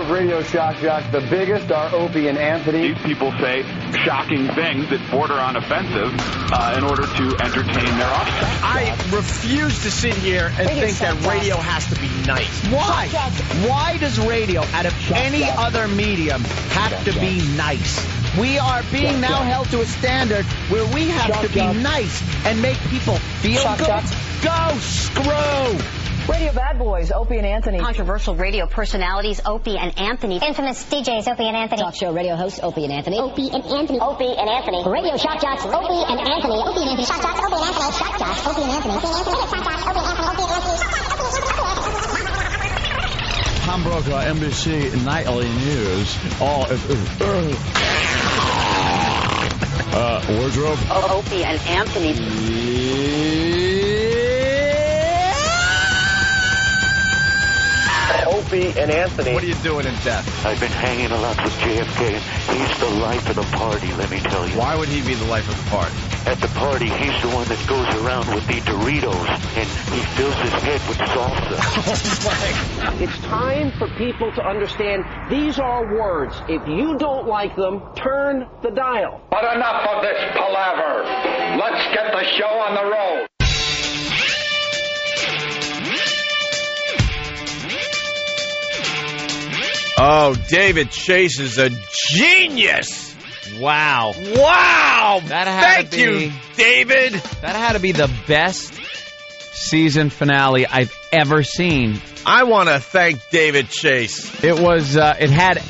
of radio shock jocks. The biggest are Opie and Anthony. These people say shocking things that border on offensive in order to entertain their audience. I refuse to sit here and think that radio has to be nice. Why? Why does radio, out of any other medium, have to be nice? We are being now held to a standard where we have to be nice and make people feel good. Go screw! Radio bad boys, Opie and Anthony. Controversial radio personalities, Opie and Anthony. Infamous DJs, Opie and Anthony. Talk show radio hosts, Opie and Anthony. Opie and Anthony. Opie and Anthony. Radio shock jocks, Opie and Anthony. Opie and Anthony. Shock jocks, Opie and Anthony. Shock jocks, Opie and Anthony. Opie and Anthony. Shock jocks, Opie and Anthony. Opie and Anthony. Tom Brokaw, NBC Nightly News. Wardrobe. Opie and Anthony. Opie and Anthony. What are you doing in death? I've been hanging a lot with JFK, and he's the life of the party, let me tell you. Why would he be the life of the party? At the party, he's the one that goes around with the Doritos, and he fills his head with salsa. It's time for people to understand these are words. If you don't like them, turn the dial. But enough of this palaver. Let's get the show on the road. Oh, David Chase is a genius. Wow. Wow. Thank you, David. That had to be the best season finale I've ever seen. I want to thank David Chase. It was, it had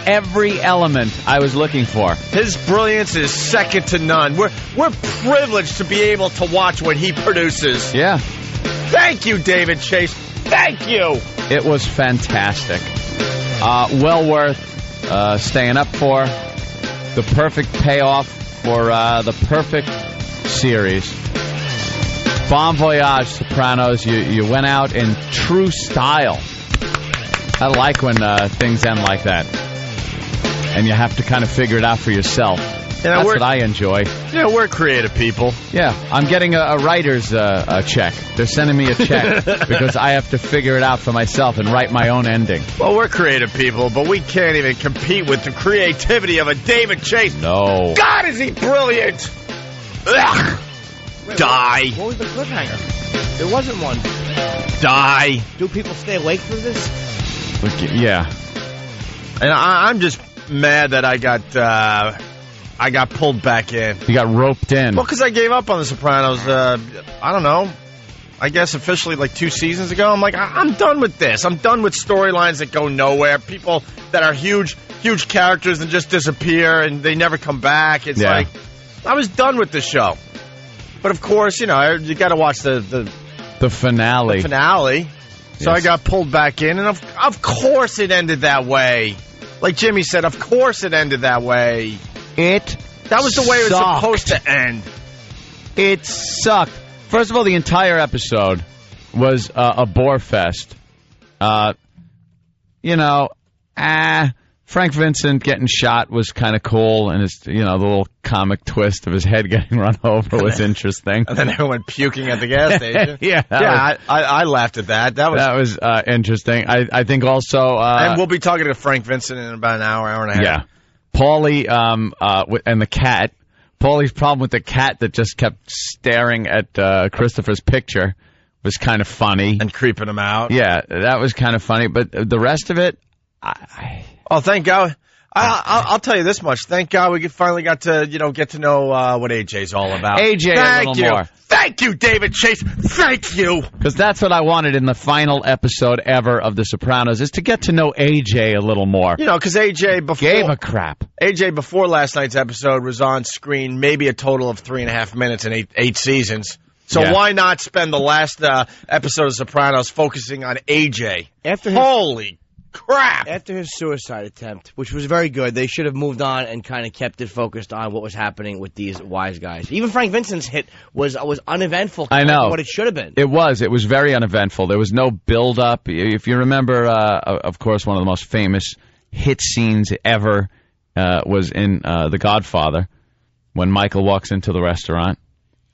every element I was looking for. His brilliance is second to none. We're privileged to be able to watch what he produces. Yeah. Thank you, David Chase. Thank you. It was fantastic. Well worth staying up for. The perfect payoff for the perfect series. Bon voyage, Sopranos. You went out in true style. I like when things end like that. And you have to kind of figure it out for yourself. That's what I enjoy. Yeah, we're creative people. Yeah, I'm getting a writer's check. They're sending me a check because I have to figure it out for myself and write my own ending. Well, we're creative people, but we can't even compete with the creativity of a David Chase. No. God, is he brilliant! Ugh. Die. What was the cliffhanger? There wasn't one. Die. Do people stay awake through this? Yeah. And I'm just mad that I got pulled back in. You got roped in. Well, because I gave up on The Sopranos, I don't know, I guess officially like 2 seasons ago. I'm like, I'm done with this. I'm done with storylines that go nowhere. People that are huge characters and just disappear and they never come back. It's like, I was done with the show. But of course, you got to watch the finale. The finale. So I got pulled back in, and of course it ended that way. Like Jimmy said, of course it ended that way. That was the way it was supposed to end. It sucked. First of all, the entire episode was a bore fest. Frank Vincent getting shot was kind of cool, and his, the little comic twist of his head getting run over was interesting. And then everyone puking at the gas station. I laughed at that. That was interesting. I think also, and we'll be talking to Frank Vincent in about an hour and a half. Yeah. Paulie and the cat. Paulie's problem with the cat that just kept staring at Christopher's picture was kind of funny. And creeping him out. Yeah, that was kind of funny. But the rest of it, oh, thank God. I'll tell you this much. Thank God we finally got to, get to know what AJ's all about. AJ a little more. Thank you, David Chase. Thank you. Because that's what I wanted in the final episode ever of The Sopranos, is to get to know AJ a little more. Because AJ before... Gave a crap. AJ before last night's episode was on screen maybe a total of 3.5 minutes in eight seasons. So why not spend the last episode of Sopranos focusing on AJ? Holy crap! After his suicide attempt, which was very good, they should have moved on and kind of kept it focused on what was happening with these wise guys. Even Frank Vincent's hit was uneventful. I know what it should have been. It was very uneventful. There was no build up. If you remember, of course, one of the most famous hit scenes ever was in The Godfather, when Michael walks into the restaurant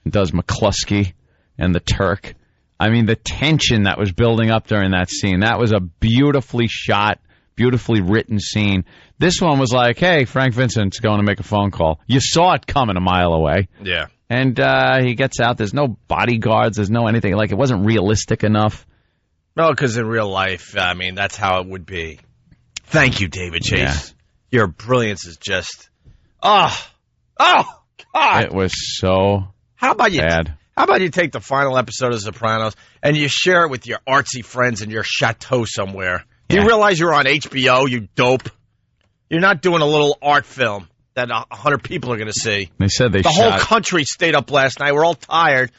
and does McCluskey and the Turk. I mean, the tension that was building up during that scene, that was a beautifully shot, beautifully written scene. This one was like, hey, Frank Vincent's going to make a phone call. You saw it coming a mile away. Yeah. And he gets out. There's no bodyguards. There's no anything. Like, it wasn't realistic enough. No, because in real life, I mean, that's how it would be. Thank you, David Chase. Yeah. Your brilliance is just... Oh, God. It was so How about you? bad. How about you take the final episode of Sopranos and you share it with your artsy friends in your chateau somewhere? Do you realize you're on HBO, you dope? You're not doing a little art film that 100 people are going to see. They said the whole country stayed up last night. We're all tired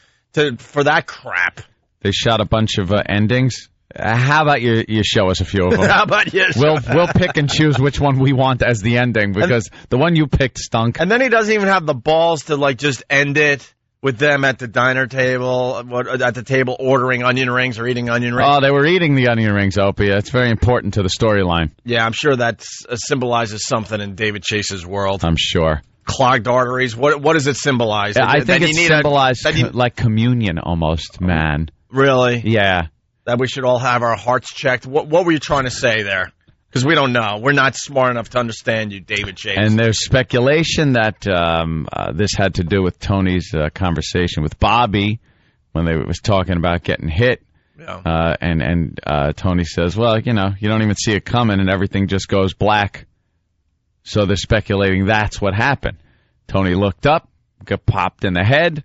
for that crap. They shot a bunch of endings. How about you show us a few of them? How about you? We'll pick and choose which one we want as the ending, because the one you picked stunk. And then he doesn't even have the balls to like just end it with them at the diner table, at the table ordering onion rings or eating onion rings. Oh, they were eating the onion rings, Opie. That's very important to the storyline. Yeah, I'm sure that symbolizes something in David Chase's world. I'm sure. Clogged arteries. What does it symbolize? Yeah, I think it symbolized like communion almost, man. Really? Yeah. That we should all have our hearts checked. What were you trying to say there? Because we don't know. We're not smart enough to understand you, David Chase. And there's speculation that this had to do with Tony's conversation with Bobby when they was talking about getting hit. Yeah. And Tony says, well, you know, you don't even see it coming and everything just goes black. So they're speculating that's what happened. Tony looked up, got popped in the head,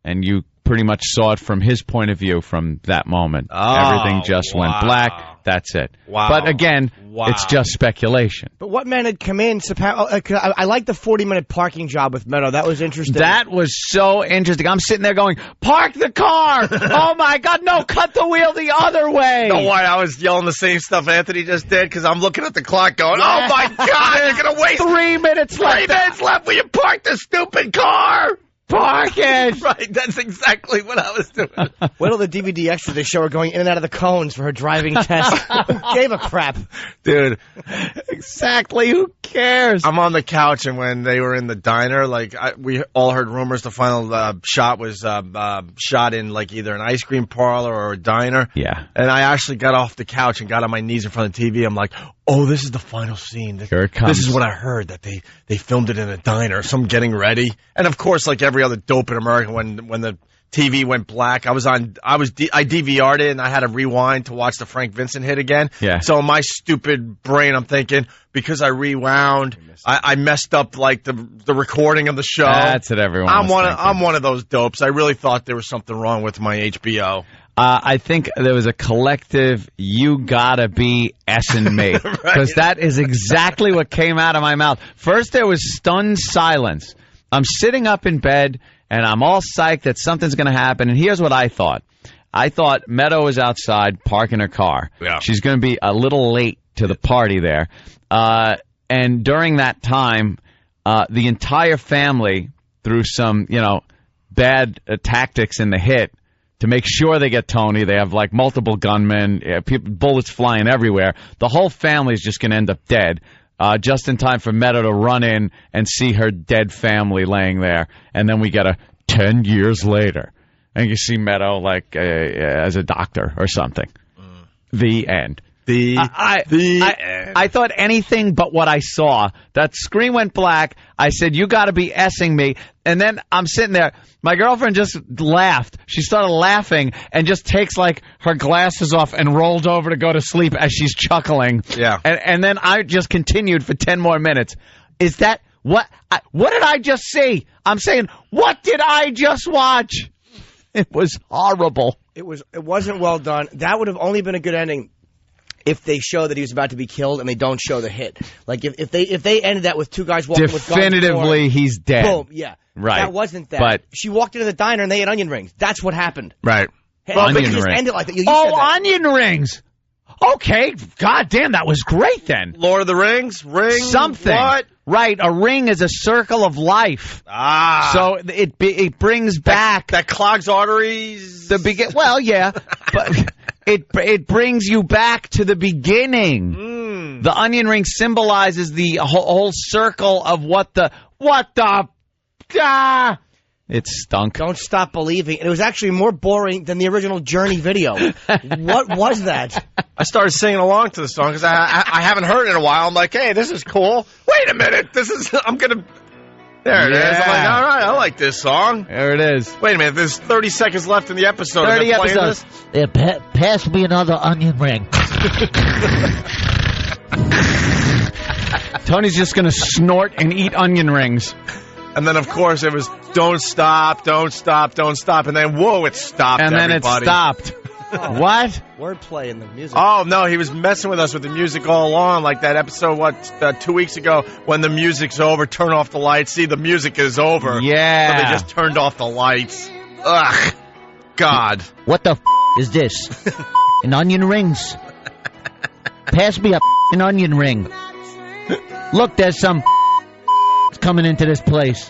and you pretty much saw it from his point of view from that moment. Everything just went black. That's it. Wow. But again, it's just speculation. But what man had come in? I like the 40-minute parking job with Meadow. That was interesting. That was so interesting. I'm sitting there going, park the car! Oh, my God, no, cut the wheel the other way! Don't worry, I was yelling the same stuff Anthony just did because I'm looking at the clock going, oh, my God, they're going to waste 3 minutes left. 3 minutes left. Will you park the stupid car? Park it! Right, that's exactly what I was doing. Wait till the DVD extras they show her going in and out of the cones for her driving test. Who gave a crap? Dude. Exactly, who cares? I'm on the couch, and when they were in the diner, like we all heard rumors the final shot was shot in like either an ice cream parlor or a diner. Yeah. And I actually got off the couch and got on my knees in front of the TV. I'm like, oh, this is the final scene. Here it comes. This is what I heard, that they filmed it in a diner, some getting ready. And, of course, like every other dope in America, when the TV went black, I DVR'd it, and I had to rewind to watch the Frank Vincent hit again. Yeah. So in my stupid brain, I'm thinking, because I rewound, I messed up, like, the recording of the show. That's what everyone I'm one of those dopes. I really thought there was something wrong with my HBO. I think there was a collective, you gotta be S-ing me. Because that is exactly what came out of my mouth. First, there was stunned silence. I'm sitting up in bed, and I'm all psyched that something's going to happen. And here's what I thought. I thought Meadow was outside parking her car. Yeah. She's going to be a little late to the party there. And during that time, the entire family, through some, bad tactics in the hit, to make sure they get Tony. They have, like, multiple gunmen, bullets flying everywhere. The whole family is just going to end up dead, just in time for Meadow to run in and see her dead family laying there. And then we get 10 years later. And you see Meadow, like, as a doctor or something. The end. I thought anything but what I saw. That screen went black. I said, you got to be S-ing me. And then I'm sitting there. My girlfriend just laughed. She started laughing and just takes, like, her glasses off and rolled over to go to sleep as she's chuckling. Yeah. And then I just continued for 10 more minutes. Is that what did I just see? I'm saying, what did I just watch? It was horrible. It wasn't well done. That would have only been a good ending if they show that he was about to be killed and they don't show the hit. Like, if they ended that with two guys walking with guns. Definitively, he's dead. Boom, yeah. Right. That wasn't that. But she walked into the diner and they had onion rings. That's what happened. Right. Well, onion just rings. end it like that. You said that. Onion rings. Okay. God damn, that was great then. Lord of the Rings? Ring? Something. What? Right. A ring is a circle of life. Ah. So it brings back. That clogs arteries? Well, yeah. But it brings you back to the beginning. The onion ring symbolizes the whole circle of what the It stunk. Don't Stop Believing. And it was actually more boring than the original Journey video. What was that? I started singing along to the song because I haven't heard it in a while. I'm like, hey, this is cool. Wait a minute. I'm going to... There it is. I'm like, all right, I like this song. There it is. Wait a minute. There's 30 seconds left in the episode. 30 episodes. Yeah, pass me another onion ring. Tony's just going to snort and eat onion rings. And then, of course, it was don't stop, don't stop, don't stop. And then, whoa, it stopped, and then everybody. It stopped. What? Wordplay in the music. Oh, no, he was messing with us with the music all along, like that episode, 2 weeks ago, when the music's over, turn off the lights. See, the music is over. Yeah. So they just turned off the lights. Ugh. God. What the is this? An onion rings. Pass me an onion ring. Look, there's some coming into this place.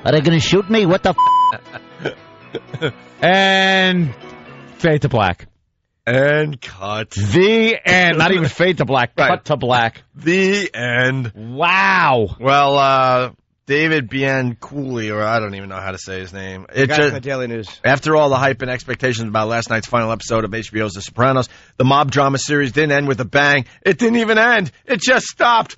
Are they going to shoot me? What the And fade to black. And cut. The end. Not even fade to black. Right. Cut to black. The end. Wow. Well, David Bianculli, or I don't even know how to say his name. The guy from the Daily News. After all the hype and expectations about last night's final episode of HBO's The Sopranos, the mob drama series didn't end with a bang. It didn't even end. It just stopped.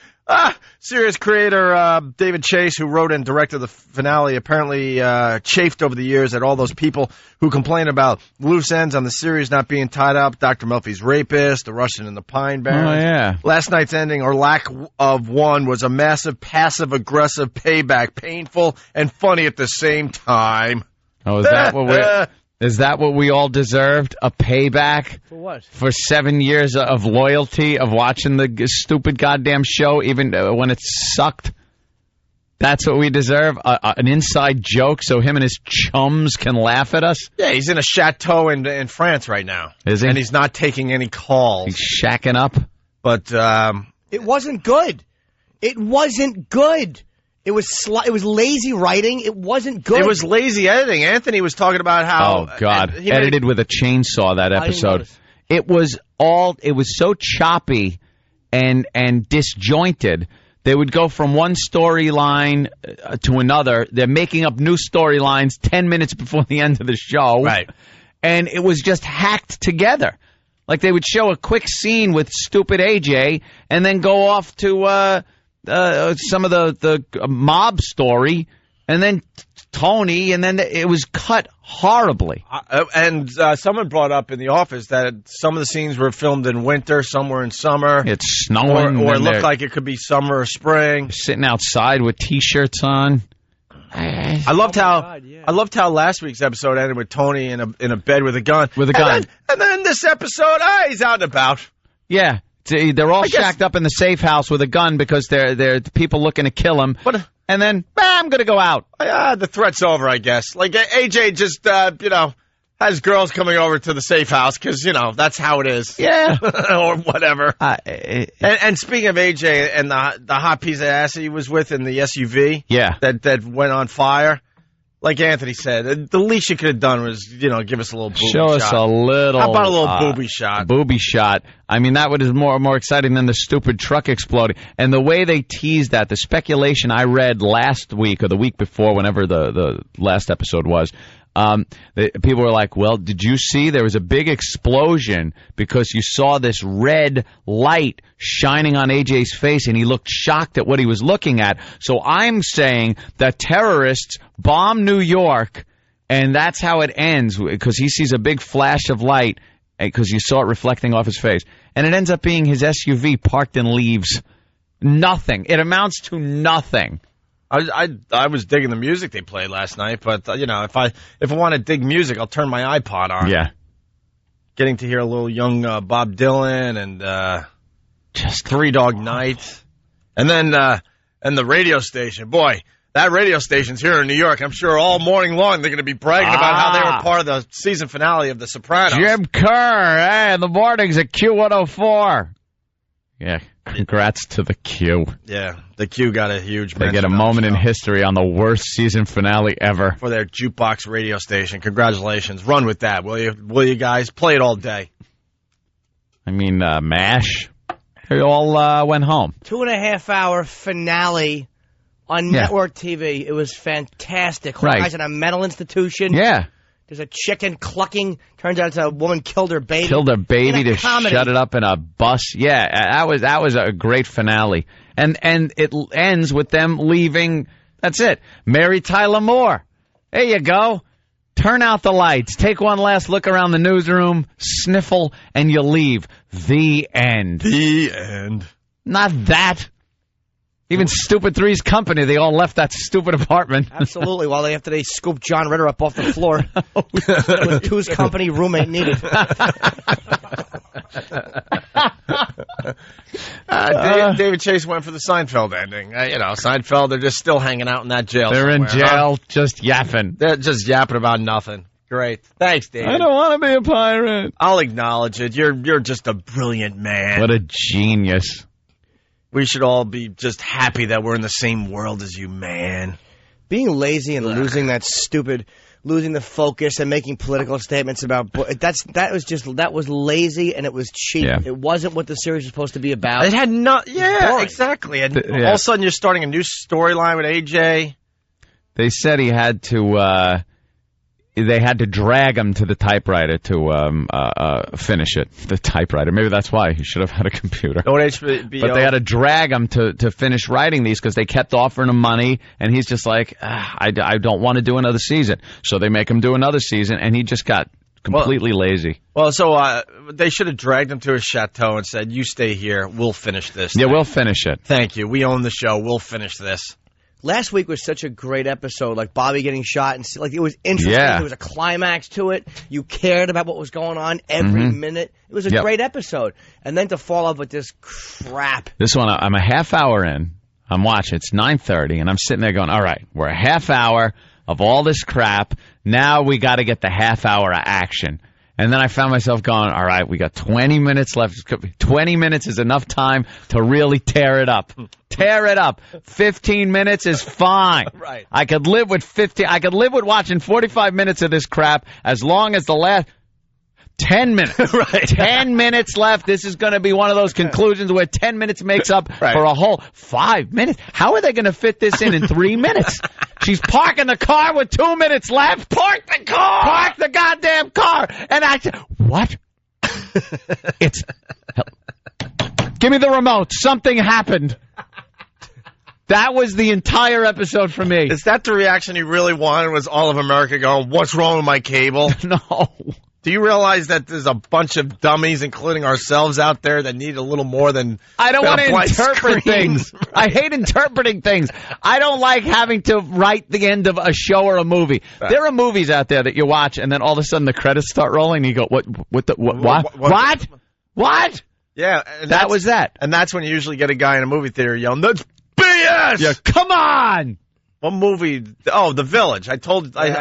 Series creator David Chase, who wrote and directed the finale, apparently chafed over the years at all those people who complain about loose ends on the series not being tied up. Dr. Melfi's rapist, the Russian and the Pine Barrens. Oh, yeah. Last night's ending, or lack of one, was a massive passive-aggressive payback, painful and funny at the same time. Oh, is that what we all deserved? A payback? For what? For 7 years of loyalty, of watching the stupid goddamn show, even when it sucked? That's what we deserve? An inside joke so him and his chums can laugh at us? Yeah, he's in a chateau in France right now. Is he? And he's not taking any calls. He's shacking up? But it wasn't good. It wasn't good. It was lazy writing. It wasn't good. It was lazy editing. Anthony was talking about how... Oh, God. Edited with a chainsaw, that episode. It was so choppy and disjointed. They would go from one storyline to another. They're making up new storylines 10 minutes before the end of the show. Right. And it was just hacked together. Like they would show a quick scene with stupid AJ and then go off to... some of the mob story, and then Tony, and then it was cut horribly. And someone brought up in the office that some of the scenes were filmed in winter, some were in summer. It's snowing. Or it looked like it could be summer or spring. Sitting outside with T-shirts on. I loved how last week's episode ended with Tony in a bed with a gun. And then this episode, he's out and about. Yeah. They're all shacked up in the safe house with a gun because they're people looking to kill him. And then, I'm going to go out. The threat's over, I guess. Like, AJ just, has girls coming over to the safe house because, that's how it is. Yeah. Or whatever. And speaking of AJ and the hot piece of ass he was with in the SUV. Yeah. That went on fire. Like Anthony said, the least you could have done was, give us a little booby shot. Show us a little. How about a little booby shot? Booby shot. I mean, that was more exciting than the stupid truck exploding. And the way they teased that, the speculation I read last week or the week before, whenever the last episode was, people were like, well, did you see there was a big explosion because you saw this red light shining on AJ's face and he looked shocked at what he was looking at. So I'm saying that terrorists bomb New York and that's how it ends because he sees a big flash of light because you saw it reflecting off his face. And it ends up being his SUV parked in leaves. Nothing. It amounts to nothing. I was digging the music they played last night, but if I want to dig music, I'll turn my iPod on. Yeah, getting to hear a little young Bob Dylan and just Three Dog Night, and then and the radio station. Boy, that radio station's here in New York. I'm sure all morning long they're going to be bragging about how they were part of the season finale of The Sopranos. Jim Kerr, in the mornings at Q104. Yeah. Congrats to the Q. Yeah, the Q got a huge mention. They get a moment in history on the worst season finale ever. For their jukebox radio station. Congratulations. Run with that, will you? Will you guys? Play it all day. I mean, MASH. They all went home. 2.5 hour finale On network TV, it was fantastic. Right. Guys in a mental institution. Yeah. There's a chicken clucking. Turns out it's a woman killed her baby. Killed her baby to comedy. shut it up in a bus. Yeah, that was a great finale. And it ends with them leaving. That's it. Mary Tyler Moore. There you go. Turn out the lights. Take one last look around the newsroom. Sniffle, and you leave. The end. The end. Not that. Even Stupid Three's company, they all left that stupid apartment. Absolutely. While after they scooped John Ritter up off the floor with whose company roommate needed. David Chase went for the Seinfeld ending. Seinfeld, they're just still hanging out in that jail. They're in somewhere, jail, just yapping. They're just yapping about nothing. Great. Thanks, David. I don't want to be a pirate. I'll acknowledge it. You're just a brilliant man. What a genius. We should all be just happy that we're in the same world as you, man. Being lazy and losing the focus and making political statements about that was lazy and it was cheap. Yeah. It wasn't what the series was supposed to be about. It had not. Yeah, boring. exactly. And all of a sudden, you're starting a new storyline with AJ. They said he had to. They had to drag him to the typewriter to finish it. The typewriter. Maybe that's why he should have had a computer. No HBO. But they had to drag him to finish writing these because they kept offering him money, and he's just like, I don't want to do another season. So they make him do another season, and he just got completely lazy. Well, so they should have dragged him to his chateau and said, "You stay here. We'll finish this." Yeah, we'll finish it. Thank you. We own the show. We'll finish this. Last week was such a great episode, like Bobby getting shot, and like it was interesting. Yeah. There was a climax to it. You cared about what was going on every minute. It was a great episode. And then to fall off with this crap. This one, I'm a half hour in. I'm watching. It's 9:30, and I'm sitting there going, all right, we're a half hour of all this crap. Now we got to get the half hour of action. And then I found myself going, all right, we got 20 minutes left. 20 minutes is enough time to really tear it up. Tear it up. 15 minutes is fine. Right. I could live with 15. I could live with watching 45 minutes of this crap as long as the last 10 minutes. Right. 10 minutes left. This is going to be one of those conclusions where 10 minutes makes up for a whole 5 minutes. How are they going to fit this in 3 minutes? She's parking the car with 2 minutes left. Park the car! Park the goddamn car! And what? Give me the remote. Something happened. That was the entire episode for me. Is that the reaction you really wanted? Was all of America going, "What's wrong with my cable?" No. Do you realize that there's a bunch of dummies, including ourselves, out there that need a little more than I don't want to interpret screen. things. I hate interpreting things. I don't like having to write the end of a show or a movie. Right. There are movies out there that you watch, and then all of a sudden the credits start rolling, and you go, What? Yeah. That was that. And that's when you usually get a guy in a movie theater yelling, "That's BS!" Yeah, come on! What movie? Oh, The Village. I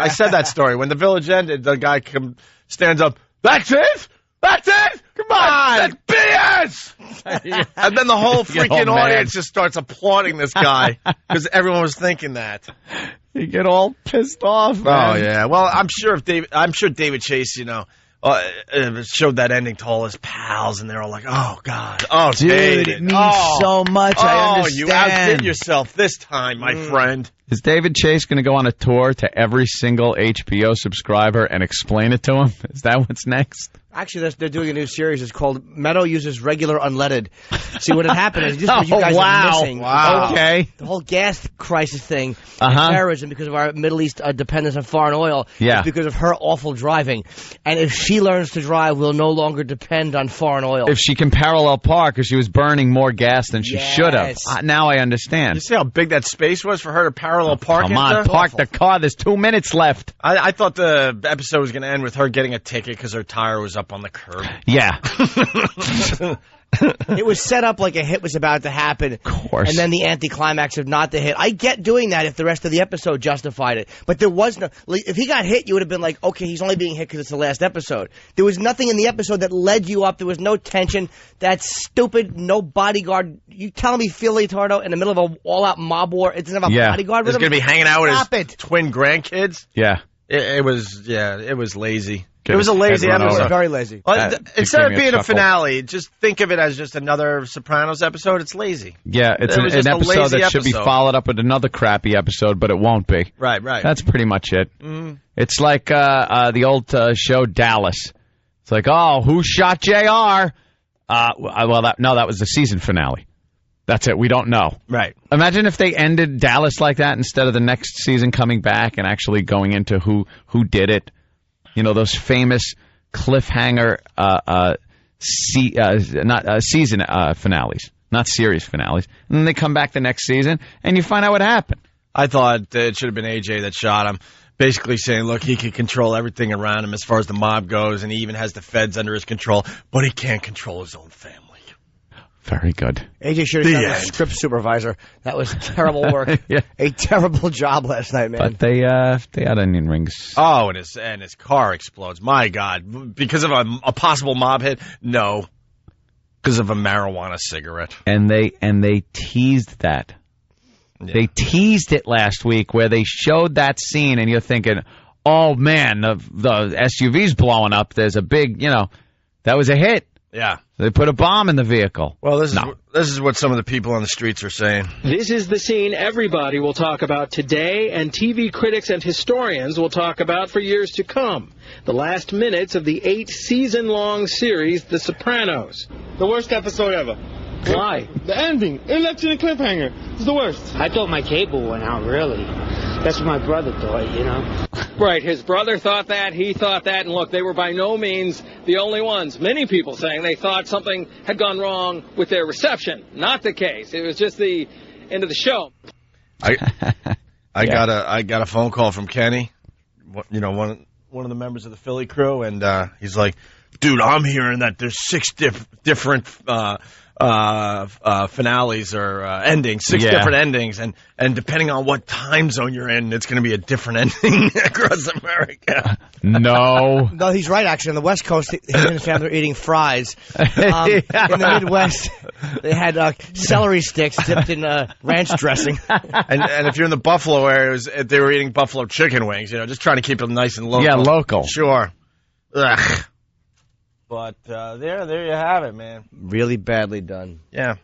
said that story. When The Village ended, the guy stands up. "That's it? That's it? Come on! That's BS!" And then the whole freaking audience just starts applauding this guy because everyone was thinking that. You get all pissed off, man. Oh yeah. Well, I'm sure David Chase, showed that ending to all his pals, and they're all like, "Oh God, oh dude, David, it means so much." I understand. You outdid yourself this time, my friend. Is David Chase going to go on a tour to every single HBO subscriber and explain it to him? Is that what's next? Actually, they're doing a new series. It's called Meadow Uses Regular Unleaded. See, what had happened is just what you guys are missing. Wow. Okay. The whole gas crisis thing, terrorism, because of our Middle East dependence on foreign oil, is because of her awful driving. And if she learns to drive, we'll no longer depend on foreign oil. If she can parallel park, because she was burning more gas than she should have. Now I understand. You see how big that space was for her to parallel park? Come on, park the car. There's 2 minutes left. I thought the episode was going to end with her getting a ticket because her tire was up on the curb. Yeah. It was set up like a hit was about to happen. Of course. And then the anticlimax of not the hit. I get doing that if the rest of the episode justified it. But there was no... Like, if he got hit, you would have been like, okay, he's only being hit because it's the last episode. There was nothing in the episode that led you up. There was no tension. That's stupid. No bodyguard. You telling me Phil Leotardo in the middle of an all-out mob war, it doesn't have a bodyguard with him? He's going to be hanging out with his twin grandkids? Yeah. It was lazy. It was a lazy episode. Very lazy. Instead of being a finale, just think of it as just another Sopranos episode. It's lazy. Yeah, it's an episode that should be followed up with another crappy episode, but it won't be. Right. That's pretty much it. It's like the old show Dallas. It's like, oh, who shot JR? That was the season finale. That's it. We don't know. Right. Imagine if they ended Dallas like that instead of the next season coming back and actually going into who did it. You know, those famous cliffhanger season finales, not series finales. And then they come back the next season, and you find out what happened. I thought it should have been AJ that shot him, basically saying, look, he can control everything around him as far as the mob goes, and he even has the feds under his control, but he can't control his own family. Very good. AJ should have been a script supervisor. That was terrible work. Yeah. A terrible job last night, man. But they had onion rings. Oh, and his car explodes. My God. Because of a possible mob hit? No. Because of a marijuana cigarette. And they teased that. Yeah. They teased it last week where they showed that scene, and you're thinking, oh, man, the SUV's blowing up. There's a big, that was a hit. Yeah. They put a bomb in the vehicle. Well, this is what some of the people on the streets are saying. This is the scene everybody will talk about today, and TV critics and historians will talk about for years to come. The last minutes of the 8-season-long series, The Sopranos. The worst episode ever. Why? The ending. It left you in a cliffhanger. It's the worst. I thought my cable went out, really. That's what my brother thought, Right, his brother thought that, he thought that, and look, they were by no means the only ones. Many people saying they thought something had gone wrong with their reception. Not the case. It was just the end of the show. I got a phone call from Kenny, one of the members of the Philly crew, and he's like, dude, I'm hearing that there's 6 different finales or endings, 6 different endings, and depending on what time zone you're in, it's going to be a different ending across America. No, he's right. Actually, on the West Coast, he and his family were eating fries. In the Midwest, they had celery sticks dipped in ranch dressing. and if you're in the Buffalo area, they were eating buffalo chicken wings. Just trying to keep them nice and local. Yeah, local. Sure. Ugh. But there you have it, man. Really badly done. Yeah.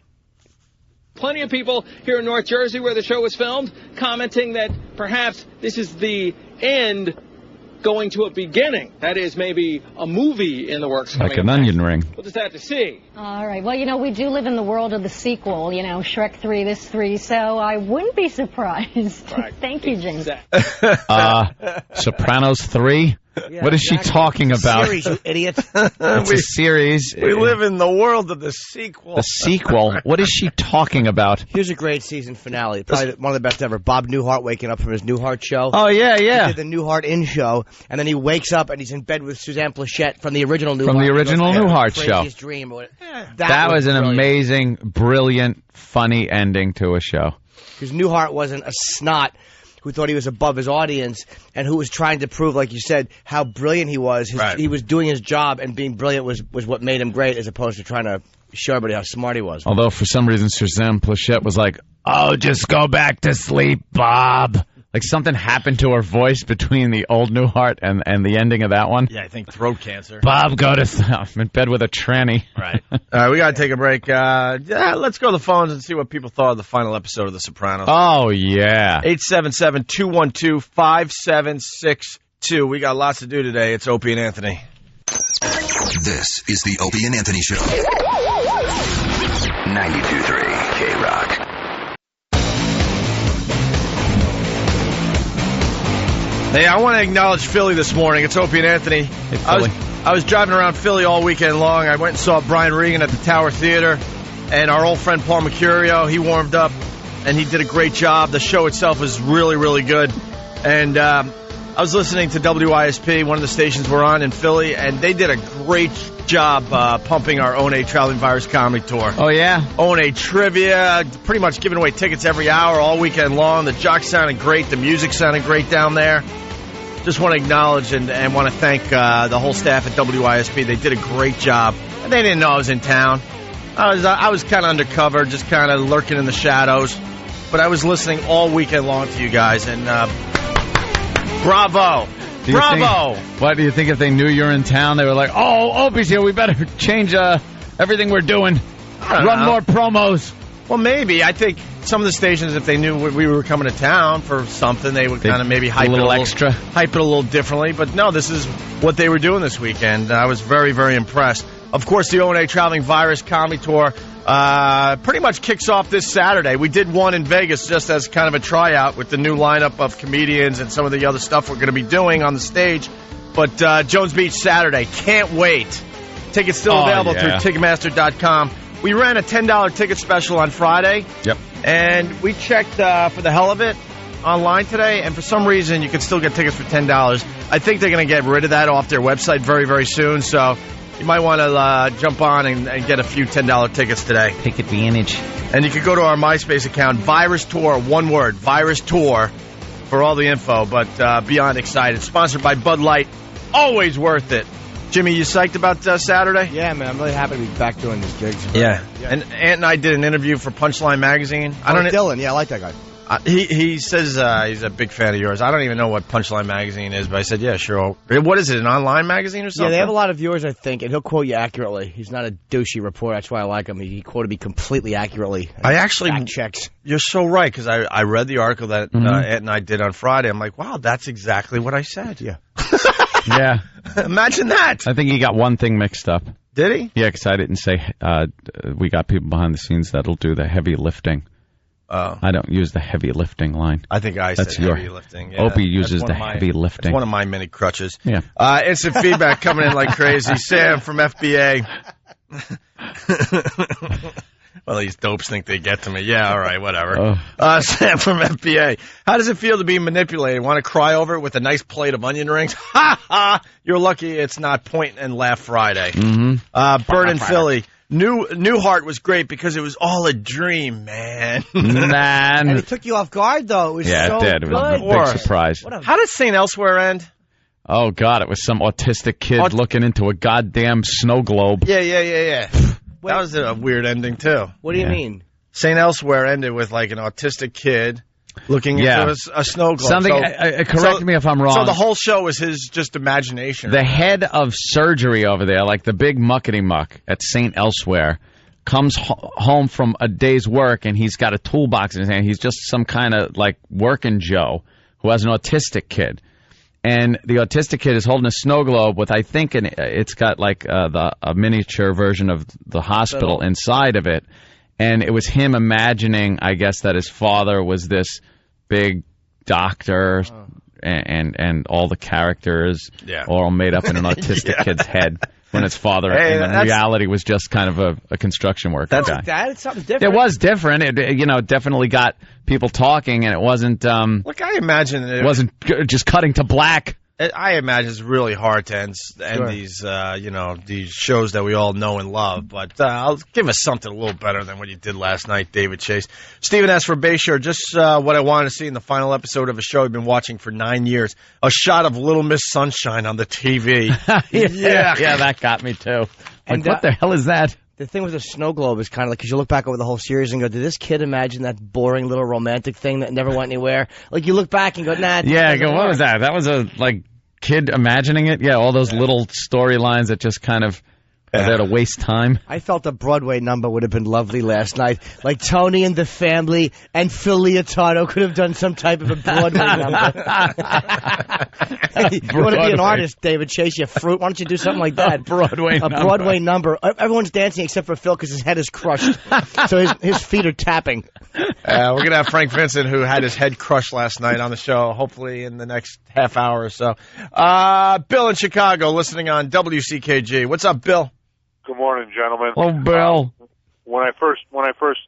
Plenty of people here in North Jersey where the show was filmed commenting that perhaps this is the end going to a beginning. That is maybe a movie in the works. Like an onion ring. We'll just have to see. All right. Well, we do live in the world of the sequel, Shrek 3, this 3, so I wouldn't be surprised. Right. Thank you, James. Sopranos 3? Yeah, what is she talking about? Series, you idiot. It's a series. We live in the world of the sequel. The sequel? What is she talking about? Here's a great season finale. Probably one of the best ever. Bob Newhart waking up from his Newhart show. Oh, yeah. He did the Newhart In show, and then he wakes up and he's in bed with Suzanne Plachette from the original Newhart. From the original Newhart show. Craziest dream. That was an amazing, brilliant, funny ending to a show. Because Newhart wasn't a snot who thought he was above his audience and who was trying to prove, like you said, how brilliant he was. He was doing his job, and being brilliant was what made him great, as opposed to trying to show everybody how smart he was. Although, for some reason, Suzanne Plachette was like, oh, just go back to sleep, Bob. Like something happened to her voice between the old Newhart and the ending of that one. Yeah, I think throat cancer. Bob, go to I'm in bed with a tranny. Right. All right, we got to take a break. Let's go to the phones and see what people thought of the final episode of The Sopranos. Oh, yeah. 877-212-5762. We got lots to do today. It's Opie and Anthony. This is the Opie and Anthony Show. 92.3 K-Rock. Hey, I want to acknowledge Philly this morning. It's Opie and Anthony. Hey, Philly. I was driving around Philly all weekend long. I went and saw Brian Regan at the Tower Theater, and our old friend Paul Mercurio, he warmed up, and he did a great job. The show itself was really, really good. And I was listening to WISP, one of the stations we're on in Philly, and they did a great job pumping our Own A Traveling Virus Comedy Tour. Oh, yeah? Own A Trivia, pretty much giving away tickets every hour all weekend long. The jocks sounded great. The music sounded great down there. Just want to acknowledge and want to thank the whole staff at WISP. They did a great job. And they didn't know I was in town. I was kind of undercover, just kind of lurking in the shadows. But I was listening all weekend long to you guys. And bravo. Bravo! What do you think if they knew you're in town? They were like, "Oh, Opie's here. We better change everything we're doing. Run more promos." Well, maybe. I think some of the stations, if they knew we were coming to town for something, they would kind of maybe hype it a little differently. But no, this is what they were doing this weekend. I was very, very impressed. Of course, the O&A Traveling Virus Comedy Tour pretty much kicks off this Saturday. We did one in Vegas just as kind of a tryout with the new lineup of comedians and some of the other stuff we're going to be doing on the stage. But Jones Beach Saturday, can't wait. Tickets still available through Ticketmaster.com. We ran a $10 ticket special on Friday. Yep. And we checked for the hell of it online today, and for some reason you can still get tickets for $10. I think they're going to get rid of that off their website very, very soon, so you might want to jump on and get a few $10 tickets today. Take advantage. And you can go to our MySpace account, Virus Tour, one word, Virus Tour, for all the info, but beyond excited. Sponsored by Bud Light. Always worth it. Jimmy, you psyched about Saturday? Yeah, man. I'm really happy to be back doing these gigs. Yeah. And Ant and I did an interview for Punchline Magazine. Dylan. Yeah, I like that guy. He says he's a big fan of yours. I don't even know what Punchline Magazine is, but I said, yeah, sure. What is it, an online magazine or something? Yeah, they have a lot of viewers, I think, and he'll quote you accurately. He's not a douchey reporter. That's why I like him. He quoted me completely accurately. I actually fact checks. You're so right, because I read the article that Ant and I did on Friday. I'm like, wow, that's exactly what I said. Yeah. Yeah. Imagine that. I think he got one thing mixed up. Did he? Yeah, because I didn't say we got people behind the scenes that'll do the heavy lifting. I don't use the heavy lifting line. I think said heavy lifting. Yeah, Opie uses the heavy lifting. It's one of my many crutches. Yeah. Instant feedback coming in like crazy. Sam from FBA. Well, these dopes think they get to me. Yeah, all right, whatever. Sam from FBA. How does it feel to be manipulated? Want to cry over it with a nice plate of onion rings? Ha ha! You're lucky it's not Point and Laugh Friday. Bird in Philly. Newhart was great because it was all a dream, man. And it took you off guard, though. It was so it did. It was a big surprise. How did St. Elsewhere end? Oh, God, it was some autistic kid looking into a goddamn snow globe. Yeah. That was a weird ending, too. What do you mean? St. Elsewhere ended with, like, an autistic kid looking into a snow globe. Correct me if I'm wrong. So the whole show was his just imagination. The head of surgery over there, like the big muckety-muck at St. Elsewhere, comes home from a day's work, and he's got a toolbox in his hand. He's just some kind of, like, working Joe who has an autistic kid. And the autistic kid is holding a snow globe with, I think, it's got like a miniature version of the hospital inside of it. And it was him imagining, I guess, that his father was this big doctor, and all the characters all made up in an autistic kid's head. When his father, in reality, was just kind of a construction worker. That's like that. It's something different. It was different. It definitely got people talking, and it wasn't. Look, I imagine it wasn't just cutting to black. I imagine it's really hard to end these, these shows that we all know and love. But I'll give us something a little better than what you did last night, David Chase. Stephen S. for Bayshore, just what I wanted to see in the final episode of a show I've been watching for 9 years. A shot of Little Miss Sunshine on the TV. Yeah, that got me too. Like, what the hell is that? The thing with the snow globe is kind of like, because you look back over the whole series and go, did this kid imagine that boring little romantic thing that never went anywhere? Like, you look back and go, nah. Yeah, what was that? That was a, kid imagining it? Yeah, all those little storylines that just kind of are there to waste time. I felt a Broadway number would have been lovely last night. Like Tony and the Family and Phil Leotardo could have done some type of a Broadway number. You want to be an artist, David Chase, you fruit. Why don't you do something like that? A Broadway number. Everyone's dancing except for Phil because his head is crushed. So his feet are tapping. We're going to have Frank Vincent, who had his head crushed last night, on the show, hopefully in the next half hour or so. Bill in Chicago, listening on WCKG. What's up, Bill? Good morning, gentlemen. Oh, Bill. When I first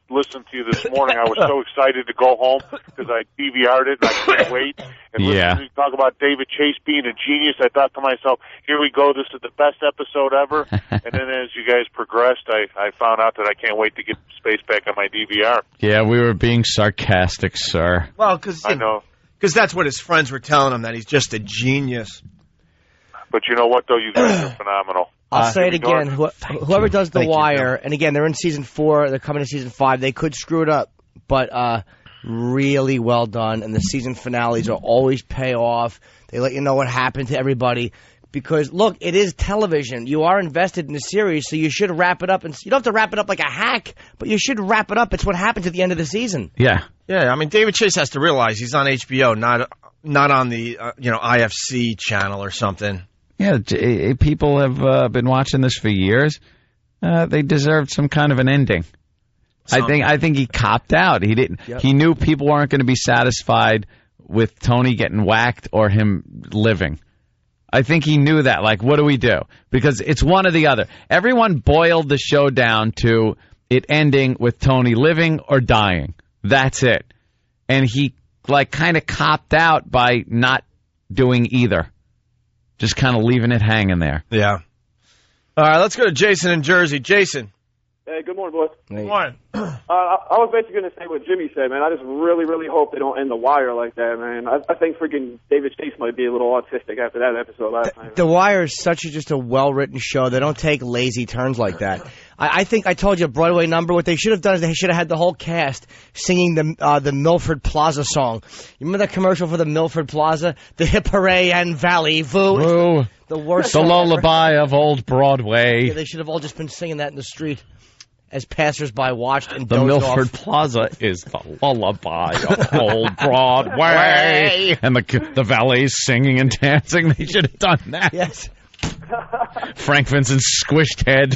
listened to you this morning, I was so excited to go home because I DVR'd it and I couldn't wait. And listening to you talk about David Chase being a genius, I thought to myself, here we go, this is the best episode ever. And then as you guys progressed, I found out that I can't wait to get space back on my DVR. Yeah, we were being sarcastic, sir. Well, because that's what his friends were telling him, that he's just a genius. But you know what, though? You guys are phenomenal. I'll say it again. Whoever does The Wire, and again, they're in season 4, they're coming to season 5, they could screw it up. But really well done, and the season finales are always pay off. They let you know what happened to everybody. Because, look, it is television. You are invested in the series, so you should wrap it up. And you don't have to wrap it up like a hack, but you should wrap it up. It's what happens at the end of the season. Yeah. Yeah, I mean, David Chase has to realize he's on HBO, not on the IFC channel or something. Yeah, people have been watching this for years. They deserved some kind of an ending. I think he copped out. He didn't. Yep. He knew people weren't going to be satisfied with Tony getting whacked or him living. I think he knew that. Like, what do we do? Because it's one or the other. Everyone boiled the show down to it ending with Tony living or dying. That's it. And he, like, kind of copped out by not doing either. Just kind of leaving it hanging there. Yeah. All right, let's go to Jason in Jersey. Jason. Hey, good morning, boys. Good morning. I was basically going to say what Jimmy said, man. I just really, really hope they don't end The Wire like that, man. I think freaking David Chase might be a little autistic after that episode last night. The Wire is just a well-written show. They don't take lazy turns like that. I think I told you a Broadway number. What they should have done is they should have had the whole cast singing the Milford Plaza song. You remember that commercial for the Milford Plaza? The Hip Hooray and Valley Voo. The worst The song lullaby ever. of old Broadway. Yeah, they should have all just been singing that in the street as passersby watched and the dozed Milford off. Plaza is the lullaby of old Broadway. And the valets singing and dancing. They should have done that. Yes. Frank Vincent's squished head.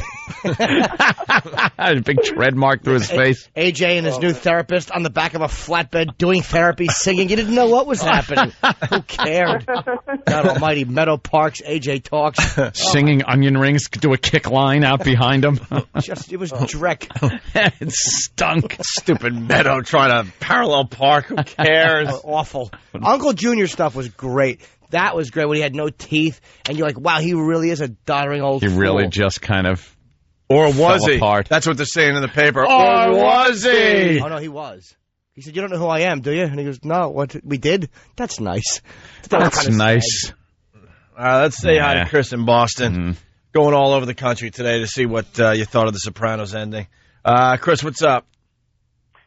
A big tread mark through his face. AJ and his new therapist on the back of a flatbed doing therapy, singing. You didn't know what was happening. Who cared? God almighty, Meadow Parks, AJ talks. Singing onion rings to a kick line out behind him. It was dreck. It stunk. Stupid Meadow trying to parallel park. Who cares? Awful. Uncle Junior stuff was great. That was great when he had no teeth, and you're like, wow, he really is a doddering old He really fool. just kind of Or was he? apart. That's what they're saying in the paper. Or was he? Oh, no, he was. He said, you don't know who I am, do you? And he goes, no, what? We did? That's nice. That's nice. Let's say hi to Chris in Boston. Going all over the country today to see what you thought of the Sopranos ending. Chris, what's up?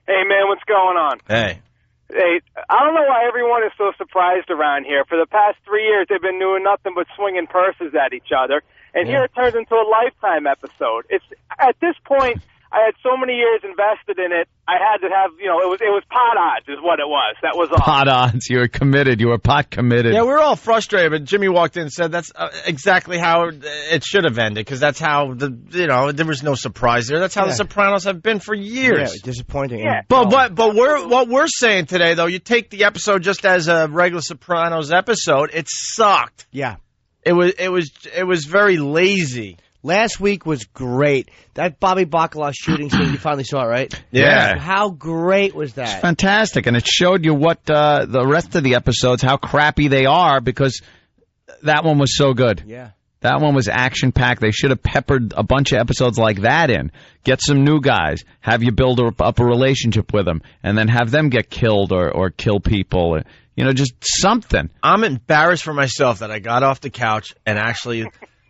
Hey, man, what's going on? Hey. Hey, I don't know why everyone is so surprised around here. For the past 3 years, they've been doing nothing but swinging purses at each other. And here it turns into a Lifetime episode. It's at this point, I had so many years invested in it, I had to have, it was pot odds is what it was. That was all. Pot odds. You were committed. You were pot committed. Yeah, we were all frustrated, but Jimmy walked in and said that's exactly how it should have ended, because that's how there was no surprise there. That's how the Sopranos have been for years. Yeah, disappointing. Yeah. But what we're saying today, though, you take the episode just as a regular Sopranos episode, it sucked. Yeah. It was very lazy. Last week was great. That Bobby Bacala shooting scene, you finally saw it, right? Yeah. How great was that? It's fantastic, and it showed you what the rest of the episodes, how crappy they are, because that one was so good. Yeah. That one was action-packed. They should have peppered a bunch of episodes like that in. Get some new guys. Have you build up a relationship with them, and then have them get killed or kill people. Just something. I'm embarrassed for myself that I got off the couch and actually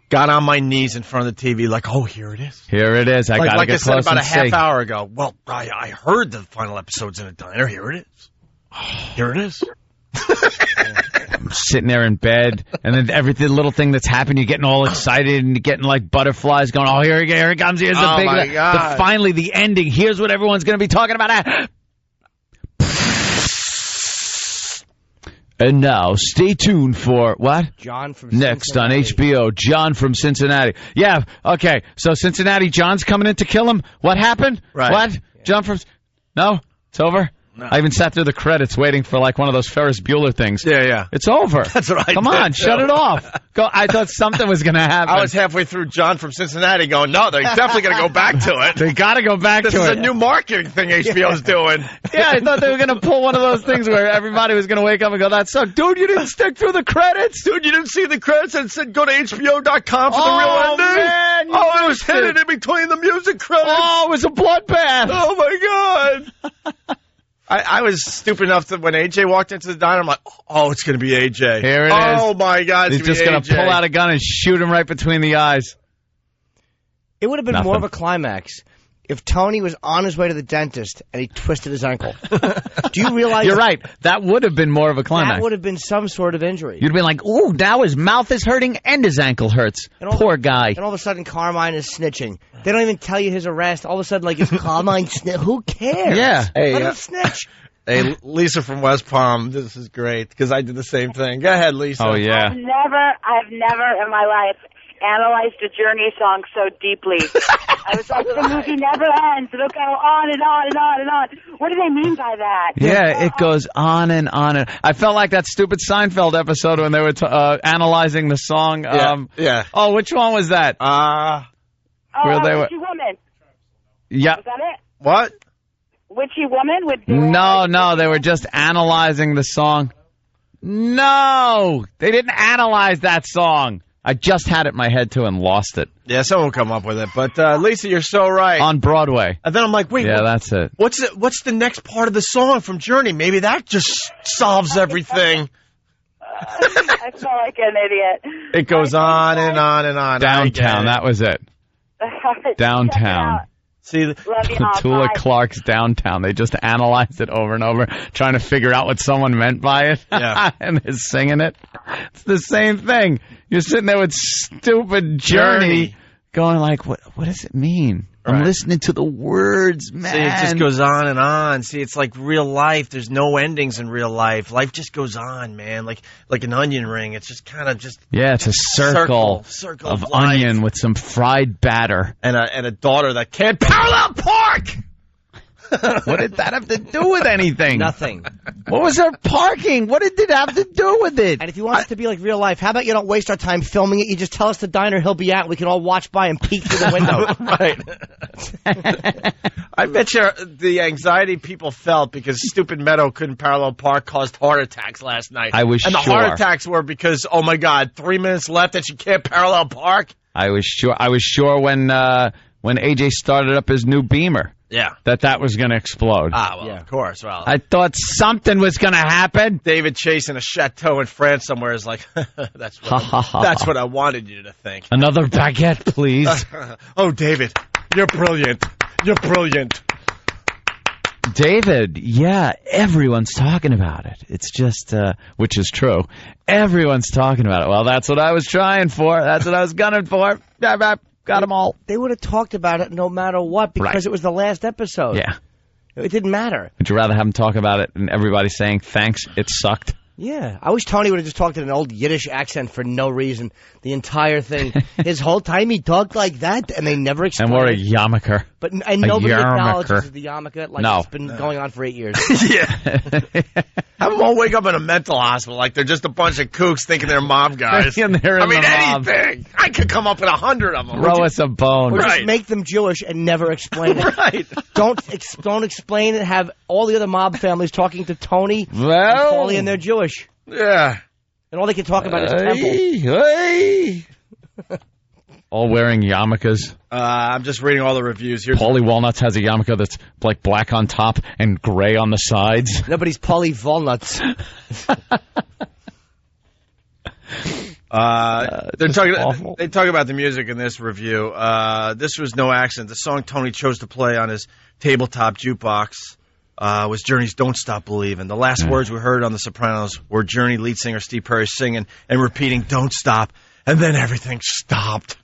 got on my knees in front of the TV like, oh, here it is. Here it is. I got to get close and see. Like I said about a half hour ago. Well, I heard the final episode's in a diner. Here it is. Here it is. I'm sitting there in bed, and then every little thing that's happened, you're getting all excited and getting like butterflies going, oh, here it comes. Here's the big... my God. Finally, the ending. Here's what everyone's going to be talking about. And now, stay tuned for what? John from Next Cincinnati. on HBO, John from Cincinnati. Yeah, okay. So Cincinnati, John's coming in to kill him. What happened? Right. What? Yeah. John from... No? It's over? No. I even sat through the credits waiting for like one of those Ferris Bueller things. Yeah. It's over. That's what I Come did, on, too. shut it off. Go. I thought something was going to happen. I was halfway through John from Cincinnati going, no, they're definitely going to go back to it. They got to go back This to is it. a new marketing thing HBO's doing. Yeah, I thought they were going to pull one of those things where everybody was going to wake up and go, that sucked. Dude, you didn't stick through the credits. Dude, you didn't see the credits and it said go to HBO.com for the real ending? Man, It was hidden in between the music credits. Oh, it was a bloodbath. Oh, my God. I was stupid enough that when AJ walked into the diner, I'm like, oh, it's going to be AJ. Here it is. Oh, my God. He's just going to pull out a gun and shoot him right between the eyes. It would have been more of a climax if Tony was on his way to the dentist and he twisted his ankle. Do you realize? You're right. That would have been more of a climax. That would have been some sort of injury. You'd been like, ooh, now his mouth is hurting and his ankle hurts. Poor guy. And all of a sudden, Carmine is snitching. They don't even tell you his arrest. All of a sudden, like, is Carmine snitch? Who cares? Yeah. Hey, let him snitch. Hey, Lisa from West Palm, this is great, because I did the same thing. Go ahead, Lisa. Oh, yeah. I've never in my life analyzed a Journey song so deeply. I was like, the movie never ends. It'll go on and on and on and on. What do they mean by that? Yeah, it goes on and on. I felt like that stupid Seinfeld episode when they were analyzing the song. Yeah. Oh, which one was that? Where they were. Witchy Woman. Yeah. Was that it? What? Witchy Woman? No, they were just analyzing the song. No, they didn't analyze that song. I just had it in my head, too, and lost it. Yeah, someone will come up with it. But, Lisa, you're so right. On Broadway. And then I'm like, wait. Yeah, that's it. What's the next part of the song from Journey? Maybe that just solves everything. I feel like an idiot. It goes on and on and on. Downtown, that was it. Downtown. See, Petula Clark's Downtown. They just analyzed it over and over, trying to figure out what someone meant by it. Yeah. And they're singing it. It's the same thing. You're sitting there with stupid Journey going like, what does it mean? I'm listening to the words, man. See, it just goes on and on. See, it's like real life. There's no endings in real life. Life just goes on, man. Like an onion ring. It's just kind of just... Yeah, it's a circle of onion with some fried batter. And a daughter that can't parallel park! What did that have to do with anything? Nothing. What was her parking? What did it have to do with it? And if you want it to be like real life, how about you don't waste our time filming it? You just tell us the diner he'll be at. We can all watch by and peek through the window. Right. I bet you the anxiety people felt because stupid Meadow couldn't parallel park caused heart attacks last night. I was sure. And the heart attacks were because, oh my God, 3 minutes left and she can't parallel park? I was sure when AJ started up his new Beamer. Yeah. That was going to explode. Of course. Well, I thought something was going to happen. David Chase in a chateau in France somewhere is like, that's what I wanted you to think. Another baguette, please. Oh, David, you're brilliant. You're brilliant. David, yeah, everyone's talking about it. It's just, which is true. Everyone's talking about it. Well, that's what I was trying for. That's what I was gunning for. Got them all. They would have talked about it no matter what because it was the last episode. Yeah. It didn't matter. Would you rather have them talk about it and everybody saying, thanks, it sucked? Yeah. I wish Tony would have just talked in an old Yiddish accent for no reason. The entire thing. His whole time he talked like that, and they never explained it. And what a yarmulke. And nobody acknowledges the yarmulke like it's been going on for 8 years. Yeah. Have them all wake up in a mental hospital like they're just a bunch of kooks thinking they're mob guys. Anything. I could come up with 100 of them. Throw us a bone. Or just make them Jewish and never explain it. Right. Don't explain it. Have all the other mob families talking to Tony and Paulie, and they're Jewish. Yeah. And all they can talk about is temple. Hey. All wearing yarmulkes. I'm just reading all the reviews here. Paulie Walnuts has a yarmulke that's like black on top and gray on the sides. Nobody's Paulie Walnuts. They talk about the music in this review. This was no accident. The song Tony chose to play on his tabletop jukebox was Journey's "Don't Stop Believin'." The last words we heard on The Sopranos were Journey lead singer Steve Perry singing and repeating "Don't stop," and then everything stopped.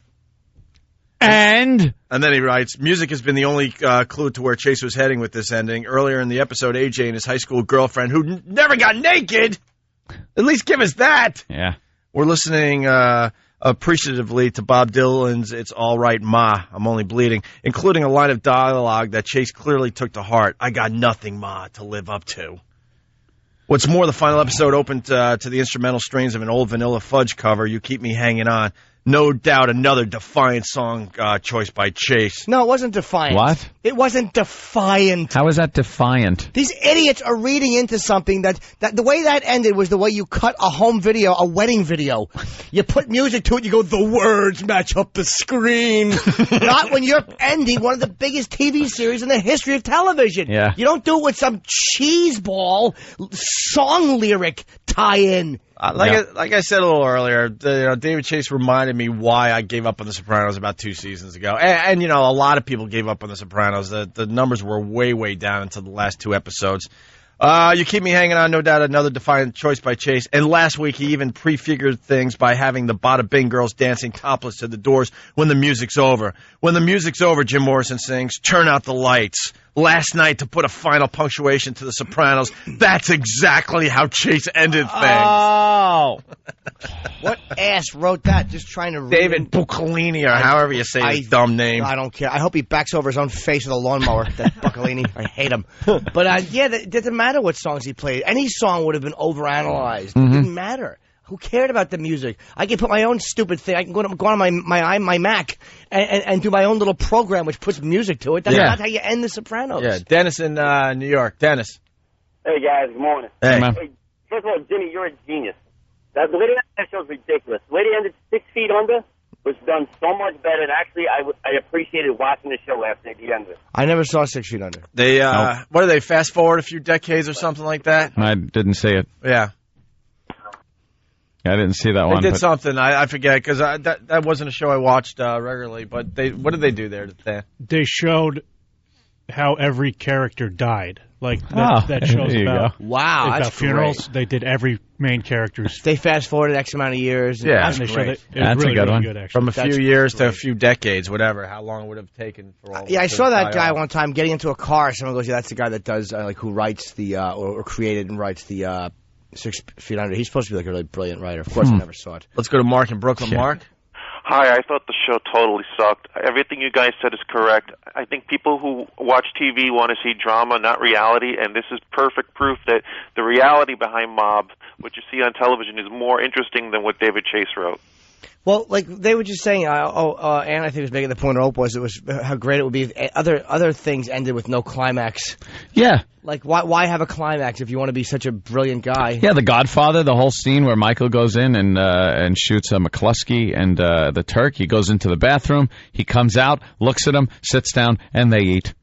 And then he writes, music has been the only clue to where Chase was heading with this ending. Earlier in the episode, AJ and his high school girlfriend, who never got naked, at least give us that. Yeah. We're listening appreciatively to Bob Dylan's It's All Right, Ma, I'm Only Bleeding, including a line of dialogue that Chase clearly took to heart. I got nothing, Ma, to live up to. What's more, the final episode opened to the instrumental strains of an old Vanilla Fudge cover, You Keep Me Hanging On. No doubt another defiant song choice by Chase. No, it wasn't defiant. What? It wasn't defiant. How is that defiant? These idiots are reading into something that the way that ended was the way you cut a home video, a wedding video. You put music to it, you go, the words match up the screen. Not when you're ending one of the biggest TV series in the history of television. Yeah. You don't do it with some cheeseball song lyric tie-in. Like I said a little earlier, David Chase reminded me why I gave up on The Sopranos about 2 seasons ago. And a lot of people gave up on The Sopranos. The numbers were way, way down until the last 2 episodes. You keep me hanging on, no doubt, another defiant choice by Chase. And last week, he even prefigured things by having the Bada Bing girls dancing topless to the doors when the music's over. When the music's over, Jim Morrison sings, turn out the lights. Last night, to put a final punctuation to The Sopranos, that's exactly how Chase ended things. Oh! What ass wrote that? Just trying to David Buccolini, or however you say his dumb name. I don't care. I hope he backs over his own face with a lawnmower, that Buccolini. I hate him. But, it doesn't matter what songs he played. Any song would have been overanalyzed. It didn't matter. Who cared about the music? I can put my own stupid thing. I can go on my Mac and do my own little program which puts music to it. That's not how you end The Sopranos. Yeah, Dennis in New York. Dennis. Hey, guys. Good morning. Hey. First of all, Jimmy, you're a genius. The way they ended that show is ridiculous. The way they ended 6 Feet Under was done so much better. And actually, I appreciated watching the show after the end of it. I never saw 6 Feet Under. They What do they, fast forward a few decades or something like that? I didn't see it. Yeah. I didn't see that one. They did something. I forget, because that wasn't a show I watched regularly. But what did they do there? They showed how every character died. Like, that show's about, about funerals. Great. They did every main character's. They fast-forwarded X amount of years. Yeah, and that's great. That's really, a good really one. Good, actually. From a few years to a few decades, whatever, how long it would have taken for all. Yeah, I saw that guy one time getting into a car. Someone goes, "Yeah, that's the guy that does who writes the or created and writes the 6 Feet Under." He's supposed to be like a really brilliant writer. Of course, I never saw it. Let's go to Mark in Brooklyn. Mark. Hi, I thought the show totally sucked. Everything you guys said is correct. I think people who watch TV want to see drama, not reality, and this is perfect proof that the reality behind Mob, what you see on television, is more interesting than what David Chase wrote. Well, like they were just saying, Ann, I think was making the point, or Ope was, it was how great it would be if other things ended with no climax. Yeah. Like, why have a climax if you want to be such a brilliant guy? Yeah, The Godfather, the whole scene where Michael goes in and shoots McCluskey and the Turk. He goes into the bathroom, he comes out, looks at him, sits down, and they eat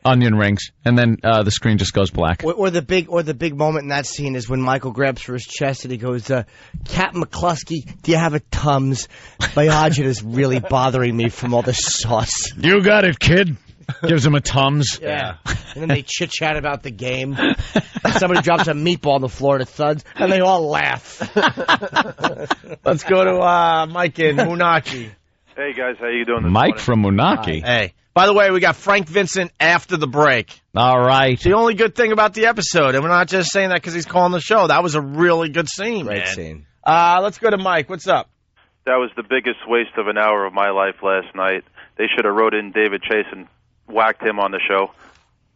onion rings, and then the screen just goes black. Or the big moment in that scene is when Michael grabs for his chest and he goes, Captain McCluskey, do you have a Tums? My agita is really bothering me from all this sauce. You got it, kid. Gives him a Tums. Yeah. And then they chit-chat about the game. Somebody drops a meatball on the floor and it thuds, and they all laugh. Let's go to Mike in Moonachie. Hey, guys. How you doing this Mike morning? from Moonachie. Hey. By the way, we got Frank Vincent after the break. All right. The only good thing about the episode, and we're not just saying that because he's calling the show. That was a really good scene, Great man. scene. Let's go to Mike. What's up? That was the biggest waste of an hour of my life last night. They should have wrote in David Chase and whacked him on the show.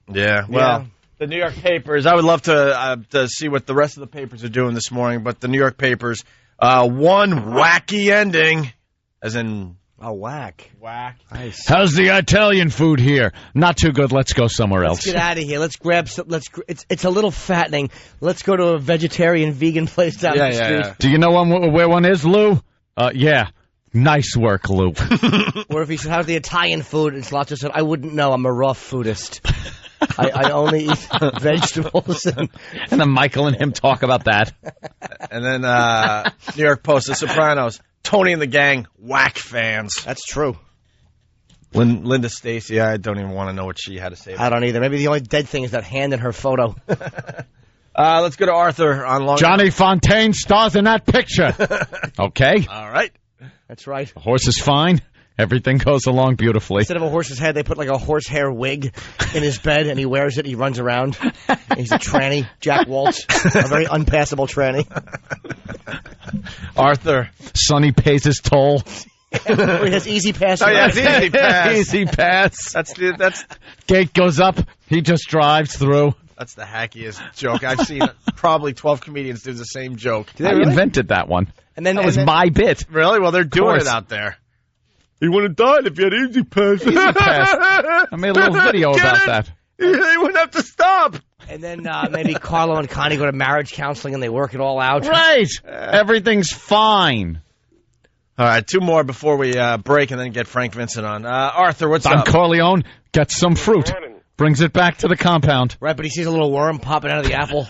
Yeah, well, the New York papers, I would love to see what the rest of the papers are doing this morning, but the New York papers, one wacky ending, as in... A whack. Whack. Nice. How's the Italian food here? Not too good. Let's go somewhere else. Let's get out of here. Let's grab some. It's a little fattening. Let's go to a vegetarian vegan place down the street. Yeah. Do you know where one is, Lou? Yeah. Nice work, Lou. Or if he said, how's the Italian food? And Slotzer said, I wouldn't know. I'm a raw foodist. I only eat vegetables. And then Michael and him talk about that. And then New York Post, The Sopranos. Tony and the gang, whack fans. That's true. Linda Stacy, I don't even want to know what she had to say about I don't either. Maybe the only dead thing is that hand in her photo. Let's go to Arthur on Long Johnny Fontaine stars in that picture. Okay. All right. That's right. The horse is fine. Everything goes along beautifully. Instead of a horse's head, they put like a horsehair wig in his bed, and he wears it. He runs around. He's a tranny, Jack Waltz, a very unpassable tranny. Arthur, Sonny pays his toll. He has easy pass. Oh, yeah, it's easy pass. Easy pass. That's gate goes up. He just drives through. That's the hackiest joke I've seen. Probably 12 comedians do the same joke. I invented that one. And then that was my bit. Really? Well, they're doing it out there. You would have died if you had easy pass. Easy pass. I made a little video about that. They wouldn't have to stop. And then maybe Carlo and Connie go to marriage counseling and they work it all out. Right. Everything's fine. All right, 2 more before we break and then get Frank Vincent on. Arthur, what's Don up? Corleone gets some fruit. Brings it back to the compound. Right, but he sees a little worm popping out of the apple.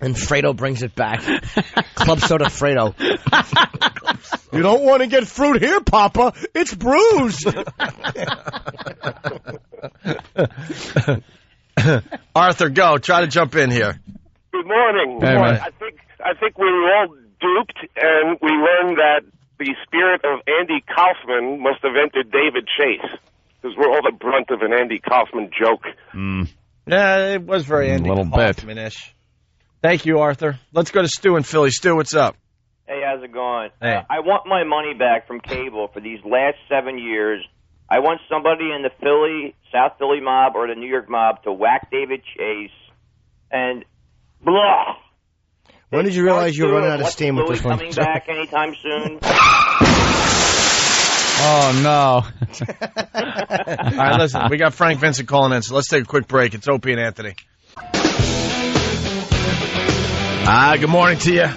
And Fredo brings it back. Club soda Fredo. You don't want to get fruit here, Papa. It's bruised. Arthur, go. Try to jump in here. Good morning. Hey, man. I think we were all duped, and we learned that the spirit of Andy Kaufman must have entered David Chase, because we're all the brunt of an Andy Kaufman joke. Yeah, it was very Andy Kaufman-ish. Thank you, Arthur. Let's go to Stu in Philly. Stu, what's up? Hey, how's it going? Hey. I want my money back from cable for these last 7 years. I want somebody in the South Philly mob or the New York mob to whack David Chase and blah. When did you realize you were running out of steam with this one? Coming back anytime soon? Oh, no. All right, listen, we got Frank Vincent calling in, so let's take a quick break. It's Opie and Anthony. Good morning to you.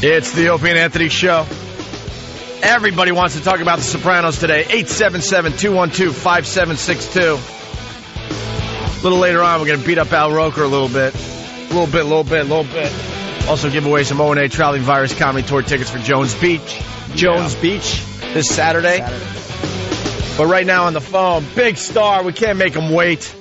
It's the Opie and Anthony Show. Everybody wants to talk about The Sopranos today. 877-212-5762. A little later on, we're going to beat up Al Roker a little bit. A little bit. Also give away some O&A Traveling Virus Comedy Tour tickets for Jones Beach. Beach this Saturday. But right now on the phone, big star. We can't make him wait.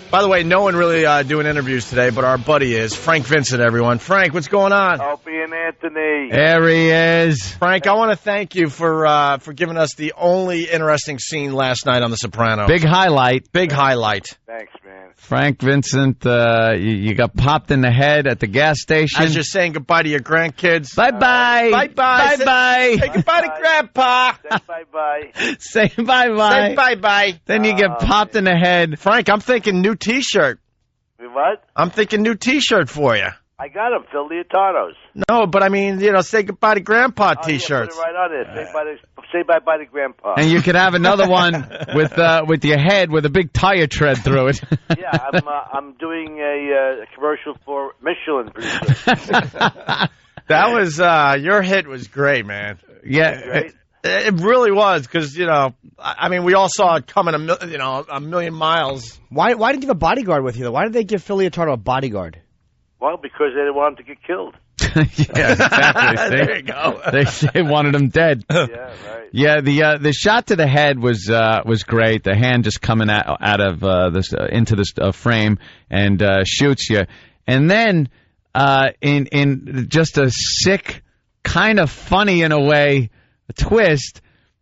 By the way, no one really doing interviews today, but our buddy is. Frank Vincent, everyone. Frank, what's going on? Opie and Anthony. There he is. Frank, I want to thank you for giving us the only interesting scene last night on The Sopranos. Big highlight. Thanks, man. Frank Vincent, you got popped in the head at the gas station. As you're saying goodbye to your grandkids. Bye-bye. Bye-bye. Bye-bye. Say goodbye to Grandpa. Say bye-bye. Say bye-bye. Say bye-bye. Then you get popped in the head. Frank, I'm thinking new T-shirt. What? I'm thinking new T-shirt for you. I got them, Phil Leotardos. No, but I mean, say goodbye to Grandpa T-shirts. Yeah, put it right on there. Say bye-bye to Grandpa. And you could have another one with your head with a big tire tread through it. Yeah, I'm doing a commercial for Michelin. That was your hit was great, man. Yeah, it really was because I mean we all saw it coming a million miles. Why didn't you have a bodyguard with you though? Why did they give Phil Leotardo a bodyguard? Well, because they didn't want him to get killed. Yeah, exactly. There you go. They wanted him dead. Yeah, right. Yeah, the shot to the head was great. The hand just coming out of this into this frame and shoots you, and then in just a sick, kind of funny in a way twist,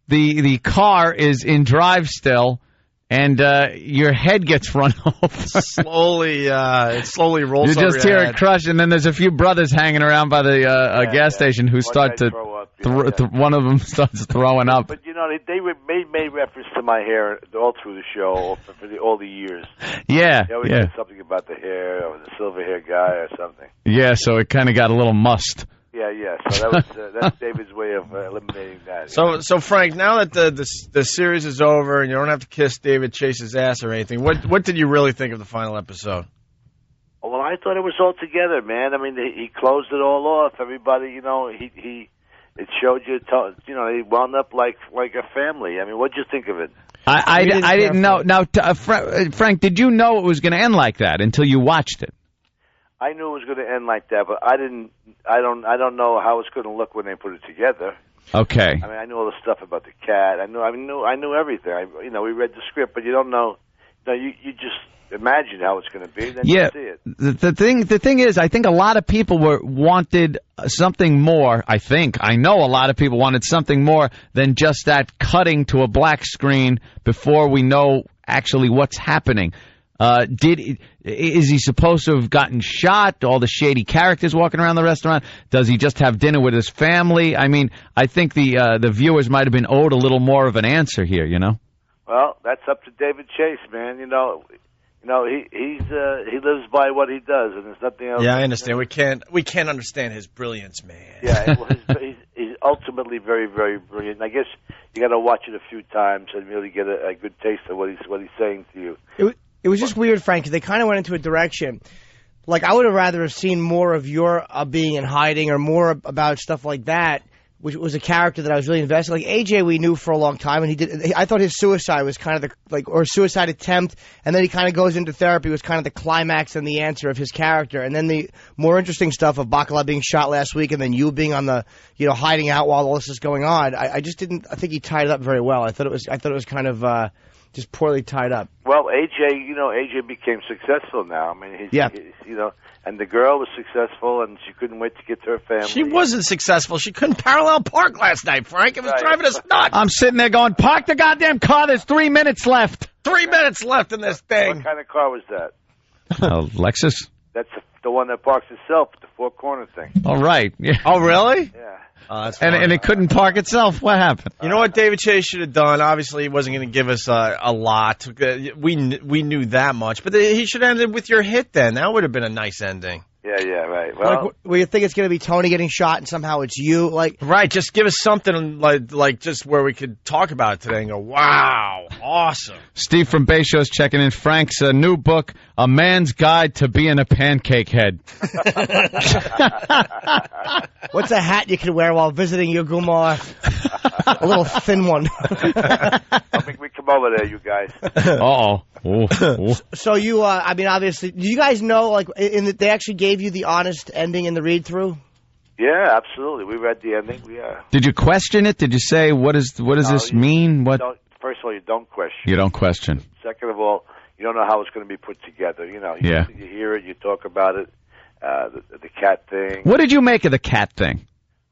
the car is in drive still. And your head gets run over. It slowly rolls you over just hear your it head. crush, and then there's a few brothers hanging around by the gas station who start to one of them starts throwing up. But they made reference to my hair all through the show for all the years. Yeah, They always said something about the hair or the silver hair guy or something. Yeah, so it kind of got a little mussed. Yeah. So that's David's way of eliminating that. So Frank, now that the series is over and you don't have to kiss David Chase's ass or anything, what did you really think of the final episode? Well, I thought it was all together, man. I mean, he closed it all off. Everybody, it showed you, they wound up like a family. I mean, what'd you think of it? I didn't know. Now, Frank, did you know it was going to end like that until you watched it? I knew it was going to end like that, but I don't know how it's going to look when they put it together. Okay. I mean, I knew all the stuff about the cat. I knew everything. We read the script, but you don't know. You just imagine how it's going to be, then you see it. The thing is, I think a lot of people wanted something more. I know a lot of people wanted something more than just that cutting to a black screen before we know actually what's happening. Is he supposed to have gotten shot? All the shady characters walking around the restaurant? Does he just have dinner with his family? I mean, I think the viewers might have been owed a little more of an answer here. Well, that's up to David Chase, man. He lives by what he does, and there's nothing else. Yeah, I understand. We can't understand his brilliance, man. Yeah, well, he's ultimately very, very brilliant. I guess you got to watch it a few times and really get a good taste of what he's saying to you. It was just weird, Frank, because they kind of went into a direction. Like, I would have rather have seen more of your being in hiding or more about stuff like that which was a character that I was really invested in. Like AJ, we knew for a long time, and I thought his suicide was kind of or suicide attempt, and then he kind of goes into therapy was kind of the climax and the answer of his character. And then the more interesting stuff of Bacala being shot last week, and then you being on the, hiding out while all this is going on. I just didn't. I think he tied it up very well. I thought it was kind of just poorly tied up. Well, AJ became successful now. I mean, he's and the girl was successful, and she couldn't wait to get to her family. She wasn't successful. She couldn't parallel park last night, Frank. It was driving us nuts. I'm sitting there going, park the goddamn car. There's 3 minutes left. 3 minutes left in this thing. What kind of car was that? Lexus. That's the one that parks itself, the four-corner thing. All right. Yeah. Oh, really? Yeah. That's and it couldn't park itself. What happened? You know what David Chase should have done? Obviously, he wasn't going to give us a lot. We knew that much. But he should have ended with your hit then. That would have been a nice ending. Yeah, right. Well, where you think it's going to be Tony getting shot and somehow it's you, right? Just give us something like just where we could talk about it today and go, wow, awesome. Steve from Bay Show's checking in. Frank's new book, A Man's Guide to Being a Pancake Head. What's a hat you can wear while visiting your Gumar? A little thin one. I think we come over there, you guys. Uh-oh. Ooh. So you, obviously, do you guys know, they actually gave you the honest ending in the read-through? Yeah, absolutely. We read the ending. Did you question it? Did you say, what does this mean? First of all, you don't question. You don't question. Second of all, you don't know how it's going to be put together. You hear it, you talk about it, the cat thing. What did you make of the cat thing?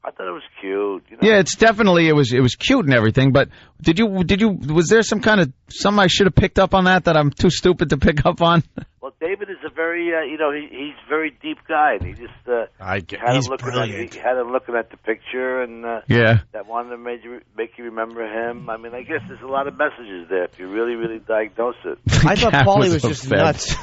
I thought it was cute. Yeah, it's definitely it was cute and everything. But was there some kind of something I should have picked up on that I'm too stupid to pick up on? Well, David is a very he's a very deep guy, and he just he's brilliant. He had him looking at the picture, and that wanted to make you remember him. I mean, I guess there's a lot of messages there if you really, really diagnose it. I thought Paulie was just nuts.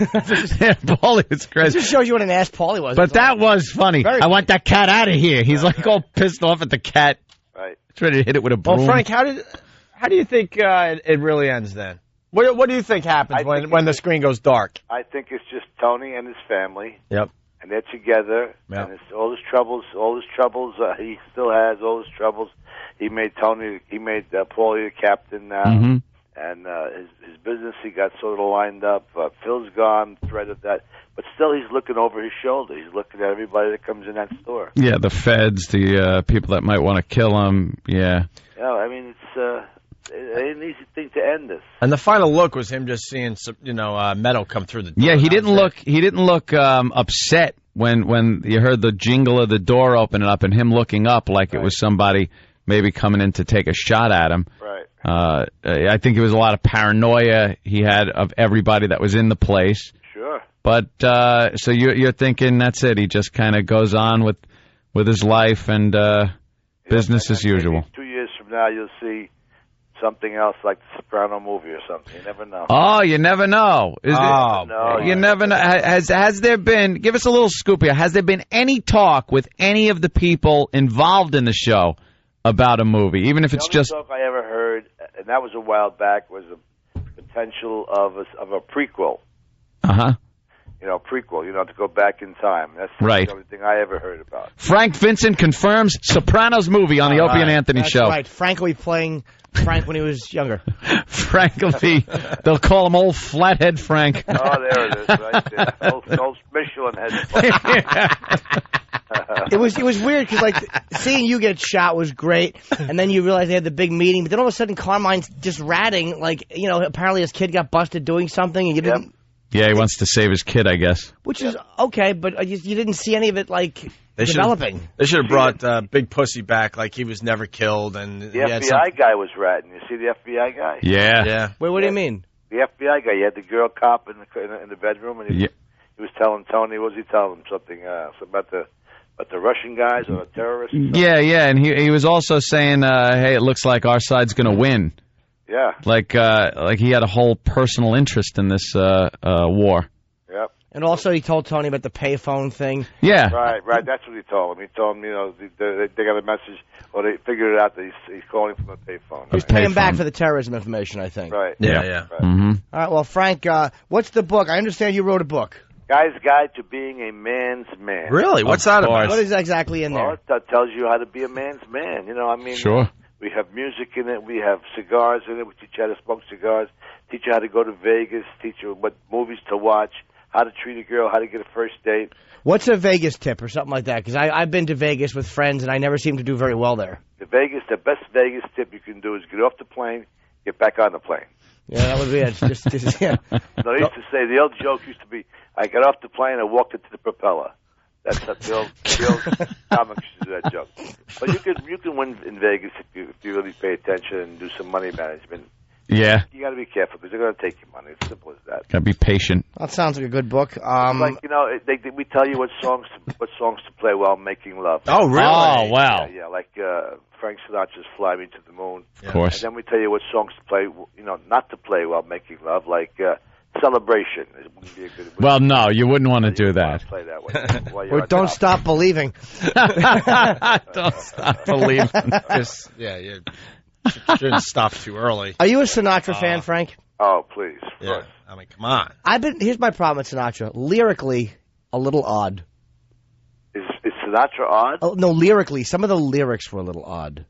Yeah, Paulie was crazy. It just shows you what an ass Paulie was. But that was funny. I want that cat out of here. He's all pissed off at the cat. Right. He's ready to hit it with a broom. Well, Frank, how do you think it really ends then? What do you think happens when the screen goes dark? I think it's just Tony and his family. Yep. And they're together. Yep. And it's all his troubles he still has, all his troubles. He made Paulie the captain now. Mm-hmm. And his business, he got sort of lined up. Phil's gone, threat of that. But still, he's looking over his shoulder. He's looking at everybody that comes in that store. Yeah, the feds, the people that might want to kill him. Yeah. I mean, it's an easy thing to end this. And the final look was him just seeing metal come through the door. Yeah, he didn't look upset when you heard the jingle of the door opening up and him looking up like it was somebody maybe coming in to take a shot at him. Right. I think it was a lot of paranoia he had of everybody that was in the place. Sure. But so you're thinking that's it. He just kind of goes on with his life and business as usual. 2 years from now, you'll see something else like the Soprano movie or something. You never know. Oh, you never know. You never know. Has there been? Give us a little scoop here. Has there been any talk with any of the people involved in the show about a movie, even if it's just? The only talk I ever heard, and that was a while back, was the potential of a prequel. Prequel. To go back in time. That's right. The only thing I ever heard about. Frank Vincent confirms Sopranos movie on the Opie and Anthony show. Right. Frank will be playing Frank when he was younger. Frank will be. They'll call him Old Flathead Frank. Oh, there it is, right there. Old Michelin head. It was weird because seeing you get shot was great, and then you realize they had the big meeting, but then all of a sudden Carmine's just ratting apparently his kid got busted doing something, and you didn't. Yeah, he wants to save his kid, I guess. Which is okay, but you didn't see any of it developing. They should have brought Big Pussy back, like he was never killed, and the FBI guy was ratting. You see the FBI guy? Yeah. Wait, what do you mean? The FBI guy. He had the girl cop in the bedroom, and he was telling Tony. What was he telling him? Something about the Russian guys or the terrorists. Yeah, and he was also saying, "Hey, it looks like our side's going to win." Yeah. Like he had a whole personal interest in this war. Yep. And also he told Tony about the payphone thing. Yeah. Right. That's what he told him. He told him, they got a message, or they figured it out that he's calling from the payphone. He's paying back for the terrorism information, I think. Right. Yeah. Right. Mm-hmm. All right. Well, Frank, what's the book? I understand you wrote a book. Guy's Guide to Being a Man's Man. Really? What's that about? What is exactly in there? Well, that tells you how to be a man's man. You know, I mean, Sure. We have music in it. We have cigars in it. We teach you how to smoke cigars, teach you how to go to Vegas, teach you what movies to watch, how to treat a girl, how to get a first date. What's a Vegas tip or something like that? Because I've been to Vegas with friends, and I never seem to do very well there. The best Vegas tip you can do is get off the plane, get back on the plane. Yeah, that would be it. Just yeah. No, they used to say, the old joke used to be, I got off the plane, I walked into the propeller. That's the old comics used to do that joke. But you can win in Vegas if you really pay attention and do some money management. Yeah. You got to be careful because they're going to take your money. It's simple as that. Got to be patient. That sounds like a good book. Like, you know, we tell you what songs to play while making love. Oh, really? Oh, wow. Yeah, like Frank Sinatra's "Fly Me to the Moon." Of course. And then we tell you what songs to play, you know, not to play while making love, like "Celebration." It wouldn't be a good. Well, no, you wouldn't want to do that. Play that while you're Or on Don't top. Stop Believing. Don't stop believing. You shouldn't stop too early. Are you a Sinatra fan, Frank? Oh, please. Yeah. I mean, come on. Here's my problem with Sinatra. Lyrically, a little odd. Is Sinatra odd? Oh, no, lyrically, some of the lyrics were a little odd.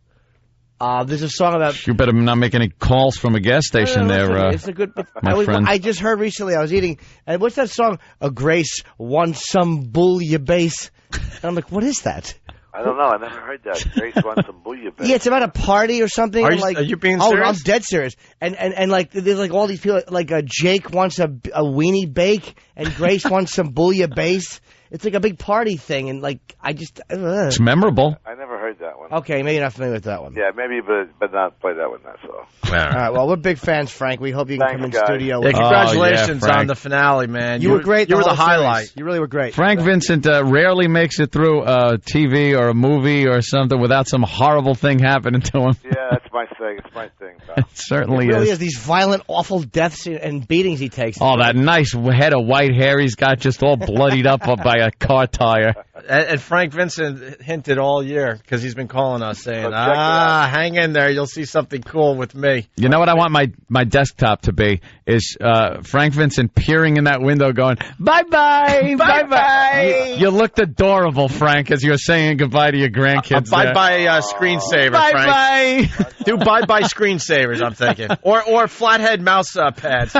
There's a song about. You better not make any calls from a gas station there, it's a good. my friend. I just heard recently. I was eating, and what's that song? A Grace wants some bouillabaisse. And I'm like, what is that? I don't know. I never heard that. Grace wants some bouillabaisse. Yeah, it's about a party or something. Are and you being oh, serious? I'm dead serious. And like there's like all these people. Like Jake wants a weenie bake, and Grace wants some bouillabaisse. It's like a big party thing, and like I just. It's memorable. I never heard that one. Okay, maybe you're not familiar with that one. Yeah, maybe, but not play that one. That's all. All right. Well, we're big fans, Frank. We hope you can come in guys. studio. Yeah, congratulations Frank. on the finale, man. You were great. You were the whole series. highlight. You really were great. Frank Vincent rarely makes it through a TV or a movie or something without some horrible thing happening to him. Yeah, that's my thing. It's my thing. It certainly It really is. is these violent, awful deaths and beatings he takes. Oh, that nice head of white hair he's got just all bloodied up by a car tire. And Frank Vincent hinted all year because he's been calling us saying, hang in there. You'll see something cool with me. You know what I want my desktop to be is Frank Vincent peering in that window going, bye-bye, bye-bye. You looked adorable, Frank, as you were saying goodbye to your grandkids. Bye-bye screensaver, Frank. Bye-bye. Do bye-bye screensavers, I'm thinking. Or flathead mouse pads.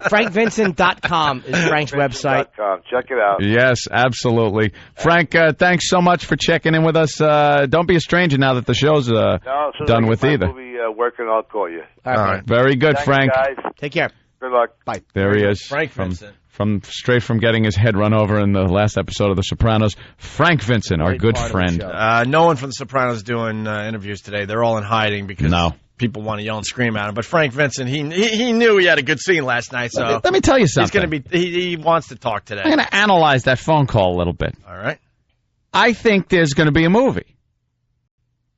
FrankVincent.com is Frank's website. Check it out. Yes, absolutely. Frank, thanks so much for checking in with us. Don't be a stranger now that the show's done with either. We'll be working. I'll call you. All right. Very good, Thanks, Frank. guys. Take care. Good luck. Bye. There he is. Frank Vincent. Straight from getting his head run over in the last episode of The Sopranos. Frank Vincent, our good friend. No one from The Sopranos doing interviews today. They're all in hiding because people want to yell and scream at him. But Frank Vincent, he knew he had a good scene last night. So let me tell you something. He's going to be. He wants to talk today. I'm going to analyze that phone call a little bit. All right. I think there's going to be a movie.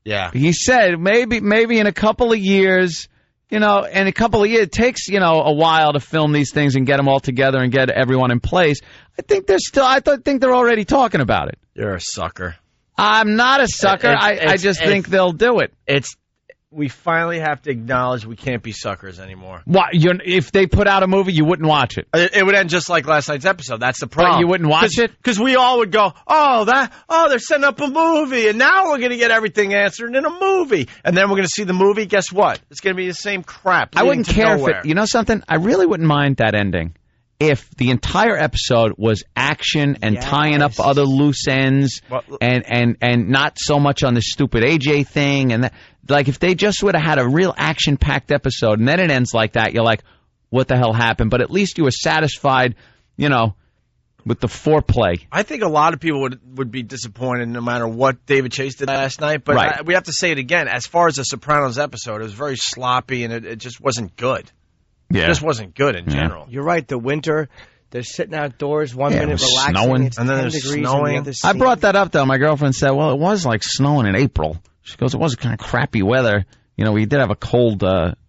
Yeah. He said maybe in a couple of years. You know, in a couple of years, it takes, a while to film these things and get them all together and get everyone in place. I think they're already talking about it. You're a sucker. I'm not a sucker. I just think they'll do it. We finally have to acknowledge we can't be suckers anymore. What? If they put out a movie, you wouldn't watch it? It would end just like last night's episode. That's the problem. But you wouldn't watch it? Because we all would go, they're setting up a movie, and now we're going to get everything answered in a movie. And then we're going to see the movie. Guess what? It's going to be the same crap. I wouldn't care if it, you know something? I really wouldn't mind that ending. If the entire episode was action and tying up other loose ends and not so much on the stupid AJ thing and that, like if they just would have had a real action-packed episode and then it ends like that, you're like, what the hell happened? But at least you were satisfied, with the foreplay. I think a lot of people would be disappointed no matter what David Chase did last night. But we have to say it again. As far as the Sopranos episode, it was very sloppy and it just wasn't good. Yeah. It just wasn't good in general. You're right. The winter, they're sitting outdoors, 1 minute relaxing. Snowing. It's And then 10 there's degrees snowing. in the other I scene. brought that up, though. My girlfriend said, well, it was like snowing in April. She goes, it was kind of crappy weather. We did have a cold,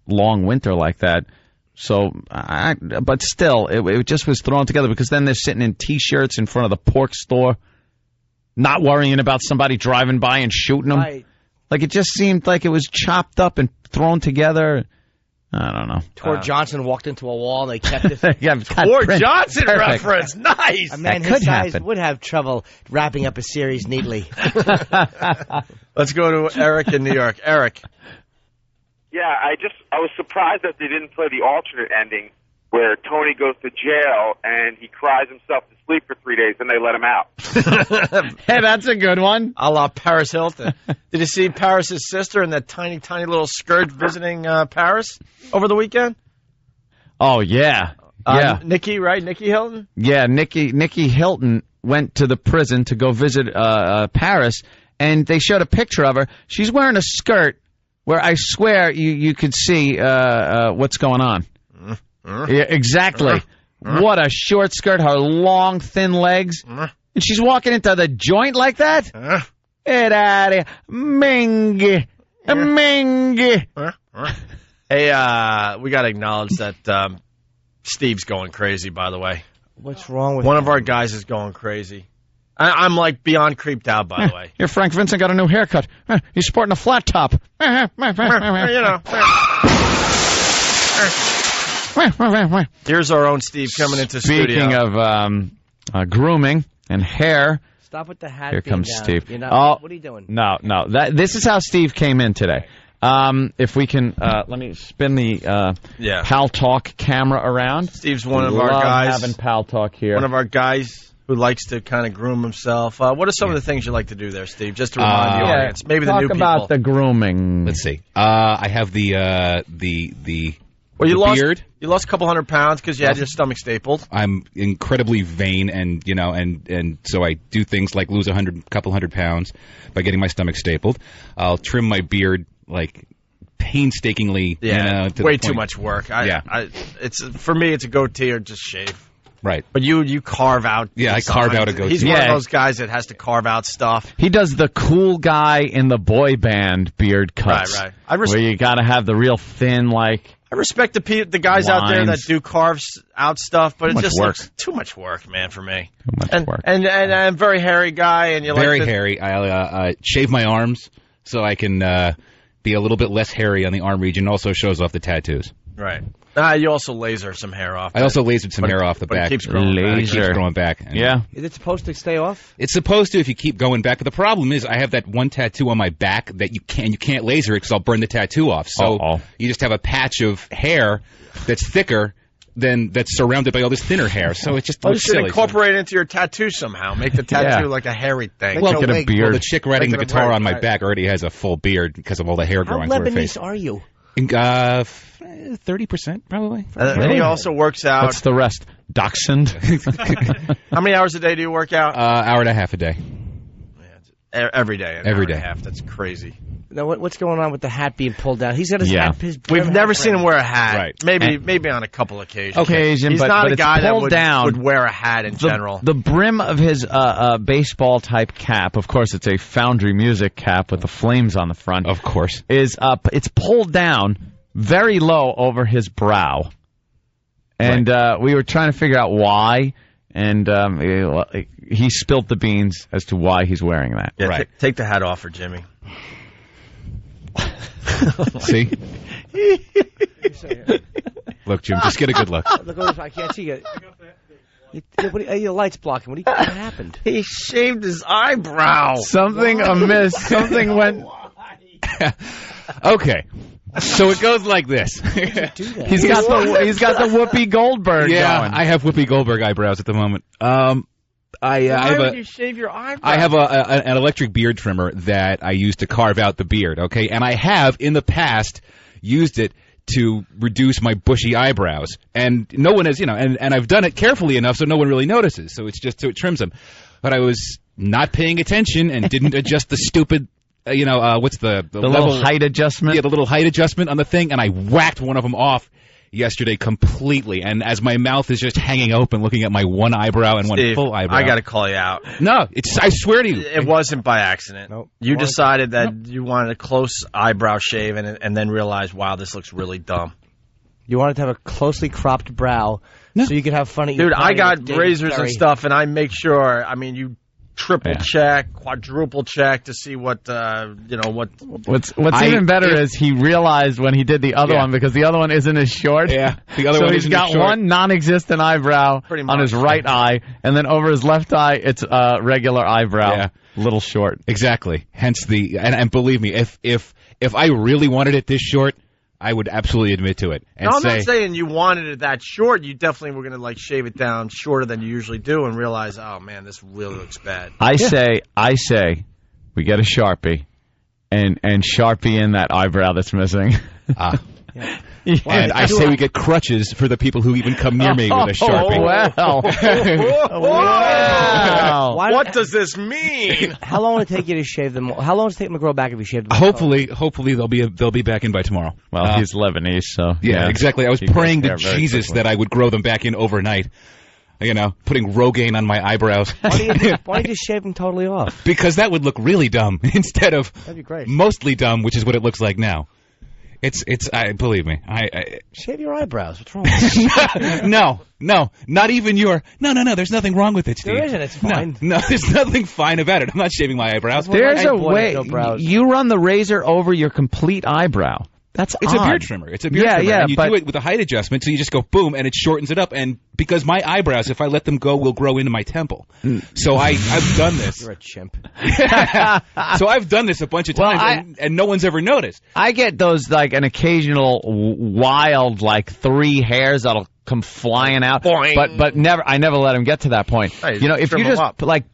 long winter like that. So, but still, it just was thrown together because then they're sitting in T-shirts in front of the pork store, not worrying about somebody driving by and shooting them. Right. Like, it just seemed like it was chopped up and thrown together. I don't know. Tor Johnson walked into a wall and they kept it. Tor Johnson reference. Nice. A man his size would have trouble wrapping up a series neatly. Let's go to Eric in New York. Eric. Yeah, I was surprised that they didn't play the alternate ending where Tony goes to jail and he cries himself to sleep for 3 days and they let him out. Hey, that's a good one. A la Paris Hilton. Did you see Paris's sister in that tiny, tiny little skirt visiting Paris over the weekend? Oh, yeah. Yeah. Nikki, right? Nikki Hilton? Yeah, Nikki Hilton went to the prison to go visit Paris, and they showed a picture of her. She's wearing a skirt where I swear you could see what's going on. Yeah, exactly. What a short skirt, her long, thin legs. And she's walking into the joint like that? Get out of here. Mingy. Mingy. Hey, we got to acknowledge that Steve's going crazy, by the way. What's wrong with One of our guys is going crazy. I'm like beyond creeped out, by the way. Here, Frank Vincent got a new haircut. He's sporting a flat top. You know. Here's our own Steve coming into studio. Speaking of grooming and hair. Stop with the hat. Here comes down. Steve. What are you doing? No. This is how Steve came in today. If we can, let me spin the Pal Talk camera around. Steve's one of our guys. Having Pal Talk here. One of our guys who likes to kind of groom himself. What are some of the things you like to do there, Steve? Just to remind the audience, maybe the new people. Talk about the grooming. Let's see. I have the beard. You lost a couple 100 pounds because you had your stomach stapled. I'm incredibly vain, and so I do things like lose a couple 100 pounds by getting my stomach stapled. I'll trim my beard like painstakingly. Yeah, to way the point. too much work. For me, it's a goatee or just shave. Right. But you carve out. Yeah, I carve out a goatee. He's one of those guys that has to carve out stuff. He does the cool guy in the boy band beard cuts. Right. Where you got to have the real thin, like. I respect the guys out there that do carves out stuff, but it just looks too much work, man, for me. Too much work. And I'm a very hairy guy, and you very like hairy. I shave my arms so I can be a little bit less hairy on the arm region. Also shows off the tattoos. Right. You also laser some hair off. I also lasered some hair off the back. It keeps growing back. It keeps growing back. Yeah. Is it supposed to stay off? It's supposed to if you keep going back. But the problem is I have that one tattoo on my back that you can't laser it because I'll burn the tattoo off. So you just have a patch of hair that's thicker than that's surrounded by all this thinner hair. So it just looks silly. You should incorporate it into your tattoo somehow. Make the tattoo like a hairy thing. Well, get a beard. Well, the chick riding the guitar on my back already has a full beard because of all the hair growing through her face. How Lebanese are you? 30% probably. And he also works out. What's the rest? Dachshund. How many hours a day do you work out? Hour and a half a day. Every day. Every day. Hour and a half. That's crazy. Now, what's going on with the hat being pulled down? He's got his hat. We've never seen him wear a hat. Right. Maybe on a couple occasions. He's not but a guy that down. would wear a hat in general. The brim of his baseball type cap, of course, it's a Foundry Music cap with the flames on the front. Of course, is up. It's pulled down very low over his brow, and we were trying to figure out why. And he spilled the beans as to why he's wearing that. Yeah, take the hat off for Jimmy. See? Look, Jim, just get a good look. Look, I can't see it. Your light's blocking. What happened? He shaved his eyebrow. Something amiss. Something went. Okay. So it goes like this. He's got the Whoopi Goldberg going. I have Whoopi Goldberg eyebrows at the moment. Why would you shave your eyebrows? I have an electric beard trimmer that I use to carve out the beard, okay? And I have, in the past, used it to reduce my bushy eyebrows. And no one has, and I've done it carefully enough so no one really notices. So it's just so it trims them. But I was not paying attention and didn't adjust the stupid, what's the little height adjustment? Yeah, the little height adjustment on the thing, and I whacked one of them off yesterday completely, and as my mouth is just hanging open looking at my one eyebrow and Steve, one full eyebrow. I got to call you out. No, I swear to you. It wasn't by accident. Nope. You decided that you wanted a close eyebrow shave and then realized, wow, this looks really dumb. You wanted to have a closely cropped brow so you could have fun at your Dude, I party got with David razors Perry. and stuff, and I make sure, you triple check, quadruple check to see what what. What's even better is he realized when he did the other one because the other one isn't as short. Yeah, the other one he's got one non-existent eyebrow on his right eye, and then over his left eye, it's a regular eyebrow, little short. Exactly. Hence and believe me, if I really wanted it this short, I would absolutely admit to it. And I'm not saying you wanted it that short. You definitely were going to shave it down shorter than you usually do and realize, oh man, this really looks bad. I say, we get a Sharpie and Sharpie in that eyebrow that's missing. And I say we get crutches for the people who even come near me with a Sharpie. Wow. What does this mean? How long would it take you to shave them? How long does it take them to grow back if you shaved them? Hopefully they'll be back in by tomorrow. Well, he's Lebanese, so yeah, exactly. I was praying to Jesus that I would grow them back in overnight. Putting Rogaine on my eyebrows. Why don't you just shave them totally off? Because that would look really dumb instead of That'd be great. Mostly dumb, which is what it looks like now. Believe me. Shave your eyebrows. What's wrong with you? No, not even your. No. There's nothing wrong with it, Steve. There isn't. It's fine. No, there's nothing fine about it. I'm not shaving my eyebrows. There's a way. You run the razor over your complete eyebrow. It's a beard trimmer. It's a beard trimmer. And you do it with a height adjustment, so you just go boom, and it shortens it up. And because my eyebrows, if I let them go, will grow into my temple. So I've done this. You're a chimp. So I've done this a bunch of times, and no one's ever noticed. I get those an occasional wild 3 hairs that'll come flying out, but never. I never let them get to that point. Hey, if you just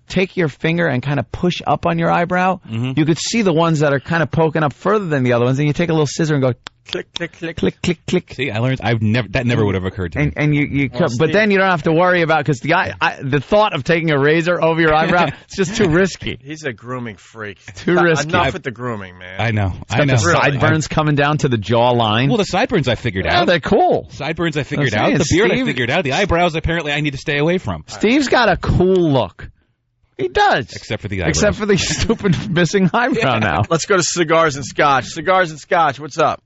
take your finger and kind of push up on your eyebrow, you could see the ones that are kind of poking up further than the other ones, and you take a little scissor and go click, click, click, click, click, click. See, I learned. That never would have occurred to me. And you but then you don't have to worry about because the thought of taking a razor over your eyebrow it's just too risky. He's a grooming freak. Too risky. Enough with the grooming, man. I know. The sideburns coming down to the jawline. Well, the sideburns I figured out. They're cool. Sideburns I figured out. The beard I figured out. The eyebrows apparently I need to stay away from. Steve's got a cool look. He does. Except for the eyebrow. Except for the stupid missing eyebrow now. Let's go to Cigars and Scotch. Cigars and Scotch, what's up?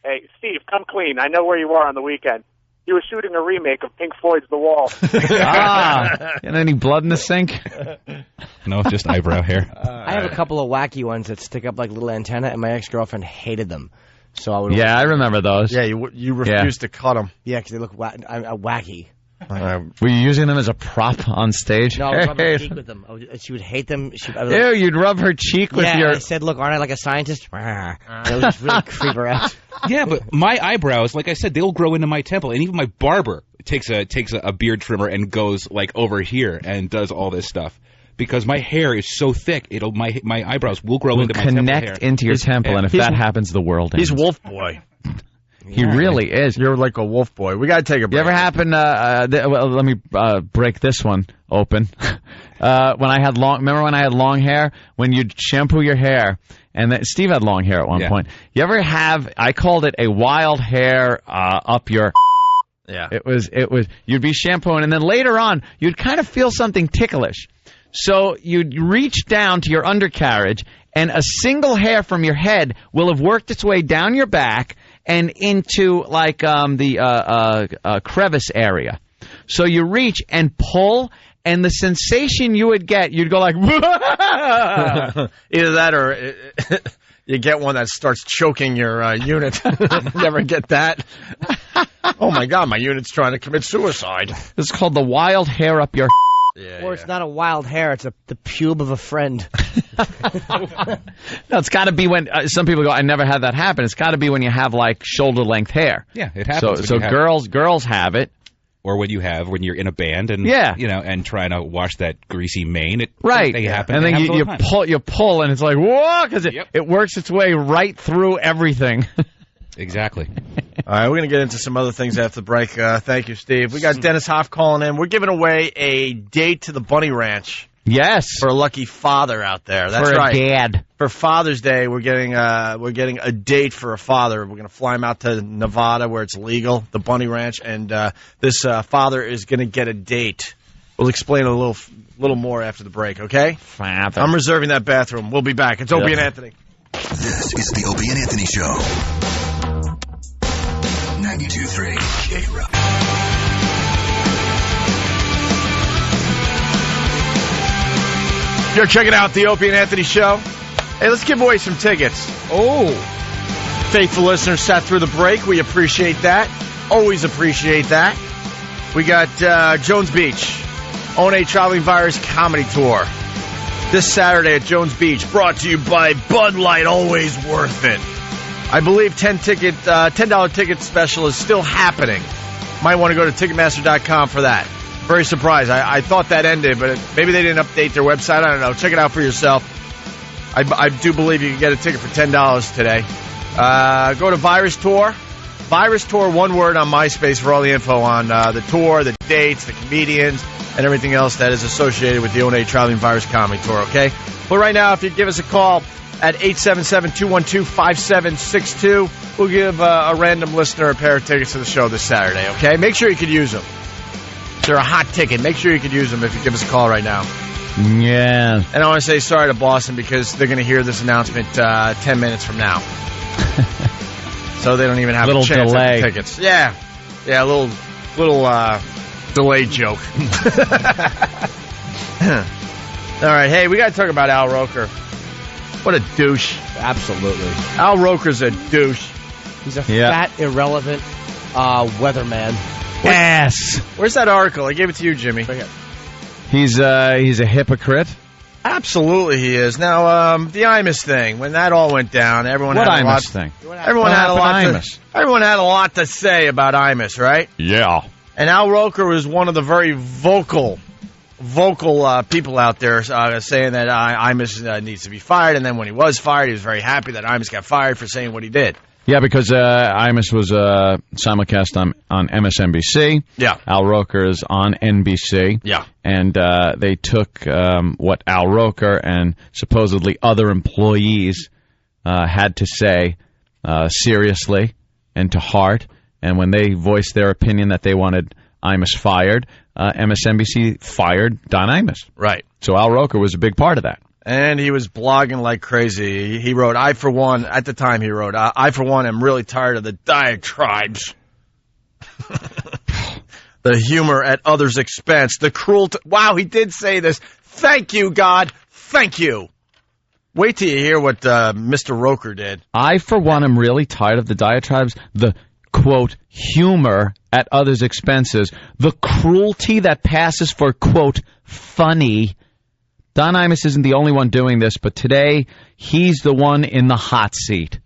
Hey, Steve, come clean. I know where you were on the weekend. You were shooting a remake of Pink Floyd's The Wall. And any blood in the sink? No, just eyebrow hair. I have a couple of wacky ones that stick up like little antenna, and my ex-girlfriend hated them. So I would. Yeah, I remember those. Yeah, you refused to cut them. Yeah, because they look wacky. Were you using them as a prop on stage? No, I would rub her cheek with them. She would hate them. Ew, you'd rub her cheek with your... I said, look, aren't I like a scientist? It would just really creep her out. Yeah, but my eyebrows, like I said, they'll grow into my temple. And even my barber takes a beard trimmer and goes over here and does all this stuff. Because my hair is so thick, my eyebrows will grow into my temple hair. Connect into your temple, and if that happens, the world ends. He's Wolf Boy. He really is. You're like a wolf boy. We got to take a break. You ever happen? Let me break this one open. Remember when I had long hair? When you'd shampoo your hair, and Steve had long hair at one point. You ever have? I called it a wild hair up your. Yeah. It was. You'd be shampooing, and then later on, you'd kind of feel something ticklish. So you'd reach down to your undercarriage, and a single hair from your head will have worked its way down your back and into the crevice area. So you reach and pull, and the sensation you would get, you'd go like, either that or you get one that starts choking your unit. You ever get that? Oh my God, my unit's trying to commit suicide. This is called the wild hair up your. Or it's not a wild hair; it's the pube of a friend. No, it's got to be when some people go, "I never had that happen." It's got to be when you have shoulder length hair. Yeah, it happens. So girls have it, or when you're in a band and and trying to wash that greasy mane. They happen. And then you pull, and it's like whoa, because it works its way right through everything. Exactly. All right, we're going to get into some other things after the break. Thank you, Steve. We got Dennis Hoff calling in. We're giving away a date to the Bunny Ranch. Yes. For a lucky father out there. That's right. For a dad. For Father's Day, we're getting a date for a father. We're going to fly him out to Nevada where it's legal, the Bunny Ranch, and this father is going to get a date. We'll explain a little more after the break, okay? Father. I'm reserving that bathroom. We'll be back. It's Opie and Anthony. This is the Opie and Anthony Show. 92.3 K-Rock. You're checking out the Opie and Anthony Show. Hey, let's give away some tickets. Oh. Faithful listeners sat through the break. We appreciate that. Always appreciate that. We got Jones Beach, ONA Traveling Virus Comedy Tour. This Saturday at Jones Beach, brought to you by Bud Light, always worth it. I believe $10 ticket special is still happening. Might want to go to Ticketmaster.com for that. Very surprised. I thought that ended, but maybe they didn't update their website. I don't know. Check it out for yourself. I do believe you can get a ticket for $10 today. Go to Virus Tour. Virus Tour, one word on MySpace for all the info on the tour, the dates, the comedians, and everything else that is associated with the ONA Traveling Virus Comedy Tour, okay? But right now, if you give us a call at 877-212-5762, we'll give a random listener a pair of tickets to the show this Saturday, okay? Make sure you could use them. They're a hot ticket. Make sure you could use them if you give us a call right now. Yeah. And I want to say sorry to Boston because they're going to hear this announcement 10 minutes from now. So they don't even have a chance at the tickets. Yeah. Yeah, a little delayed joke. All right. Hey, we got to talk about Al Roker. What a douche. Absolutely. Al Roker's a douche. He's a fat, irrelevant weatherman. Ass. Where's that article? I gave it to you, Jimmy. He's a hypocrite. Absolutely, he is. Now, the Imus thing, when that all went down, everyone had a lot. Everyone had a lot to say about Imus, right? Yeah. And Al Roker was one of the very vocal people out there saying that Imus needs to be fired. And then when he was fired, he was very happy that Imus got fired for saying what he did. Yeah, because Imus was simulcast on MSNBC. Yeah. Al Roker is on NBC. Yeah. And they took what Al Roker and supposedly other employees had to say seriously and to heart. And when they voiced their opinion that they wanted Imus fired, MSNBC fired Don Imus. Right. So Al Roker was a big part of that. And he was blogging like crazy. He wrote, I, for one, at the time he wrote, I, for one, am really tired of the diatribes. The humor at others' expense. The cruelty. Wow, he did say this. Thank you, God. Thank you. Wait till you hear what Mr. Roker did. I, for one, am really tired of the diatribes. The, quote, humor at others' expenses. The cruelty that passes for, quote, funny. Don Imus isn't the only one doing this, but today he's the one in the hot seat.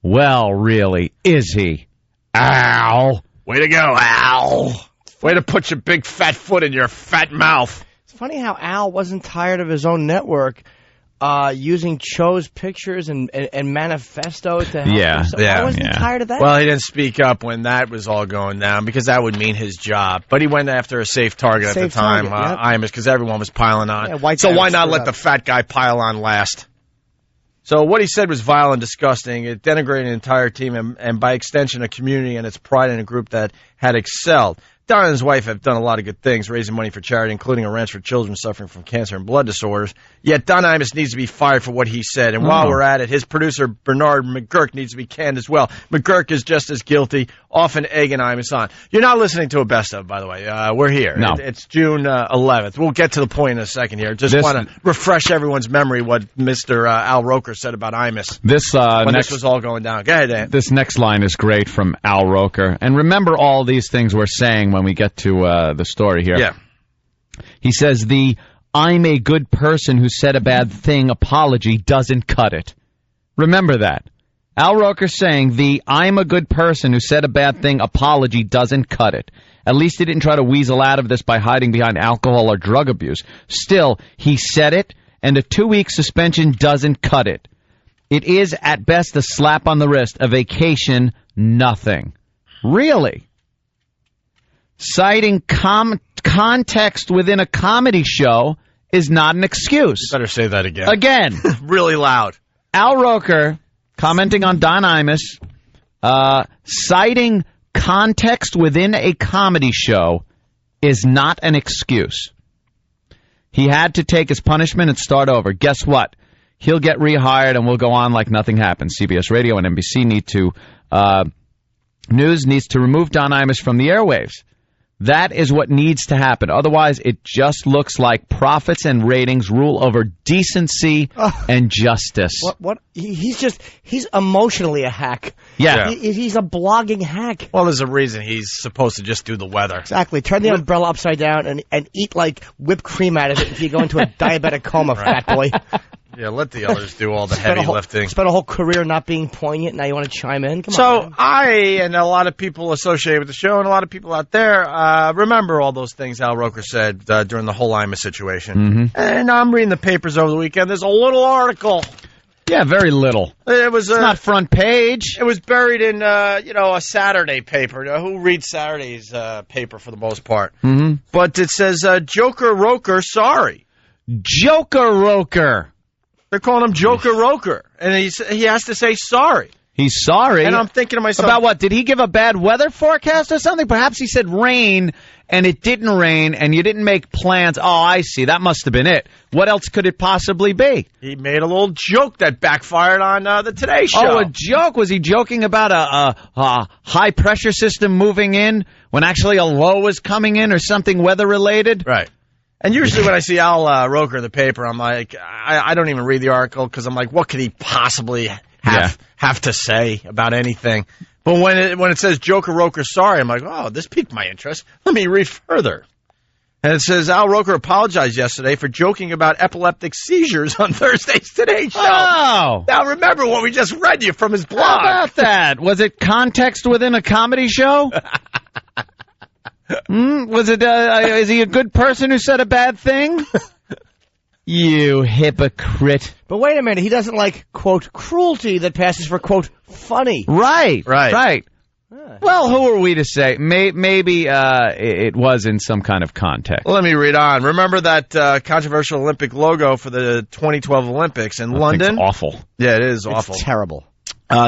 Well, really, is he? Al. Way to go, Al. Way to put your big fat foot in your fat mouth. It's funny how Al wasn't tired of his own network using Cho's pictures and manifesto to help himself. I wasn't tired of that. Well, he didn't speak up when that was all going down because that would mean his job. But he went after a safe target at the time, Imus, because everyone was piling on. Yeah, so why not let the fat guy pile on last? So what he said was vile and disgusting. It denigrated an entire team and by extension, a community and its pride in a group that had excelled. Don and his wife have done a lot of good things, raising money for charity, including a ranch for children suffering from cancer and blood disorders. Yet Don Imus needs to be fired for what he said. And while we're at it, his producer, Bernard McGurk, needs to be canned as well. McGurk is just as guilty, often egging Imus on. You're not listening to a best of, by the way. We're here. No. It's June 11th. We'll get to the point in a second here. Just want to refresh everyone's memory what Mr. Al Roker said about Imus this was all going down. Go ahead, Dan. This next line is great from Al Roker. And remember all these things we're saying when we get to the story here. Yeah. He says the I'm a good person who said a bad thing apology doesn't cut it. Remember that. Al Roker saying the I'm a good person who said a bad thing apology doesn't cut it. At least he didn't try to weasel out of this by hiding behind alcohol or drug abuse. Still, he said it, and a 2-week suspension doesn't cut it. It is, at best, a slap on the wrist, a vacation, nothing. Really? Citing context within a comedy show is not an excuse. You better say that again. Again. Really loud. Al Roker, commenting on Don Imus, citing context within a comedy show is not an excuse. He had to take his punishment and start over. Guess what? He'll get rehired and we'll go on like nothing happened. CBS Radio and NBC News needs to remove Don Imus from the airwaves. That is what needs to happen. Otherwise, it just looks like profits and ratings rule over decency and justice. What? He's emotionally a hack. Yeah. He's a blogging hack. Well, there's a reason he's supposed to just do the weather. Exactly. Turn the umbrella upside down and eat like whipped cream out of it if you go into a diabetic coma, fat boy. Yeah, let the others do all the heavy lifting. Spent a whole career not being poignant. Now you want to chime in? Come on. So I and a lot of people associated with the show and a lot of people out there remember all those things Al Roker said during the whole Imus situation. Mm-hmm. And I'm reading the papers over the weekend. There's a little article. Yeah, very little. It's not front page. It was buried in a Saturday paper. Who reads Saturday's paper for the most part? Mm-hmm. But it says Joker Roker sorry. Joker Roker. They're calling him Joker Roker, and he has to say sorry. He's sorry. And I'm thinking to myself... About what? Did he give a bad weather forecast or something? Perhaps he said rain, and it didn't rain, and you didn't make plans. Oh, I see. That must have been it. What else could it possibly be? He made a little joke that backfired on the Today Show. Oh, a joke? Was he joking about a high-pressure system moving in when actually a low was coming in or something weather-related? Right. And usually when I see Al Roker in the paper, I'm like, I don't even read the article because I'm like, what could he possibly have to say about anything? But when it says Joker Roker sorry, I'm like, oh, this piqued my interest. Let me read further. And it says Al Roker apologized yesterday for joking about epileptic seizures on Thursday's Today Show. Oh! Now remember what we just read you from his blog. How about that? Was it context within a comedy show? Was it? Is he a good person who said a bad thing? You hypocrite. But wait a minute, he doesn't like, quote, cruelty that passes for, quote, funny. Right. Well, who are we to say? Maybe it was in some kind of context. Let me read on. Remember that controversial Olympic logo for the 2012 Olympics in London? It's awful. Yeah, it is awful. It's terrible.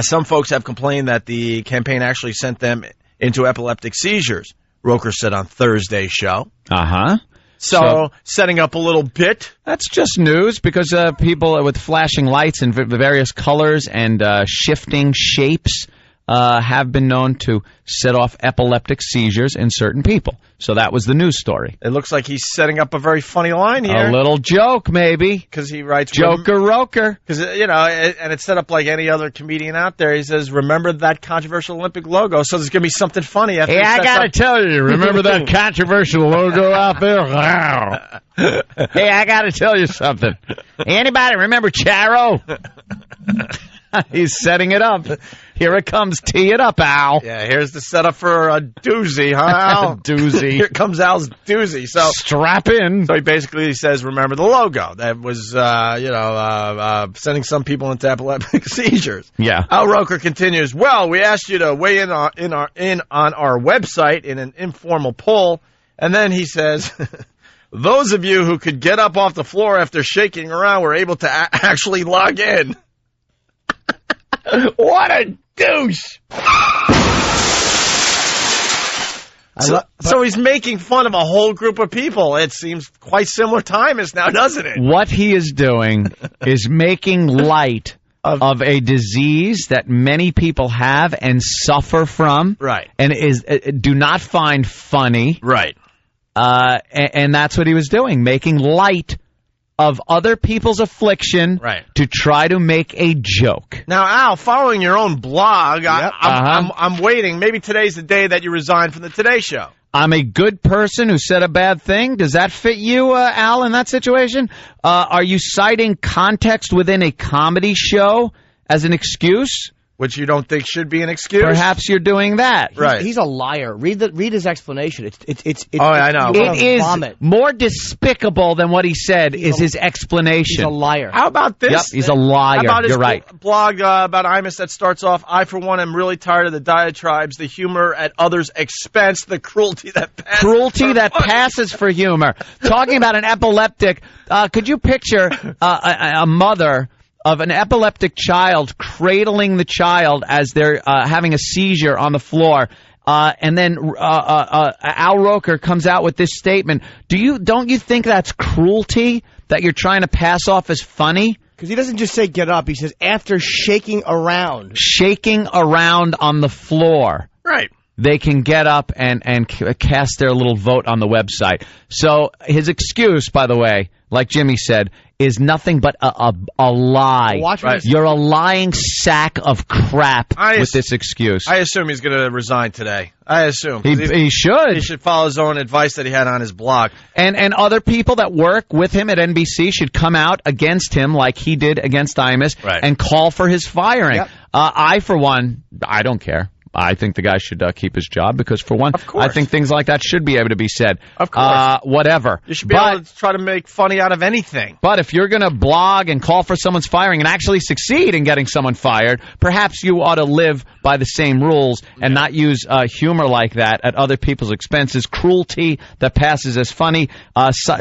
Some folks have complained that the campaign actually sent them into epileptic seizures. Roker said on Thursday's show. Uh-huh. So, setting up a little bit. That's just news because people with flashing lights in various colors and shifting shapes have been known to set off epileptic seizures in certain people. So that was the news story. It looks like he's setting up a very funny line here. A little joke, maybe. Because he writes... Joker Roker. Because, and it's set up like any other comedian out there. He says, remember that controversial Olympic logo. So there's going to be something funny after Hey, I got to tell you, remember that controversial logo out there? Wow. Hey, I got to tell you something. Anybody remember Charo? He's setting it up. Here it comes. Tee it up, Al. Yeah, here's the setup for a doozy, huh, Al? Doozy. Here comes Al's doozy. So strap in. So he basically says, remember the logo that was, sending some people into epileptic seizures. Yeah. Al Roker continues. Well, we asked you to weigh in on our website in an informal poll, and then he says. Those of you who could get up off the floor after shaking around were able to actually log in. What a douche! So he's making fun of a whole group of people. It seems quite similar to Imus now, doesn't it? What he is doing is making light of a disease that many people have and suffer from. Right. And do not find funny. Right. And that's what he was doing, making light of other people's affliction to try to make a joke. Now, Al, following your own blog, I'm waiting. Maybe today's the day that you resign from the Today Show. I'm a good person who said a bad thing. Does that fit you, Al, in that situation? Are you citing context within a comedy show as an excuse? Which you don't think should be an excuse? Perhaps you're doing that. Right. He's a liar. Read his explanation. I know. It is more despicable than what he said is his explanation. He's a liar. How about this? Yep, he's a liar. How about his you're right. blog about Imus that starts off, I, for one, am really tired of the diatribes, the humor at others' expense, the cruelty that passes passes for humor. Talking about an epileptic, could you picture a mother of an epileptic child cradling the child as they're having a seizure on the floor, and then Al Roker comes out with this statement. Don't you think that's cruelty that you're trying to pass off as funny? Because he doesn't just say get up. He says after shaking around. Shaking around on the floor. Right. they can get up and cast their little vote on the website. So his excuse, by the way, like Jimmy said, is nothing but a lie. Right. You're a lying sack of crap with this excuse. I assume he's going to resign today. I assume. He should. He should follow his own advice that he had on his blog. And other people that work with him at NBC should come out against him like he did against Imus and call for his firing. Yep. I, for one, I don't care. I think the guy should keep his job because, for one, I think things like that should be able to be said. Of course. Whatever. You should be able to try to make funny out of anything. But if you're going to blog and call for someone's firing and actually succeed in getting someone fired, perhaps you ought to live by the same rules and not use humor like that at other people's expenses. Cruelty that passes as funny.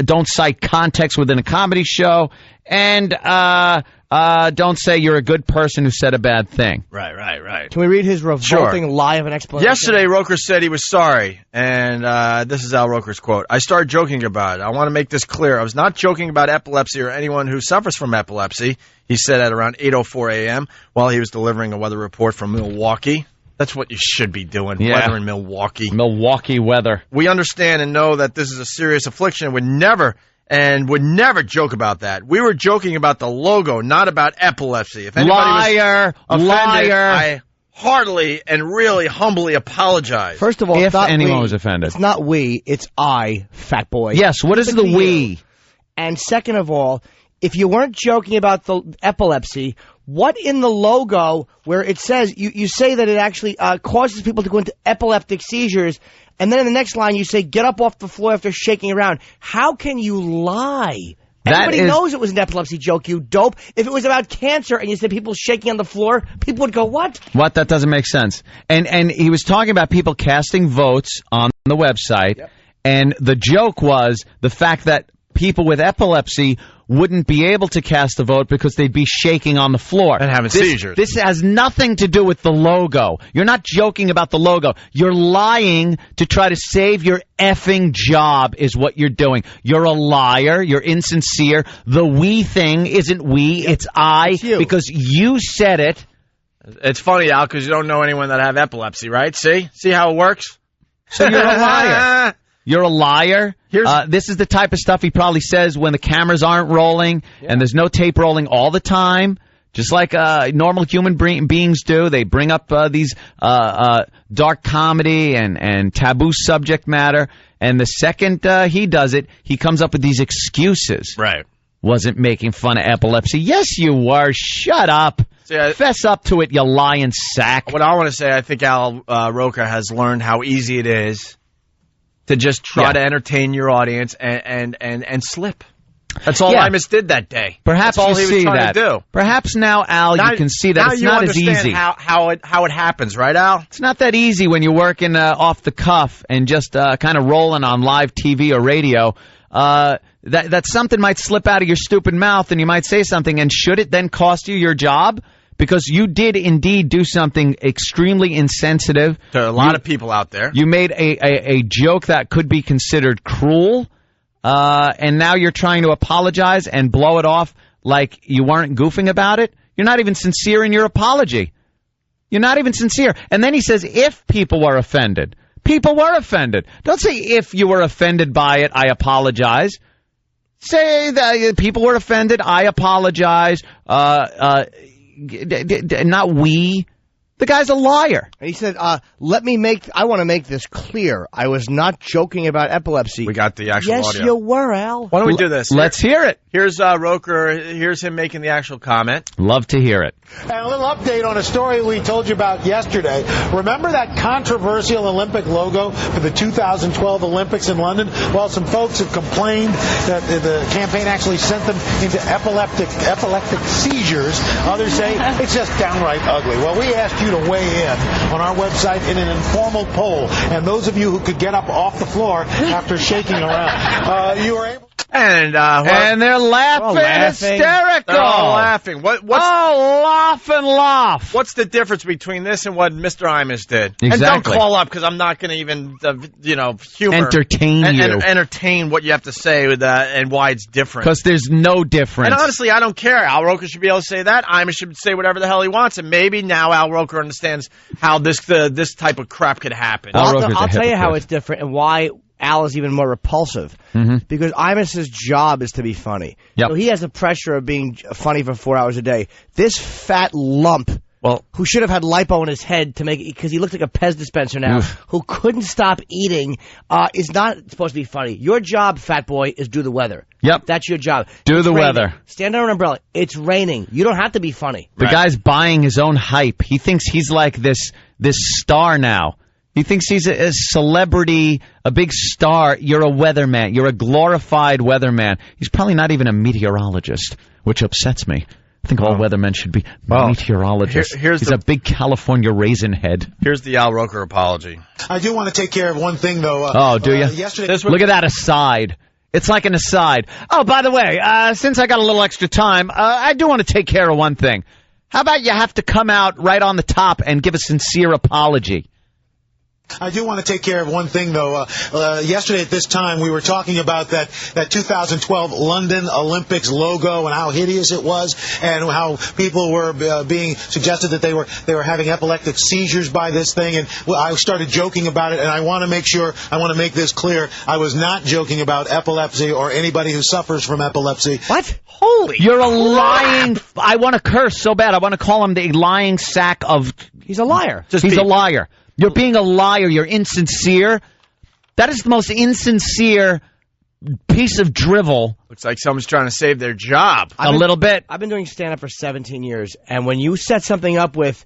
Don't cite context within a comedy show. And don't say you're a good person who said a bad thing. Right. Can we read his revolting lie of an explanation? Yesterday, Roker said he was sorry, and this is Al Roker's quote. I started joking about it. I want to make this clear. I was not joking about epilepsy or anyone who suffers from epilepsy, he said at around 8:04 a.m. while he was delivering a weather report from Milwaukee. That's what you should be doing, weather in Milwaukee. Milwaukee weather. We understand and know that this is a serious affliction and would never joke about that. We were joking about the logo, not about epilepsy. If anybody was offended, I heartily and really humbly apologize. First of all, if anyone was offended. It's not we, it's I, fat boy. Yes, what is the we? And second of all, if you weren't joking about the epilepsy, what in the logo where it says, you say that it actually causes people to go into epileptic seizures, and then in the next line you say, get up off the floor after shaking around. How can you lie? Everybody knows it was an epilepsy joke, you dope. If it was about cancer and you said people shaking on the floor, people would go, what? What? That doesn't make sense. And he was talking about people casting votes on the website, and the joke was the fact that people with epilepsy wouldn't be able to cast a vote because they'd be shaking on the floor. And having seizures. This has nothing to do with the logo. You're not joking about the logo. You're lying to try to save your effing job is what you're doing. You're a liar. You're insincere. The we thing isn't we, it's I, because you said it. It's funny, Al, because you don't know anyone that have epilepsy, right? See how it works? So you're a liar. You're a liar. This is the type of stuff he probably says when the cameras aren't rolling and there's no tape rolling all the time, just like normal human beings do. They bring up these dark comedy and taboo subject matter, and the second he does it, he comes up with these excuses. Right. Wasn't making fun of epilepsy. Yes, you were. Shut up. Fess up to it, you lying sack. What I want to say, I think Al Roker has learned how easy it is to just try to entertain your audience and slip. That's all Imus did that day. Perhaps That's all you he was see trying that. To do. Perhaps now, Al, you can see that it's not as easy. How it happens, right, Al? It's not that easy when you're working off the cuff and just kind of rolling on live TV or radio. That something might slip out of your stupid mouth and you might say something, and should it then cost you your job? Because you did indeed do something extremely insensitive. To a lot of people out there. You made a joke that could be considered cruel, and now you're trying to apologize and blow it off like you weren't goofing about it. You're not even sincere in your apology. You're not even sincere. And then he says, if people were offended. People were offended. Don't say, if you were offended by it, I apologize. Say that people were offended, I apologize. Not we. The guy's a liar. And he said, I want to make this clear. I was not joking about epilepsy. We got the actual audio. Yes, you were, Al. Why don't we do this? Let's hear it. Here's Roker. Here's him making the actual comment. Love to hear it. And a little update on a story we told you about yesterday. Remember that controversial Olympic logo for the 2012 Olympics in London? Well, some folks have complained that the campaign actually sent them into epileptic seizures. Others say it's just downright ugly. Well, we asked you to weigh in on our website in an informal poll. And those of you who could get up off the floor after shaking around, you were able... And they're laughing, hysterical. They're all laughing. Laugh. What's the difference between this and what Mr. Imus did? Exactly. And don't call up because I'm not going to even, humor. Entertain what you have to say with and why it's different. Because there's no difference. And honestly, I don't care. Al Roker should be able to say that. Imus should say whatever the hell he wants. And maybe now Al Roker understands how this type of crap could happen. I'll tell you how it's different and why Al is even more repulsive. Because Imus's job is to be funny. Yep. So he has the pressure of being funny for 4 hours a day. This fat lump, who should have had lipo in his head to make it, because he looks like a Pez dispenser now, who couldn't stop eating, is not supposed to be funny. Your job, fat boy, is do the weather. Yep. That's your job. Do It's the raining. weather. Stand under an umbrella. It's raining. You don't have to be funny. The guy's buying his own hype. He thinks he's like this star now. He thinks he's a celebrity, a big star. You're a weatherman. You're a glorified weatherman. He's probably not even a meteorologist, which upsets me. I think all weathermen should be meteorologists. He's a big California raisin head. Here's the Al Roker apology. I do want to take care of one thing, though. Do you? Yesterday, look at that aside. It's like an aside. Oh, by the way, since I got a little extra time, I do want to take care of one thing. How about you have to come out right on the top and give a sincere apology? I do want to take care of one thing, though. Yesterday at this time, we were talking about that 2012 London Olympics logo and how hideous it was, and how people were being suggested that they were having epileptic seizures by this thing. And I started joking about it, and I want to make this clear. I was not joking about epilepsy or anybody who suffers from epilepsy. What? Holy! You're a lying. I want to curse so bad. I want to call him the lying sack of. He's a liar. He's a liar. You're being a liar. You're insincere. That is the most insincere piece of drivel. Looks like someone's trying to save their job. A little bit. I've been doing stand-up for 17 years, and when you set something up with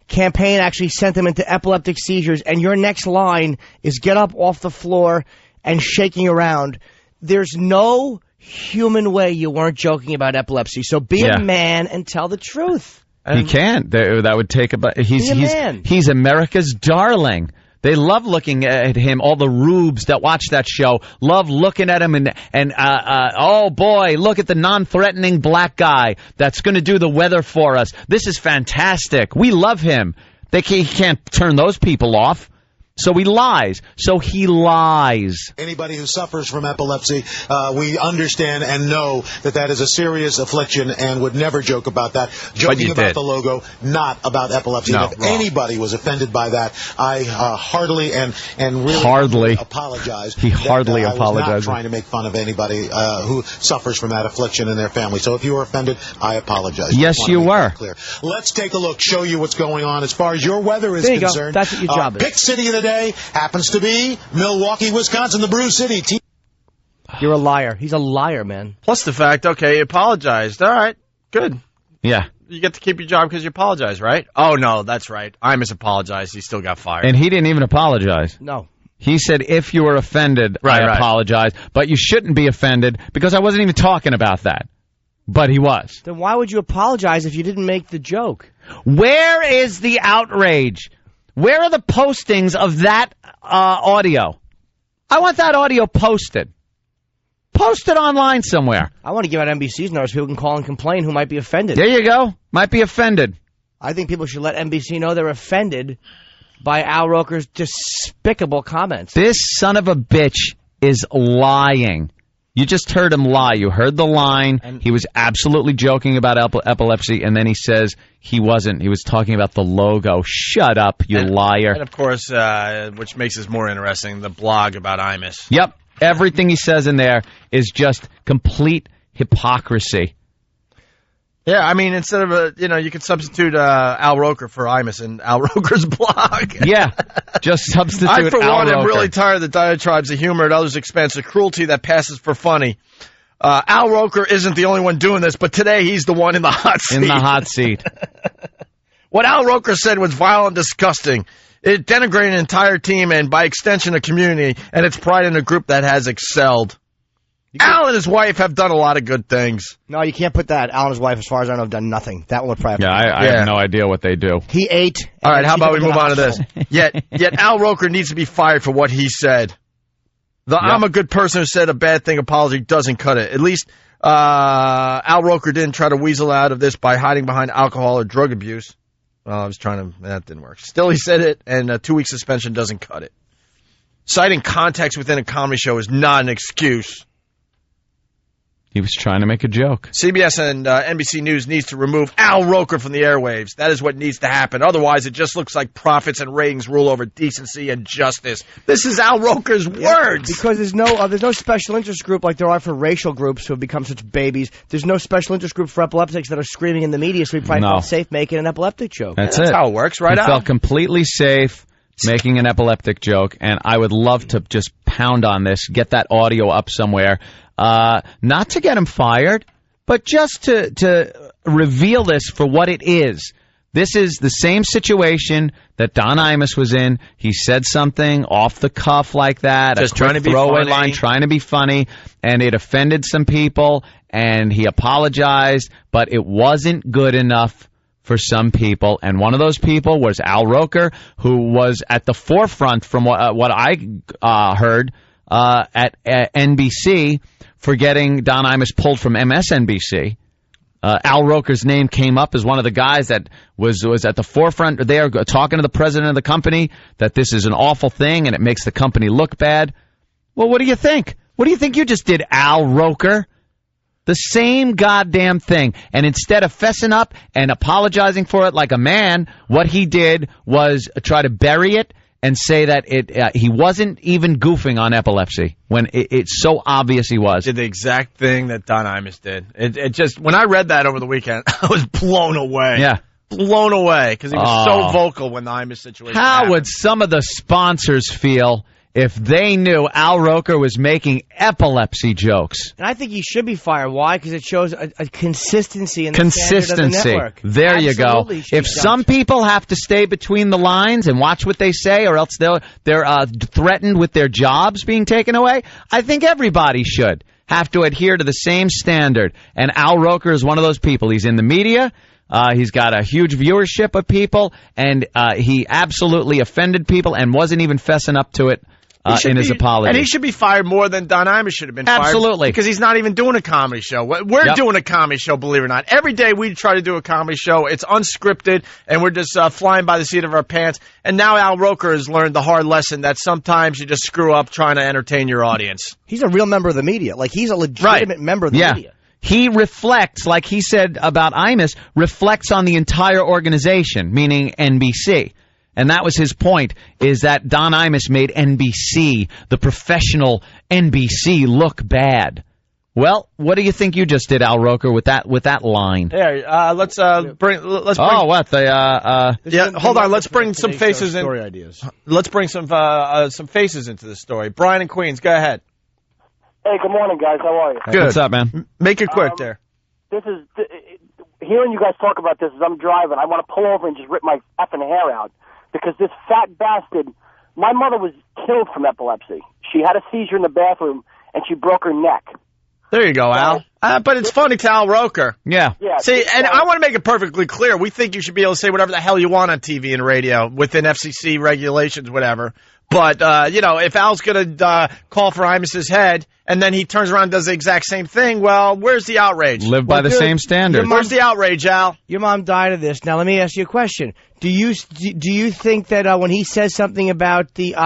campaign actually sent them into epileptic seizures, and your next line is get up off the floor and shaking around, there's no human way you weren't joking about epilepsy. So be a man and tell the truth. He can't. That would take about. He's America's darling. They love looking at him. All the rubes that watch that show love looking at him and oh boy, look at the non-threatening black guy that's going to do the weather for us. This is fantastic. We love him. He can't turn those people off. So he lies. Anybody who suffers from epilepsy, we understand and know that is a serious affliction and would never joke about that. Joking about the logo, not about epilepsy. No, if anybody was offended by that, I heartily and really apologize. He hardly apologized. I was not trying to make fun of anybody who suffers from that affliction in their family. So if you were offended, I apologize. Yes, you were. Clear. Let's take a look, show you what's going on as far as your weather is concerned. That's what your job is. Pick city of the day happens to be Milwaukee, Wisconsin, the Brew City. You're a liar. He's a liar, man. Plus the fact, okay, he apologized. All right, good. Yeah. You get to keep your job because you apologize, right? Oh, no, that's right. Imus apologized. He still got fired. And he didn't even apologize. No. He said, if you were offended, I apologize. But you shouldn't be offended because I wasn't even talking about that. But he was. Then why would you apologize if you didn't make the joke? Where is the outrage? Where are the postings of that audio? I want that audio posted. Post it online somewhere. I want to give out NBC's numbers. People can call and complain who might be offended. There you go. Might be offended. I think people should let NBC know they're offended by Al Roker's despicable comments. This son of a bitch is lying. You just heard him lie. You heard the line. He was absolutely joking about epilepsy, and then he says he wasn't. He was talking about the logo. Shut up, you liar. And, of course, which makes this more interesting, the blog about Imus. Yep. Everything he says in there is just complete hypocrisy. Yeah, I mean, instead of, you could substitute Al Roker for Imus in Al Roker's blog. Yeah, just substitute Al Roker. I, for one, am really tired of the diatribes of humor at others' expense, the cruelty that passes for funny. Al Roker isn't the only one doing this, but today he's the one in the hot seat. In the hot seat. What Al Roker said was vile and disgusting. It denigrated an entire team and, by extension, a community, and its pride in a group that has excelled. Al and his wife have done a lot of good things. No, you can't put that. Al and his wife, as far as I know, have done nothing. That will probably. Yeah, I have no idea what they do. He ate. All right, how about we move on to this? Yet Al Roker needs to be fired for what he said. I'm a good person who said a bad thing apology doesn't cut it. At least Al Roker didn't try to weasel out of this by hiding behind alcohol or drug abuse. Well, that didn't work. Still, he said it, and a 2-week suspension doesn't cut it. Citing context within a comedy show is not an excuse. He was trying to make a joke. CBS and NBC News needs to remove Al Roker from the airwaves. That is what needs to happen. Otherwise, it just looks like profits and ratings rule over decency and justice. This is Al Roker's words. Because there's no special interest group like there are for racial groups who have become such babies. There's no special interest group for epileptics that are screaming in the media, so we probably felt safe making an epileptic joke. That's how it works, right? He felt completely safe making an epileptic joke, and I would love to just pound on this, get that audio up somewhere. Not to get him fired, but just to reveal this for what it is. This is the same situation that Don Imus was in. He said something off the cuff like that, just a trying to be throwaway line, trying to be funny, and it offended some people, and he apologized, but it wasn't good enough for some people, and one of those people was Al Roker, who was at the forefront from what I heard at NBC for getting Don Imus pulled from MSNBC. Al Roker's name came up as one of the guys that was at the forefront there talking to the president of the company that this is an awful thing and it makes the company look bad. Well, what do you think? What do you think you just did, Al Roker? The same goddamn thing. And instead of fessing up and apologizing for it like a man, what he did was try to bury it and say that he wasn't even goofing on epilepsy when it's so obvious he was. Did the exact thing that Don Imus did. It just, when I read that over the weekend, I was blown away. Yeah. Blown away because he was so vocal when the Imus situation happened. How would some of the sponsors feel if they knew Al Roker was making epilepsy jokes? And I think he should be fired. Why? Because it shows a consistency in the standard of the network. There you go. If some people have to stay between the lines and watch what they say, or else they're threatened with their jobs being taken away, I think everybody should have to adhere to the same standard. And Al Roker is one of those people. He's in the media. He's got a huge viewership of people, and he absolutely offended people and wasn't even fessing up to it in his apology. And he should be fired more than Don Imus should have been fired. Absolutely. Because he's not even doing a comedy show. We're doing a comedy show, believe it or not. Every day we try to do a comedy show. It's unscripted, and we're just flying by the seat of our pants. And now Al Roker has learned the hard lesson that sometimes you just screw up trying to entertain your audience. He's a real member of the media. Like, he's a legitimate member of the media. He reflects, like he said about Imus, reflects on the entire organization, meaning NBC. And that was his point, is that Don Imus made NBC, the professional NBC, look bad. Well, what do you think you just did, Al Roker, with that line? Here, let's bring. Oh, what the? Hold on. Let's bring some faces in. Story ideas. Let's bring some faces into the story. Brian in Queens, go ahead. Hey, good morning, guys. How are you? Good. What's up, man? Make it quick there. This is hearing you guys talk about this as I'm driving. I want to pull over and just rip my effing hair out because this fat bastard. My mother was killed from epilepsy. She had a seizure in the bathroom and she broke her neck. There you go, Al. But it's funny to Al Roker. Yeah. See, and I want to make it perfectly clear. We think you should be able to say whatever the hell you want on TV and radio within FCC regulations, whatever. But, if Al's going to call for Imus's head and then he turns around and does the exact same thing, well, where's the outrage? Live by the same standard. Where's the outrage, Al? Your mom died of this. Now, let me ask you a question. Do you think that when he says something about the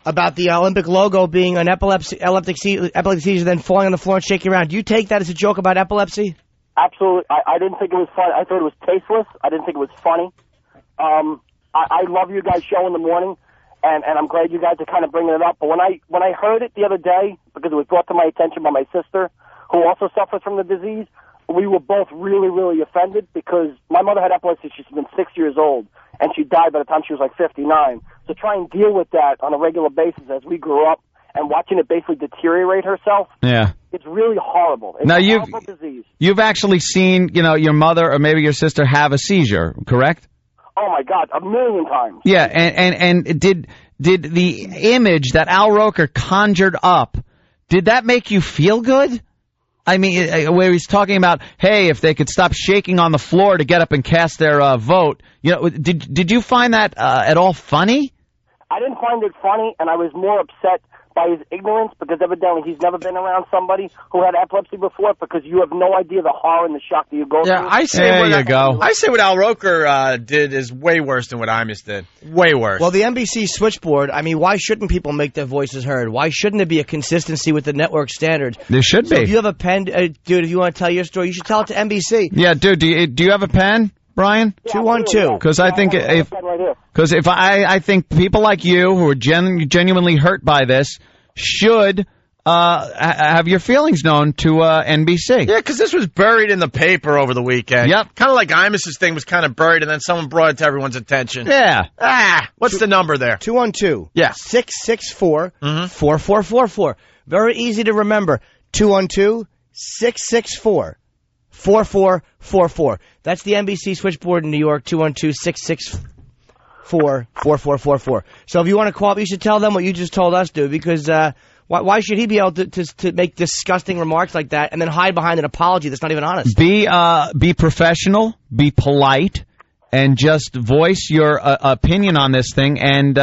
Olympic logo being an epileptic seizure, then falling on the floor and shaking around, do you take that as a joke about epilepsy? Absolutely. I didn't think it was funny. I thought it was tasteless. I didn't think it was funny. I love you guys' show in the morning. And I'm glad you guys are kind of bringing it up. But when I heard it the other day, because it was brought to my attention by my sister, who also suffers from the disease, we were both really, really offended because my mother had epilepsy. She's been 6 years old, and she died by the time she was like 59. So try and deal with that on a regular basis as we grew up and watching it basically deteriorate herself. Yeah. It's really horrible. It's now, a horrible disease. You've actually seen, your mother or maybe your sister have a seizure, correct? Oh, my God, 1,000,000 times. Yeah, and did the image that Al Roker conjured up, did that make you feel good? I mean, where he's talking about, hey, if they could stop shaking on the floor to get up and cast their vote, did you find that at all funny? I didn't find it funny, and I was more upset by his ignorance, because evidently he's never been around somebody who had epilepsy before, because you have no idea the horror and the shock that you go through. I say what Al Roker did is way worse than what Imus did. Way worse. Well, the NBC switchboard, I mean, why shouldn't people make their voices heard? Why shouldn't there be a consistency with the network standards? There should So be. if you have a pen, dude, if you want to tell your story, you should tell it to NBC. Yeah, dude, do you have a pen, Brian? 212. Because I think if I think people like you who are genuinely hurt by this should have your feelings known to NBC. Yeah, because this was buried in the paper over the weekend. Yep. Kind of like Imus's thing was kind of buried, and then someone brought it to everyone's attention. Yeah. What's the number there? 212. Yeah. 664-4444. Very easy to remember. 212-664-4444. That's the NBC switchboard in New York, 212-664-4444. So if you want to call up, you should tell them what you just told us, dude, because why should he be able to make disgusting remarks like that and then hide behind an apology that's not even honest? Be professional, be polite, and just voice your opinion on this thing, and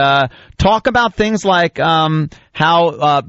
talk about things like how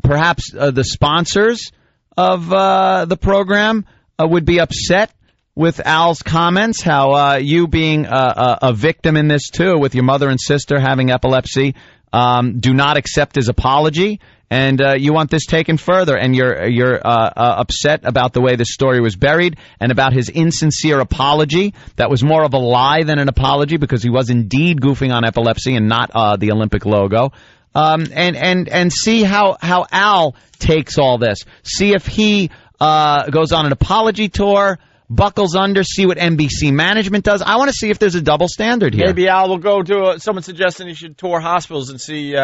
perhaps the sponsors of the program would be upset with Al's comments, how you being a victim in this too, with your mother and sister having epilepsy, do not accept his apology. And you want this taken further, and you're upset about the way this story was buried and about his insincere apology. That was more of a lie than an apology, because he was indeed goofing on epilepsy and not the Olympic logo. And see how Al takes all this. See if he goes on an apology tour, buckles under, see what NBC management does. I want to see if there's a double standard here. Maybe Al will go to someone suggesting he should tour hospitals and see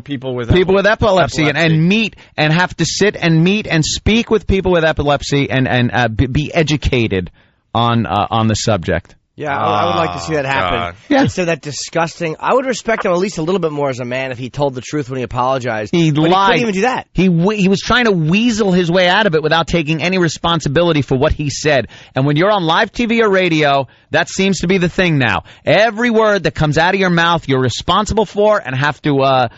people with epilepsy. And meet and have to sit and meet and speak with people with epilepsy and be educated on the subject. Yeah, I would like to see that happen. Yeah. Instead of that disgusting, I would respect him at least a little bit more as a man if he told the truth when he apologized. He But lied. He couldn't even do that. He was trying to weasel his way out of it without taking any responsibility for what he said. And when you're on live TV or radio, that seems to be the thing now. Every word that comes out of your mouth, you're responsible for and have to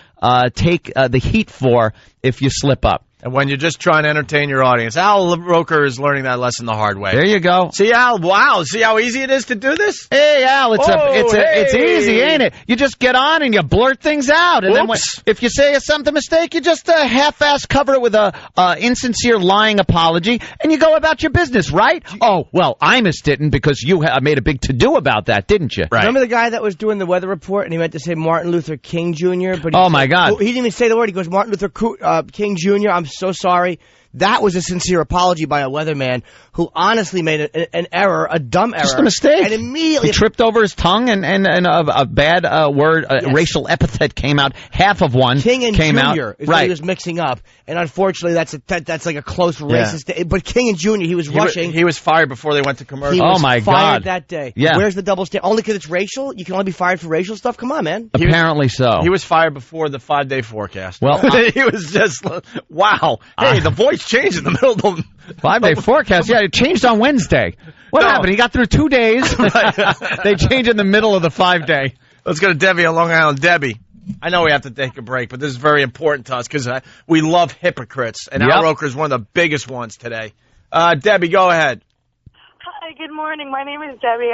take the heat for if you slip up. And when you're just trying to entertain your audience, Al Roker is learning that lesson the hard way. There you go. See, Al, wow, see how easy it is to do this? Hey, Al, it's easy, ain't it? You just get on and you blurt things out. And then if you say something mistake, you just half-ass cover it with a insincere lying apology, and you go about your business, right? Oh, well, Imus didn't, because you made a big to-do about that, didn't you? Right. Remember the guy that was doing the weather report and he meant to say Martin Luther King Jr.? But my God. He didn't even say the word. He goes, Martin Luther King Jr., I'm so sorry. That was a sincere apology by a weatherman who honestly made an error, a dumb error. Just a mistake. And immediately... He tripped over his tongue and a bad word, racial epithet came out. Half of one King and came Junior out. is what he was mixing up. And unfortunately, that's like a close racist... But King and Junior, he was rushing. He was fired before they went to commercial. He was my fired God. that day. Yeah. Where's the double standard? Only because it's racial? You can only be fired for racial stuff? Come on, man. Apparently so. He was fired before the 5-day forecast. Well, he was just, wow. Hey, the voice changed in the middle of the... 5-day forecast? Yeah, it changed on Wednesday. What happened? He got through 2 days. They changed in the middle of the 5-day. Let's go to Debbie on Long Island. Debbie, I know we have to take a break, but this is very important to us because we love hypocrites, and Al Roker is one of the biggest ones today. Debbie, go ahead. Hi, good morning. My name is Debbie.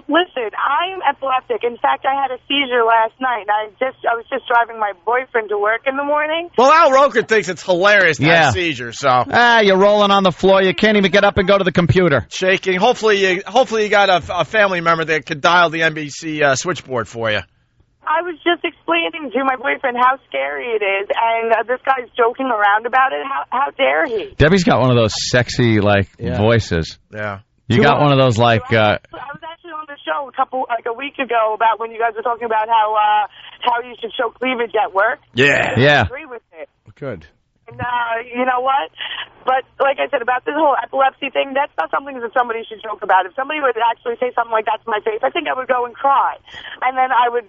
Listen, I'm epileptic. In fact, I had a seizure last night, and I was just driving my boyfriend to work in the morning. Well, Al Roker thinks it's hilarious to have seizures, so. You're rolling on the floor. You can't even get up and go to the computer. Shaking. Hopefully you got a family member that could dial the NBC switchboard for you. I was just explaining to my boyfriend how scary it is, and this guy's joking around about it. How dare he? Debbie's got one of those sexy, voices. Yeah. You got one of those, I was actually on the show a week ago about when you guys were talking about how you should show cleavage at work. Yeah. I agree with it. Good. And you know what? But like I said, about this whole epilepsy thing, that's not something that somebody should joke about. If somebody would actually say something like that to my face, I think I would go and cry. And then I would,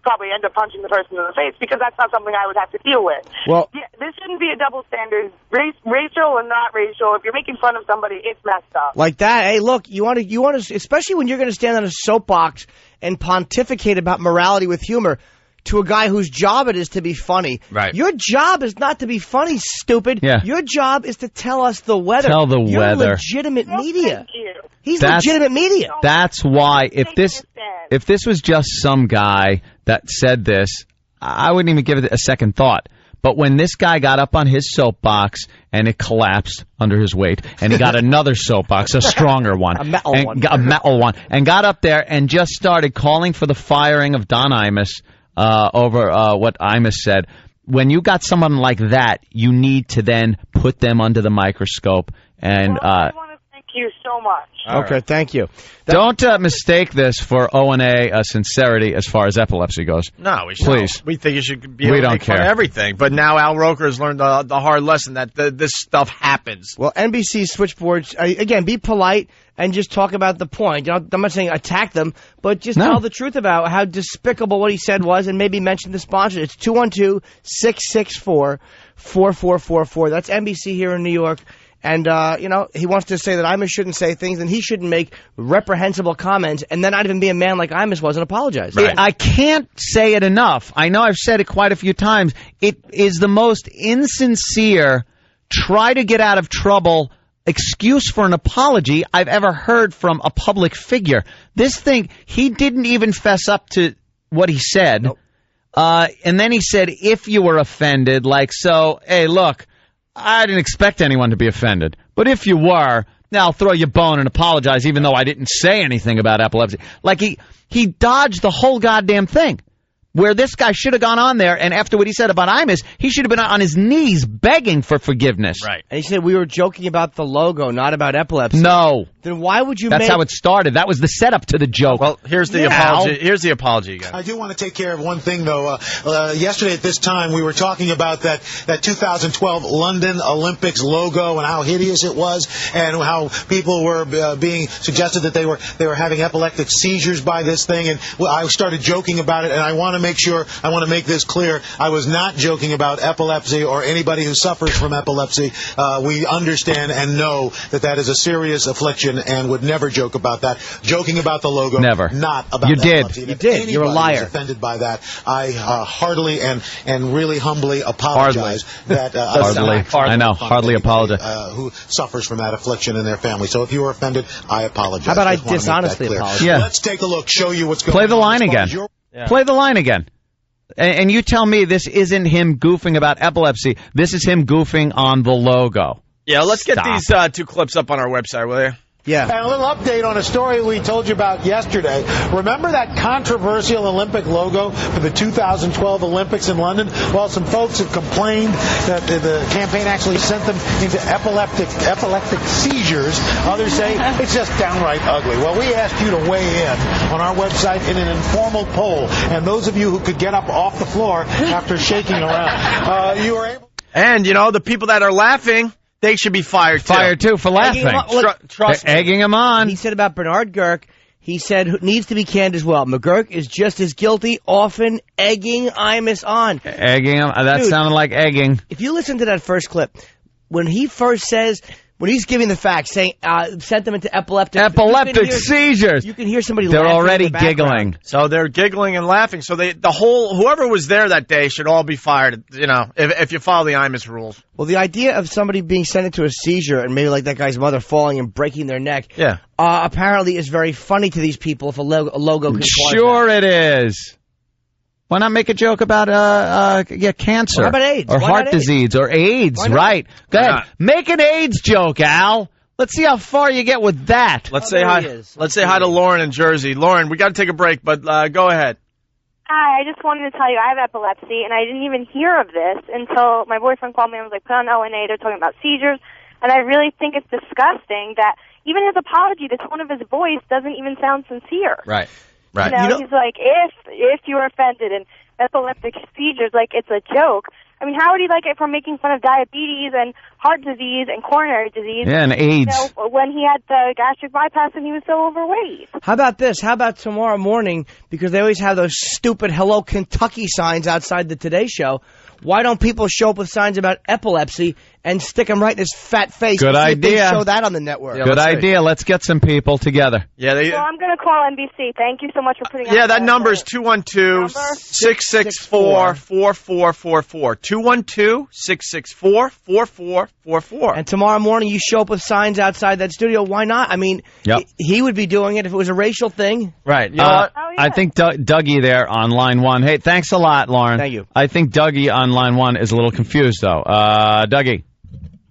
probably end up punching the person in the face because that's not something I would have to deal with. Well, this shouldn't be a double standard. Racial or not racial, if you're making fun of somebody, it's messed up. Like that. Hey, look, you want to, especially when you're going to stand on a soapbox and pontificate about morality with humor, to a guy whose job it is to be funny. Right. Your job is not to be funny, stupid. Yeah. Your job is to tell us the weather. Tell the You're weather. legitimate media. He's That's- legitimate media. That's why if this was just some guy that said this, I wouldn't even give it a second thought. But when this guy got up on his soapbox and it collapsed under his weight, and he got another soapbox, a stronger one, a metal one, and got up there and just started calling for the firing of Don Imus over what Imus said. When you got someone like that, you need to then put them under the microscope and. Thank you so much. Okay, thank you. Don't mistake this for O&A sincerity as far as epilepsy goes. No, we should. Please. We think you should be able to make fun of everything. But now Al Roker has learned the hard lesson that this stuff happens. Well, NBC switchboards, again, be polite and just talk about the point. You know, I'm not saying attack them, but just tell the truth about how despicable what he said was and maybe mention the sponsor. It's 212-664-4444. That's NBC here in New York. And, he wants to say that Imus shouldn't say things and he shouldn't make reprehensible comments and then not even be a man like Imus was and apologize. Right. I can't say it enough. I know I've said it quite a few times. It is the most insincere, try to get out of trouble excuse for an apology I've ever heard from a public figure. This thing, he didn't even fess up to what he said. Nope. And then he said, if you were offended, hey, look, I didn't expect anyone to be offended. But if you were, now I'll throw you a bone and apologize even though I didn't say anything about epilepsy. Like he dodged the whole goddamn thing. Where this guy should have gone on there, and after what he said about Imus, he should have been on his knees begging for forgiveness. Right. And he said we were joking about the logo, not about epilepsy. No. Then why would you That's how it started. That was the setup to the joke. Well, here's the apology. Here's the apology again. I do want to take care of one thing, though. Yesterday at this time, we were talking about that 2012 London Olympics logo and how hideous it was, and how people were being suggested that they were having epileptic seizures by this thing. And I started joking about it, and I want to make this clear. I was not joking about epilepsy or anybody who suffers from epislepsy. We understand and know that is a serious affliction and would never joke about that. Joking about the logo, never. Not about epilepsy. You did. You're a liar. Offended by that, I heartily and really humbly apologize. Hardly apologize. Who suffers from that affliction in their family. So if you were offended, I apologize. How about I dishonestly apologize? Yeah. Let's take a look. Show you what's going on. Play the line again. Play the line again. And you tell me this isn't him goofing about epilepsy. This is him goofing on the logo. Yeah, let's get these two clips up on our website, will you? Yeah. And a little update on a story we told you about yesterday. Remember that controversial Olympic logo for the 2012 Olympics in London? Well, some folks have complained that the campaign actually sent them into epileptic seizures. Others say it's just downright ugly. Well, we asked you to weigh in on our website in an informal poll. And those of you who could get up off the floor after shaking around, you were able. And, the people that are laughing, they should be fired too for laughing. Trust me. Egging him on. He said about Bernard Girk, he said needs to be canned as well. McGurk is just as guilty, often egging Imus on. Egging him? That sounded like egging. If you listen to that first clip, when he first says, when he's giving the facts, saying sent them into epileptic seizures. You can hear somebody They're laughing already in the background. giggling. So they're giggling and laughing. So whoever was there that day should all be fired, if you follow the Imus rules. Well, the idea of somebody being sent into a seizure and maybe like that guy's mother falling and breaking their neck, apparently is very funny to these people if a logo can Sure it is. Why not make a joke about cancer? How about AIDS? Or heart disease or AIDS, right. Go ahead. Make an AIDS joke, Al. Let's see how far you get with that. Let's say hi to Lauren in Jersey. Lauren, we got to take a break, but go ahead. Hi, I just wanted to tell you I have epilepsy, and I didn't even hear of this until my boyfriend called me and was like, put on O&A, they're talking about seizures, and I really think it's disgusting that even his apology, the tone of his voice doesn't even sound sincere. Right. Right. He's like, if you were offended and epileptic seizures, like it's a joke. I mean, how would he like it for making fun of diabetes and heart disease and coronary disease? Yeah, and AIDS. When he had the gastric bypass and he was so overweight. How about this? How about tomorrow morning, because they always have those stupid Hello Kentucky signs outside the Today Show, why don't people show up with signs about epilepsy and stick him right in his fat face. Good See if they idea. show that on the network. Good idea. Let's get some people together. Yeah, Well, I'm going to call NBC. Thank you so much for putting Yeah, out that number is 212-664-4444. 212-664-4444. And tomorrow morning, you show up with signs outside that studio. Why not? I mean, he would be doing it if it was a racial thing. Right. You know what? I think Dougie there on line 1. Hey, thanks a lot, Lauren. Thank you. I think Dougie on line 1 is a little confused, though. Dougie.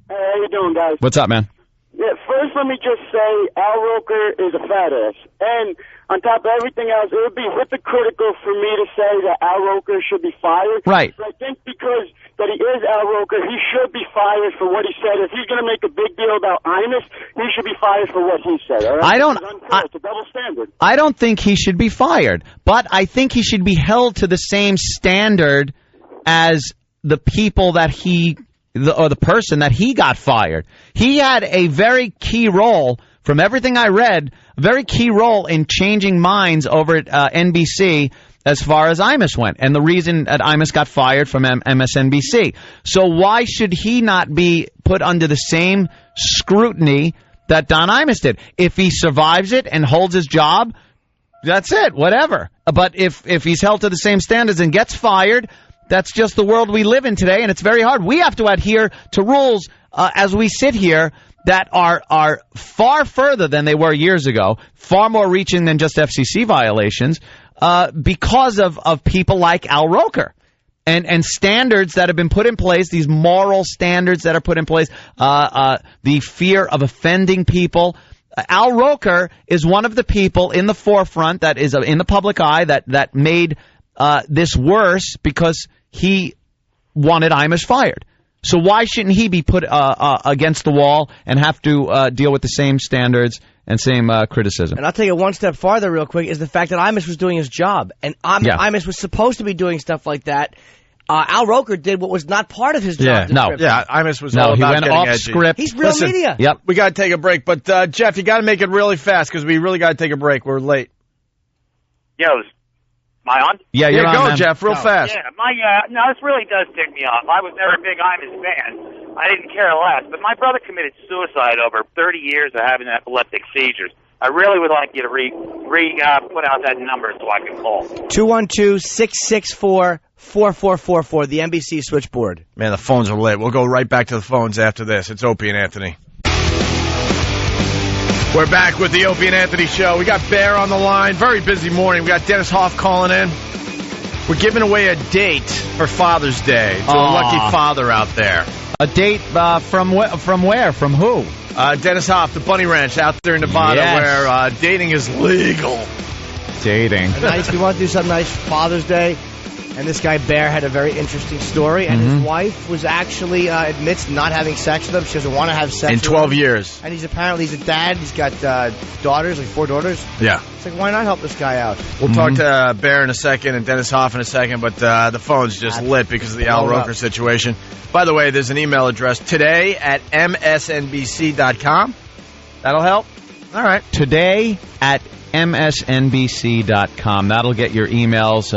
Hey, how you doing, guys? What's up, man? Yeah, first let me just say Al Roker is a fat ass. And on top of everything else, it would be hypocritical for me to say that Al Roker should be fired. Right. But I think because that he is Al Roker, he should be fired for what he said. If he's going to make a big deal about Imus, he should be fired for what he said. All right? It's a double standard. I don't think he should be fired, but I think he should be held to the same standard as the people that or the person that he got fired. He had a very key role, from everything I read, a very key role in changing minds over at NBC as far as Imus went, and the reason that Imus got fired from MSNBC. So why should he not be put under the same scrutiny that Don Imus did? If he survives it and holds his job, that's it, whatever. But if he's held to the same standards and gets fired, that's just the world we live in today, and it's very hard. We have to adhere to rules as we sit here that are far further than they were years ago, far more reaching than just FCC violations, because of people like Al Roker. And standards that have been put in place, these moral standards that are put in place, the fear of offending people. Al Roker is one of the people in the forefront that is in the public eye that made this worse because he wanted Imus fired. So why shouldn't he be put against the wall and have to deal with the same standards and same criticism? And I'll take it one step farther real quick, is the fact that Imus was doing his job. And Imus was supposed to be doing stuff like that. Al Roker did what was not part of his job. Imus was all about getting off edgy. script. He's real media. Yep. We got to take a break, but Jeff, you got to make it really fast because we really got to take a break. We're late. Yo, am I on? Yeah, you're on, go, man. Jeff, real fast. Yeah, no, this really does tick me off. I was never a big Imus fan. I didn't care less, but my brother committed suicide over 30 years of having epileptic seizures. I really would like you to put out that number so I can call. 212-664-4444, the NBC switchboard. Man, the phones are lit. We'll go right back to the phones after this. It's Opie and Anthony. We're back with the Opie and Anthony show. We got Bear on the line. Very busy morning. We got Dennis Hoff calling in. We're giving away a date for Father's Day to a lucky father out there. A date from where? From who? Dennis Hoff, the Bunny Ranch out there in Nevada, where dating is legal. Dating. Nice. We want to do something nice for Father's Day. And this guy, Bear, had a very interesting story. And his wife was actually admits not having sex with him. She doesn't want to have sex in with 12 him. years. And he's a dad. He's got daughters, like 4 daughters. Yeah. It's like, why not help this guy out? We'll talk to Bear in a second and Dennis Hoff in a second, but the phone's just lit because of the Al Roker situation. By the way, there's an email address today at msnbc.com. That'll help? All right. Today at msnbc.com. That'll get your emails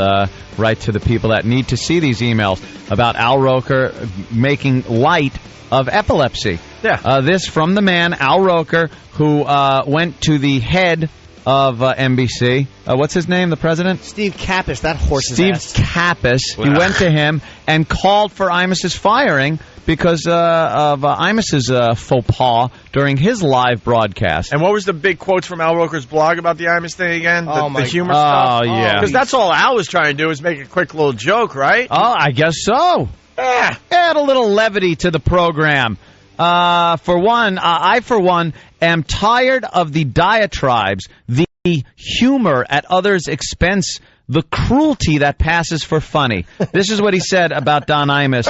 right to the people that need to see these emails about Al Roker making light of epilepsy. Yeah. This from the man, Al Roker, who went to the head of NBC. What's his name, the president? Steve Kappas, that horse's Steve ass. Kappas. He went to him and called for Imus's firing because of Imus's faux pas during his live broadcast. And what was the big quotes from Al Roker's blog about the Imus thing again? The humor God. stuff? Oh, yeah. Because that's all Al was trying to do is make a quick little joke, right? Oh, I guess so. Yeah. Add a little levity to the program. For one, I, for one, am tired of the diatribes, the humor at others' expense, the cruelty that passes for funny. This is what he said about Don Imus.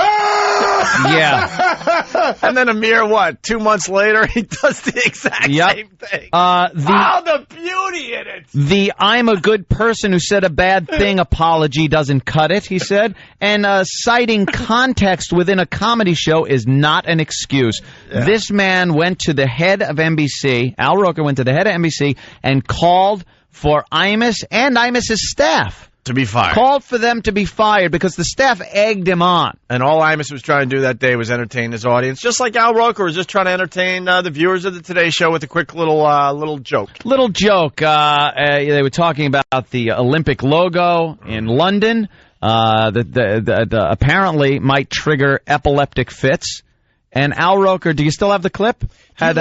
Yeah. And then a mere, 2 months later, he does the exact same thing. The beauty in it. The I'm a good person who said a bad thing apology doesn't cut it, he said. And citing context within a comedy show is not an excuse. Yeah. This man went to the head of NBC, Al Roker went to the head of NBC, and called for Imus and Imus's staff to be fired. Called for them to be fired because the staff egged him on. And all Imus was trying to do that day was entertain his audience, just like Al Roker was just trying to entertain the viewers of the Today Show with a quick little joke. Little joke. They were talking about the Olympic logo in London that apparently might trigger epileptic fits. And Al Roker, do you still have the clip? Had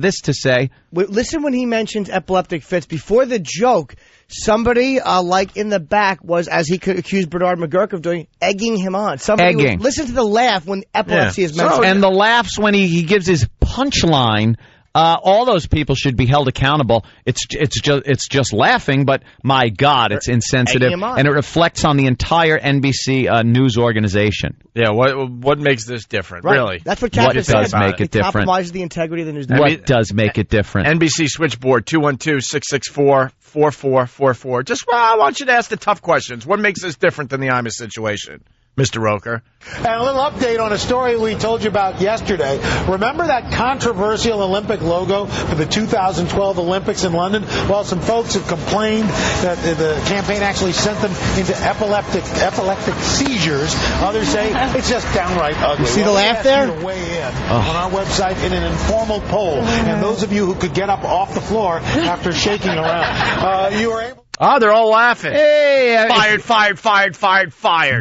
this to say. Listen when he mentions epileptic fits. Before the joke, somebody, like in the back, was, as he could accuse Bernard McGurk of doing, egging him on. Somebody listen to the laugh when epilepsy is mentioned. And the laughs when he gives his punchline. All those people should be held accountable. It's just laughing, but my God, it's insensitive, and it reflects on the entire NBC news organization. Yeah, what makes this different? Right. Really, that's what Kappa said. What does make it different? It compromises the integrity of the news. What does make it different? NBC switchboard 212-664-4444. Just I want you to ask the tough questions. What makes this different than the Imus situation? Mr. Roker. And a little update on a story we told you about yesterday. Remember that controversial Olympic logo for the 2012 Olympics in London? Well, some folks have complained that the campaign actually sent them into epileptic seizures. Others say it's just downright ugly. You see the laugh there? To weigh in on our website in an informal poll. And those of you who could get up off the floor after shaking around, you were able. Oh, they're all laughing. Hey, fired.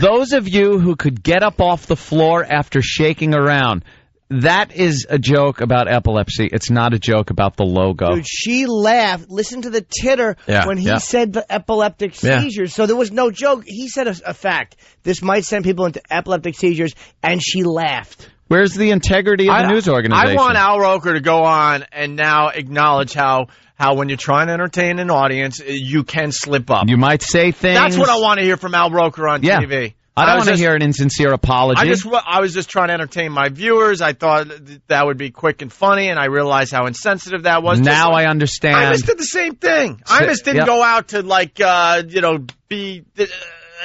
Those of you who could get up off the floor after shaking around, that is a joke about epilepsy. It's not a joke about the logo. Dude, she laughed. Listen to the titter when he said the epileptic seizures. So there was no joke. He said a fact. This might send people into epileptic seizures, and she laughed. Where's the integrity of the news organization? I want Al Roker to go on and now acknowledge how when you're trying to entertain an audience, you can slip up. You might say things. That's what I want to hear from Al Roker on TV. I don't want to hear an insincere apology. I was just trying to entertain my viewers. I thought that would be quick and funny, and I realized how insensitive that was. Now I understand. Imus did the same thing. Imus didn't go out to, be...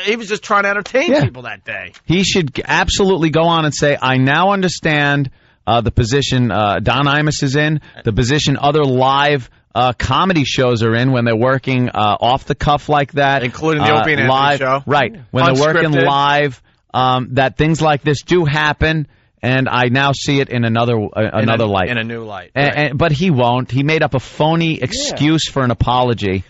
he was just trying to entertain people that day. He should absolutely go on and say, I now understand the position Don Imus is in, the position other live comedy shows are in when they're working off the cuff like that. Including the Opie and Anthony show. Right. When they're working live, that things like this do happen, and I now see it in another light. In a new light. Right. But he won't. He made up a phony excuse for an apology.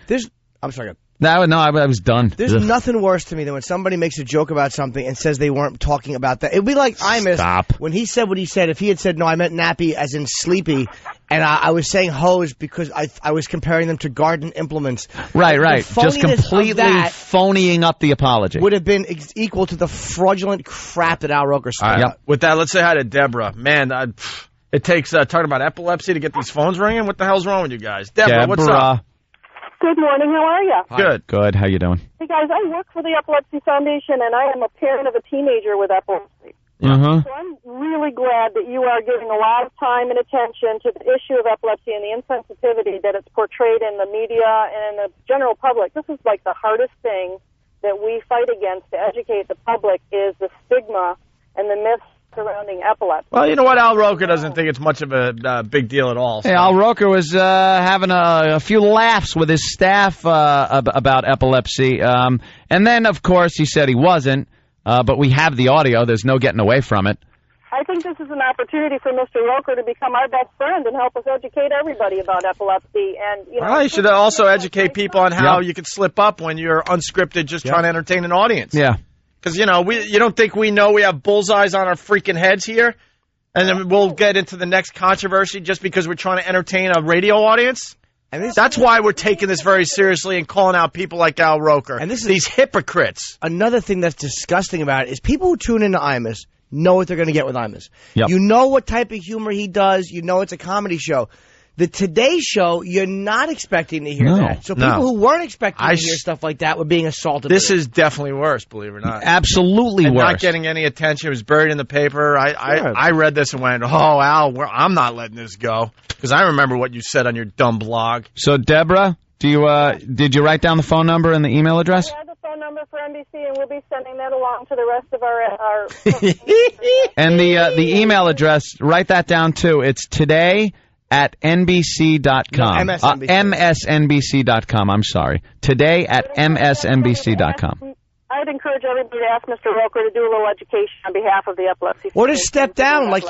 I'm sorry. No, I was done. There's nothing worse to me than when somebody makes a joke about something and says they weren't talking about that. It would be like Imus when he said what he said. If he had said, no, I meant nappy as in sleepy, and I was saying hose because I was comparing them to garden implements. Right. Just completely phonying up the apology. Would have been equal to the fraudulent crap that Al Roker said. Right. With that, let's say hi to Deborah. Man, it takes talking about epilepsy to get these phones ringing. What the hell's wrong with you guys? Deborah. What's up? Good morning. How are you? Good. How you doing? Hey, guys, I work for the Epilepsy Foundation, and I am a parent of a teenager with epilepsy. So I'm really glad that you are giving a lot of time and attention to the issue of epilepsy and the insensitivity that it's portrayed in the media and in the general public. This is like the hardest thing that we fight against to educate the public is the stigma and the myths surrounding epilepsy. Well, you know what? Al Roker doesn't think it's much of a big deal at all. So. Hey, Al Roker was having a few laughs with his staff about epilepsy. And then, of course, he said he wasn't. But we have the audio. There's no getting away from it. I think this is an opportunity for Mr. Roker to become our best friend and help us educate everybody about epilepsy. And you should also educate people on how you can slip up when you're unscripted, just trying to entertain an audience. Yeah. Because, you don't think we know we have bullseyes on our freaking heads here? And then we'll get into the next controversy just because we're trying to entertain a radio audience? And that's why we're taking this very seriously and calling out people like Al Roker. And these hypocrites. Another thing that's disgusting about it is people who tune into Imus know what they're going to get with Imus. Yep. You know what type of humor he does. You know it's a comedy show. The Today Show, you're not expecting to hear that. So people who weren't expecting to hear stuff like that were being assaulted. This is definitely worse, believe it or not. Absolutely and worse. Not getting any attention. It was buried in the paper. I read this and went, oh, Al, I'm not letting this go. Because I remember what you said on your dumb blog. So, Deborah, did you write down the phone number and the email address? I have the phone number for NBC, and we'll be sending that along to the rest of our and the email address, write that down, too. It's today at NBC.com. No, MSNBC. MSNBC.com, I'm sorry. Today at MSNBC.com. I'd encourage everybody to ask Mr. Roker to do a little education on behalf of the epilepsy. Or just step down. He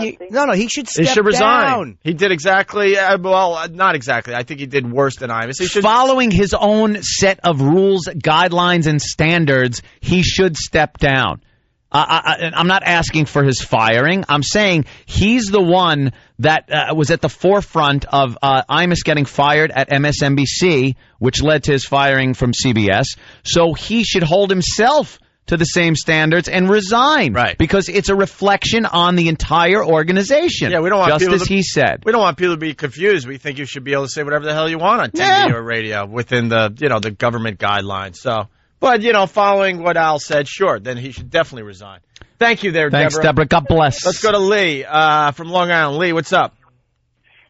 should step down. He should resign. He did exactly, not exactly. I think he did worse than Imus. He should, following his own set of rules, guidelines, and standards, he should step down. I'm not asking for his firing. I'm saying he's the one that was at the forefront of Imus getting fired at MSNBC, which led to his firing from CBS. So he should hold himself to the same standards and resign. Right. Because it's a reflection on the entire organization. Yeah, we don't want just people as he said. We don't want people to be confused. We think you should be able to say whatever the hell you want on TV or radio within the, the government guidelines. So, but, following what Al said, sure, then he should definitely resign. Thank you there, Thanks, Deborah. God bless. Let's go to Lee from Long Island. Lee, what's up?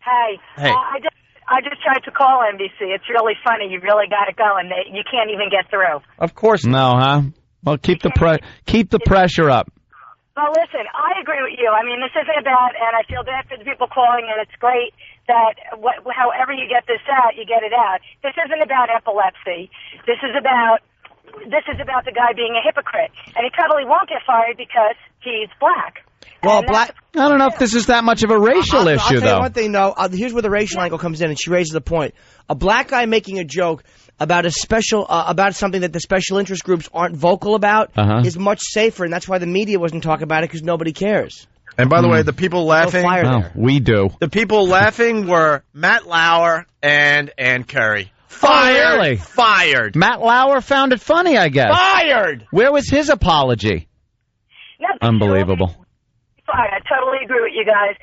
Hey. I just tried to call NBC. It's really funny. You really got it going. You can't even get through. Of course not. No, huh? Well, keep the pressure up. Well, listen, I agree with you. I mean, this isn't about, and I feel bad for the people calling, and it's great that however you get this out, you get it out. This isn't about epilepsy. This is about the guy being a hypocrite. And he probably won't get fired because he's black. Well, I don't know if this is that much of a racial issue, I'll tell though. You one thing, though. Here's where the racial angle comes in, and she raises a point. A black guy making a joke about about something that the special interest groups aren't vocal about is much safer, and that's why the media wasn't talking about it, because nobody cares. And by the way, the people laughing, we do. The people laughing were Matt Lauer and Ann Curry. Fired! Really? Fired! Matt Lauer found it funny, I guess. Fired! Where was his apology? Unbelievable. Fine, I totally agree with you guys.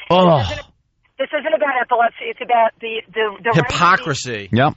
This isn't about epilepsy. It's about the hypocrisy. Yep.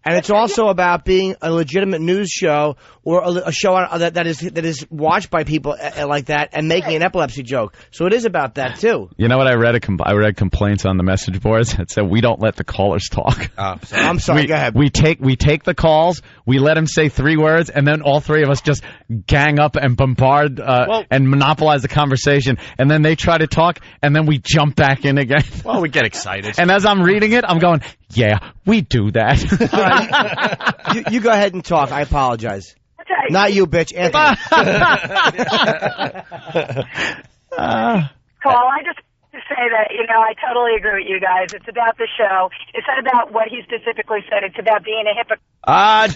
And it's also about being a legitimate news show or a show that is watched by people like that and making an epilepsy joke. So it is about that too. You know what I read? I read complaints on the message boards that said we don't let the callers talk. I'm sorry. Go ahead. We take the calls. We let them say 3 words, and then all 3 of us just gang up and bombard and monopolize the conversation. And then they try to talk, and then we jump back in again. Well, we get excited. And as I'm reading it, I'm going, yeah, we do that. You go ahead and talk. I apologize. Not you, bitch. Anthony. Call, I just to say that, I totally agree with you guys. It's about the show. It's not about what he specifically said. It's about being a hypocrite.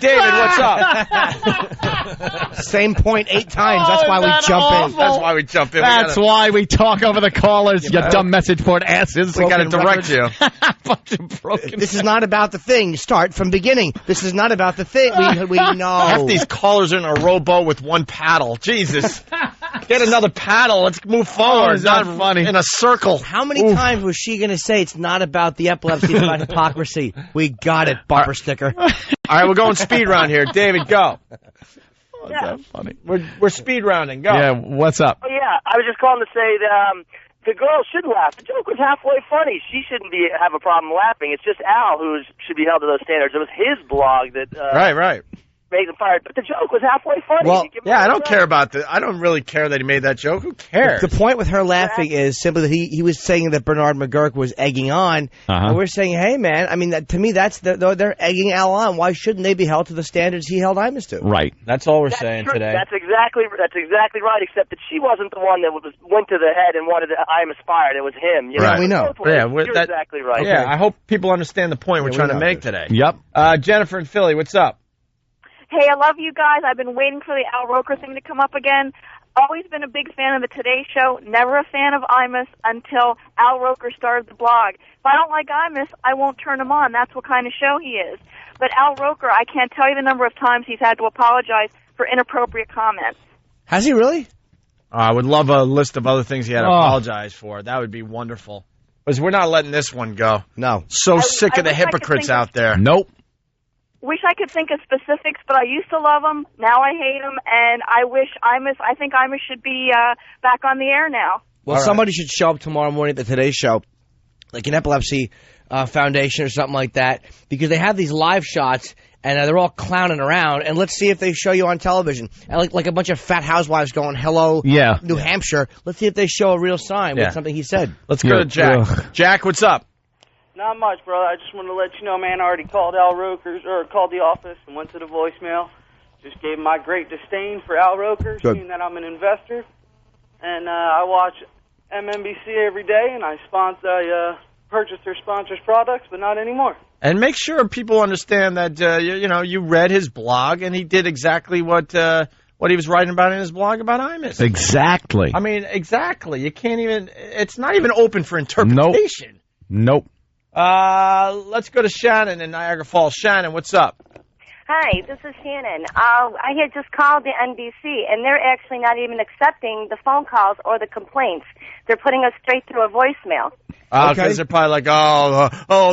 David, what's up? Same point 8 times. That's why we jump in. That's why we jump in. That's why we talk over the callers, you dumb message board asses. We got to direct you. Bunch of broken. This is not about the thing. Start from beginning. This is not about the thing. We know. Half these callers are in a rowboat with one paddle. Jesus. Get another paddle. Let's move forward. Is that funny? In a circle. How many times was she going to say it's not about the epilepsy, it's about hypocrisy? We got it, bumper sticker. All right, we're going speed round here. David, go. Is that funny? We're speed rounding. Go. Yeah, what's up? Oh, yeah, I was just calling to say that the girl should laugh. The joke was halfway funny. She shouldn't have a problem laughing. It's just Al who should be held to those standards. It was his blog that right. made him fired. But the joke was halfway funny. Well, yeah, I don't care about that. I don't really care that he made that joke. Who cares? The point with her laughing is simply that he was saying that Bernard McGurk was egging on. And we're saying, hey, man, I mean, to me, they're egging Al on. Why shouldn't they be held to the standards he held Imus to? Right. That's all we're saying today. That's exactly right, except that she wasn't the one that went to the head and wanted Imus fired. It was him. Right. We know. You're exactly right. Okay. Yeah, I hope people understand the point we're trying to make today. Yep. Jennifer in Philly, what's up? Hey, I love you guys. I've been waiting for the Al Roker thing to come up again. Always been a big fan of the Today Show. Never a fan of Imus until Al Roker started the blog. If I don't like Imus, I won't turn him on. That's what kind of show he is. But Al Roker, I can't tell you the number of times he's had to apologize for inappropriate comments. Has he really? I would love a list of other things he had to apologize for. That would be wonderful. Because we're not letting this one go. No. So sick of the hypocrites out there. Nope. Wish I could think of specifics, but I used to love him. Now I hate him, and I think Imus should be back on the air now. Well, somebody should show up tomorrow morning at the Today Show, like an Epilepsy Foundation or something like that, because they have these live shots, and they're all clowning around, and let's see if they show you on television. And like a bunch of fat housewives going, hello, New Hampshire. Let's see if they show a real sign with something he said. Let's go to Jack. Jack, what's up? Not much, brother. I just wanted to let you know, man, I already called Al Roker, or called the office and went to the voicemail. Just gave my great disdain for Al Roker, seeing that I'm an investor. And I watch MMBC every day, and I purchase their sponsors' products, but not anymore. And make sure people understand that, you read his blog, and he did exactly what he was writing about in his blog about Imus. Exactly. I mean, exactly. You can't even, it's not even open for interpretation. Nope. Let's go to Shannon in Niagara Falls. Shannon, what's up? Hi, this is Shannon. I had just called the NBC, and they're actually not even accepting the phone calls or the complaints. They're putting us straight through a voicemail. Because they're probably like,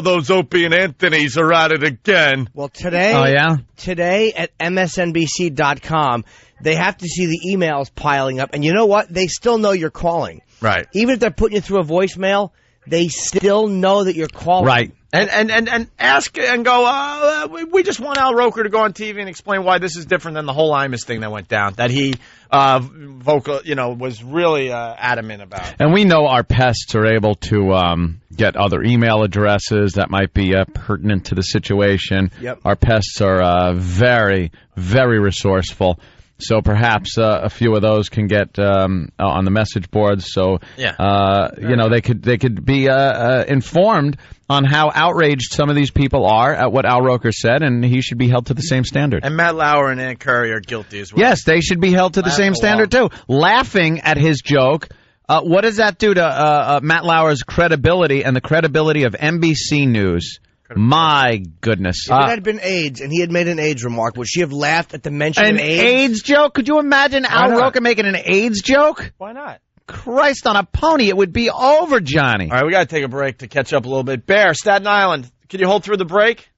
those Opie and Anthony's are at it again. Well, today, today at MSNBC.com, they have to see the emails piling up. And you know what? They still know you're calling. Right. Even if they're putting you through a voicemail, they still know that you're calling. Right. And ask and go, we just want Al Roker to go on TV and explain why this is different than the whole Imus thing that went down, that he was really adamant about. And we know our pests are able to get other email addresses that might be pertinent to the situation. Yep. Our pests are very, very resourceful. So perhaps a few of those can get on the message boards. So they could be informed on how outraged some of these people are at what Al Roker said, and he should be held to the same standard. And Matt Lauer and Ann Curry are guilty as well. Yes, they should be held to the same standard too. Laughing at his joke. What does that do to Matt Lauer's credibility and the credibility of NBC News? My goodness. If it had been AIDS, and he had made an AIDS remark, would she have laughed at the mention of AIDS? An AIDS joke? Could you imagine Al Roker making an AIDS joke? Why not? Christ on a pony, it would be over, Johnny. All right, we got to take a break to catch up a little bit. Bear, Staten Island, can you hold through the break?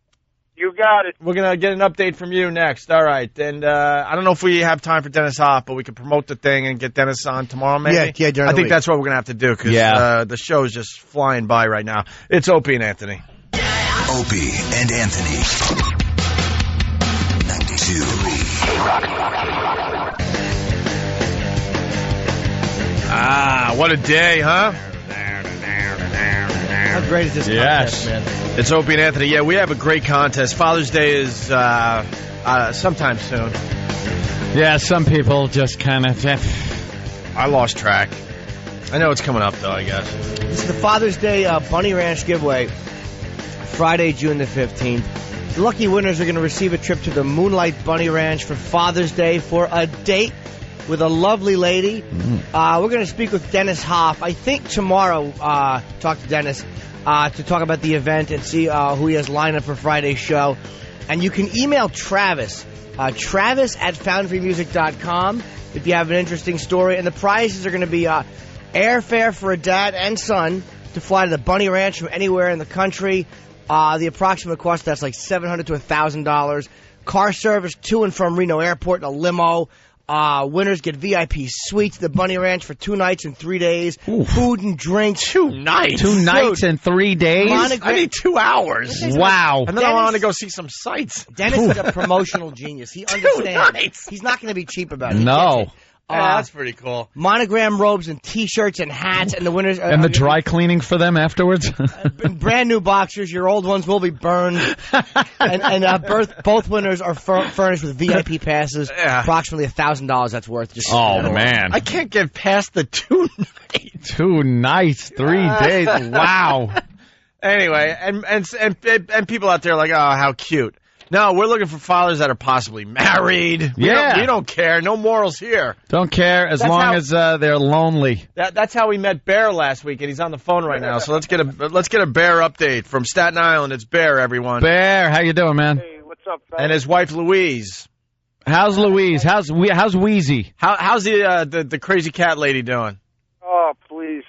You got it. We're going to get an update from you next. All right. And I don't know if we have time for Dennis Hoff, but we can promote the thing and get Dennis on tomorrow, maybe? Yeah, during I the think week. that's what we're going to have to do because the show is just flying by right now. It's Opie and Anthony. Opie and Anthony. 92.3. What a day, huh? How great is this contest, man? It's Opie and Anthony. Yeah, we have a great contest. Father's Day is sometime soon. Yeah, some people just kind of... I lost track. I know it's coming up, though, I guess. This is the Father's Day Bunny Ranch giveaway, Friday, June the 15th. The lucky winners are going to receive a trip to the Moonlight Bunny Ranch for Father's Day for a date with a lovely lady. We're going to speak with Dennis Hoff. I think tomorrow, talk to Dennis to talk about the event and see who he has lined up for Friday's show. And you can email Travis, Travis at foundfreemusic.com if you have an interesting story. And the prizes are going to be airfare for a dad and son to fly to the Bunny Ranch from anywhere in the country. The approximate cost, that's like $700 to $1,000. Car service to and from Reno Airport in a limo. Winners get VIP suites at the Bunny Ranch for 2 nights and 3 days. Oof. Food and drinks. 2 nights? 2 nights and 3 days? I need 2 hours. Wow. And then I want to go see some sights. Dennis is a promotional genius. He understands. He's not going to be cheap about it. No. Yeah, that's pretty cool. Monogram robes and T-shirts and hats, and the winners. And the dry cleaning for them afterwards? Brand new boxers. Your old ones will be burned. and both winners are furnished with VIP passes. Yeah. Approximately $1,000. That's worth. Just man, I can't get past the 2 nights. 2 nights, 3 days. Wow. Anyway, and people out there are like, oh, how cute. No, we're looking for fathers that are possibly married. We don't care. No morals here. Don't care as long as they're lonely. That's how we met Bear last week, and he's on the phone right now. So let's get a Bear update from Staten Island. It's Bear, everyone. Bear, how you doing, man? Hey, what's up, fellas? And his wife Louise. How's Louise? How's Wheezy? How's the crazy cat lady doing? Oh, please.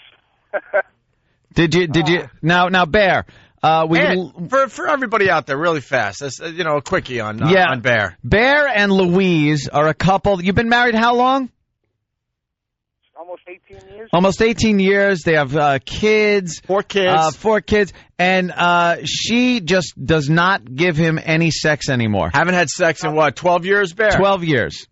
Did you now Bear? For everybody out there, really fast, a quickie on Bear. Bear and Louise are a couple. You've been married how long? Almost 18 years. Almost 18 years. They have kids. 4 kids. 4 kids. And she just does not give him any sex anymore. Haven't had sex in what, 12 years, Bear? 12 years.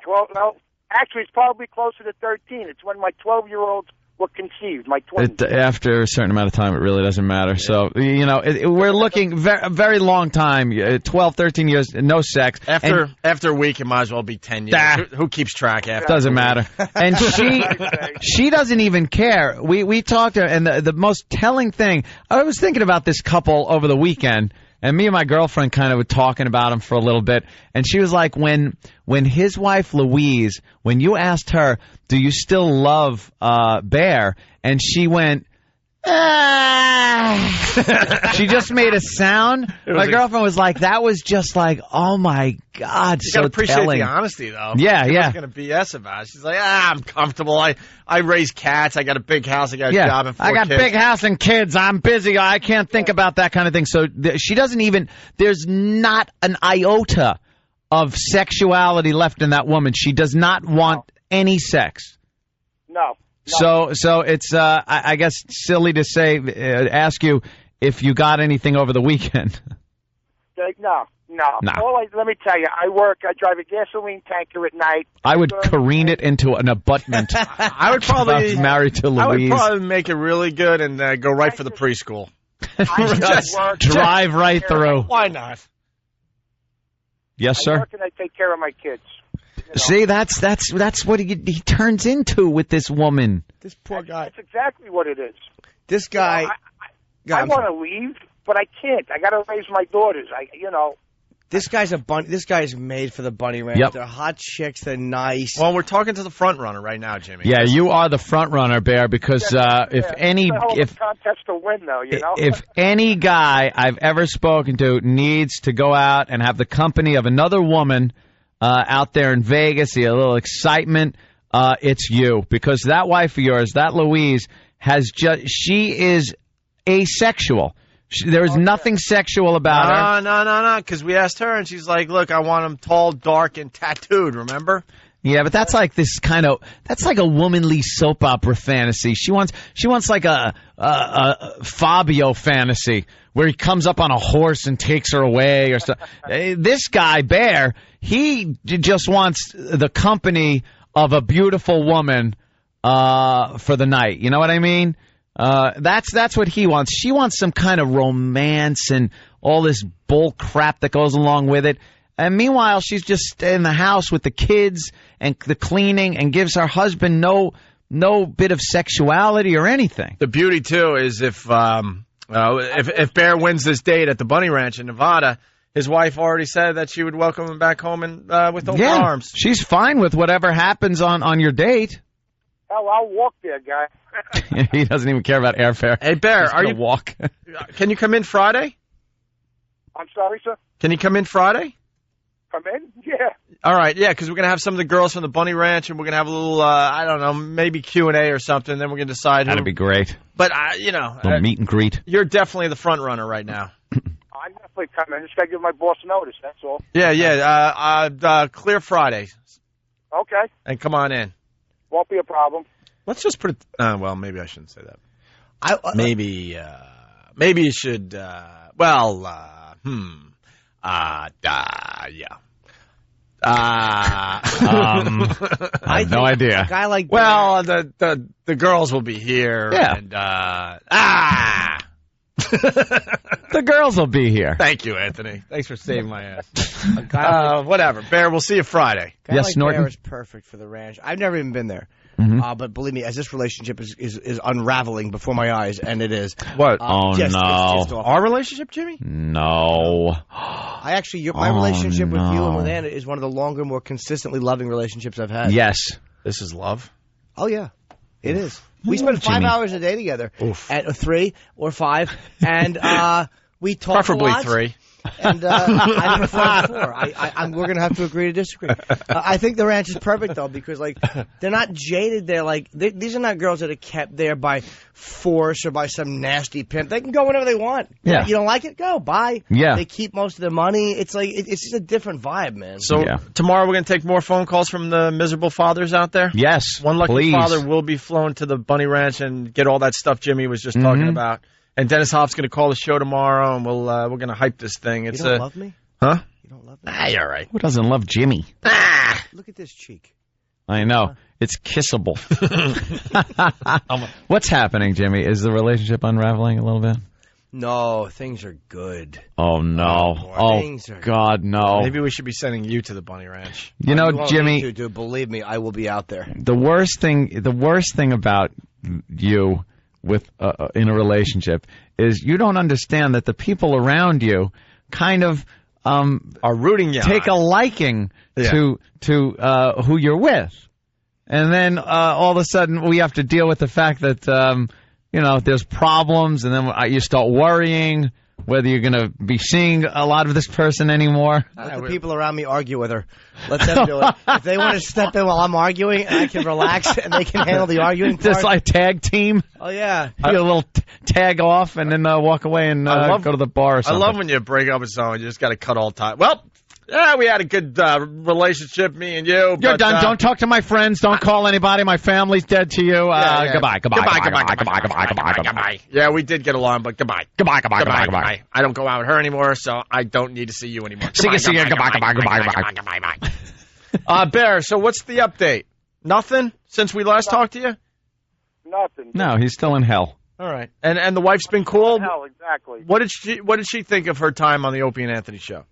12. No, actually, it's probably closer to 13. It's when my 12-year-old's were conceived, my twins. After a certain amount of time, it really doesn't matter. So, we're looking a very long time, 12, 13 years, no sex. After a week, it might as well be 10 years. Who keeps track after? Doesn't matter. And she doesn't even care. We talked to her, and the most telling thing, I was thinking about this couple over the weekend, and me and my girlfriend kind of were talking about him for a little bit, and she was like, when his wife Louise, when you asked her, do you still love Bear, and she went, she just made a sound. My girlfriend was like, that was just like, oh my God, you so gotta appreciate telling. the honesty, though. Yeah, She yeah. wasn't going to BS about it. She's like, I'm comfortable. I raise cats. I got a big house. I got a job and 4 I got kids. big house and kids. I'm busy. I can't think about that kind of thing. So she doesn't even, there's not an iota of sexuality left in that woman. She does not want any sex. No. So it's I guess silly to say ask you if you got anything over the weekend. No. Nah. Let me tell you, I drive a gasoline tanker at night. I would careen it into an abutment. I would probably If I was married to Louise. I would probably make it really good and go right for the preschool. Just drive right through. Why not? Yes, sir. I work and I take care of my kids. See, that's what he turns into with this woman. This poor guy. That's exactly what it is. This guy. I want to leave, but I can't. I got to raise my daughters. This guy's a bunny. This guy's made for the bunny ranch. Yep. They're hot chicks. They're nice. Well, we're talking to the front runner right now, Jimmy. Yeah, you are the front runner, Bear, because if contest to win, though, if any guy I've ever spoken to needs to go out and have the company of another woman out there in Vegas, see a little excitement, it's you, because that wife of yours, that Louise, she is asexual. There is nothing sexual about her. No, because we asked her, and she's like, look, I want him tall, dark, and tattooed, remember? Yeah, but that's like that's like a womanly soap opera fantasy. She wants like a Fabio fantasy where he comes up on a horse and takes her away or something. This guy, Bear, he just wants the company of a beautiful woman for the night. You know what I mean? That's what he wants. She wants some kind of romance and all this bull crap that goes along with it. And meanwhile, she's just in the house with the kids and the cleaning and gives her husband no bit of sexuality or anything. The beauty, too, is if Bear wins this date at the Bunny Ranch in Nevada, his wife already said that she would welcome him back home and with open arms. She's fine with whatever happens on your date. Hell, I'll walk there, guy. He doesn't even care about airfare. Hey, Bear, are you walk? Can you come in Friday? I'm sorry, sir? Can you come in Friday? Come in? Yeah. All right, yeah, because we're going to have some of the girls from the Bunny Ranch, and we're going to have a little, I don't know, maybe Q&A or something, then we're going to decide who. That'd be great. But, little meet and greet. You're definitely the front runner right now. I'm definitely coming. I just got to give my boss notice, that's all. Yeah, clear Fridays. Okay. And come on in. Won't be a problem. Let's just put it, well, maybe I shouldn't say that. Maybe you should, yeah. I have no idea. A guy like the girls will be here. Yeah. And, the girls will be here. Thank you, Anthony. Thanks for saving my ass. Whatever. Bear, we'll see you Friday. A guy like Bear is perfect for the ranch. I've never even been there. Mm-hmm. But believe me, as this relationship is unraveling before my eyes, and it is. What? It's Our relationship, Jimmy? No. I actually, my relationship with you and with Anna is one of the longer, more consistently loving relationships I've had. Yes. This is love? Oh, yeah. It is. We spend 5 hours a day together. At 3 or 5. And we talk preferably a lot. 3. And I prefer 4. We're going to have to agree to disagree. I think the ranch is perfect, though, because they're not jaded. They're these are not girls that are kept there by force or by some nasty pimp. They can go whenever they want. Yeah. You don't like it? Go. Bye. Yeah. They keep most of their money. It's it's just a different vibe, man. So tomorrow we're going to take more phone calls from the miserable fathers out there? Yes. One lucky please. father will be flown to the Bunny Ranch and get all that stuff Jimmy was just talking about. And Dennis Hoff's going to call the show tomorrow, and we're going to hype this thing. You don't love me? Huh? You don't love me? You're right. Who doesn't love Jimmy? Look at this cheek. I know. It's kissable. What's happening, Jimmy? Is the relationship unraveling a little bit? No, things are good. Oh, no. Oh, God, no. Maybe we should be sending you to the Bunny Ranch. You know, Jimmy, Dude, believe me, I will be out there. the worst thing about you with in a relationship is you don't understand that the people around you kind of are rooting you take a liking to who you're with. And then all of a sudden we have to deal with the fact that there's problems, and then you start worrying whether you're going to be seeing a lot of this person anymore. Let the people around me argue with her. Let them do it. If they want to step in while I'm arguing, I can relax and they can handle the arguing part. Just like tag team. Oh, yeah. You get a little tag off and then walk away and go to the bar or something. I love when you break up with someone. You just got to cut all time. Well, yeah, we had a good relationship, me and you. You're done. Don't talk to my friends. Don't call anybody. My family's dead to you. Goodbye. Yeah, we did get along, but goodbye. Goodbye. I don't go out with her anymore, so I don't need to see you anymore. See you. Goodbye. Bear, so what's the update? Nothing since we last talked to you? Nothing. No, he's still in hell. All right. And the wife's been cool? Hell, exactly. What did she think of her time on the Opie and Anthony show?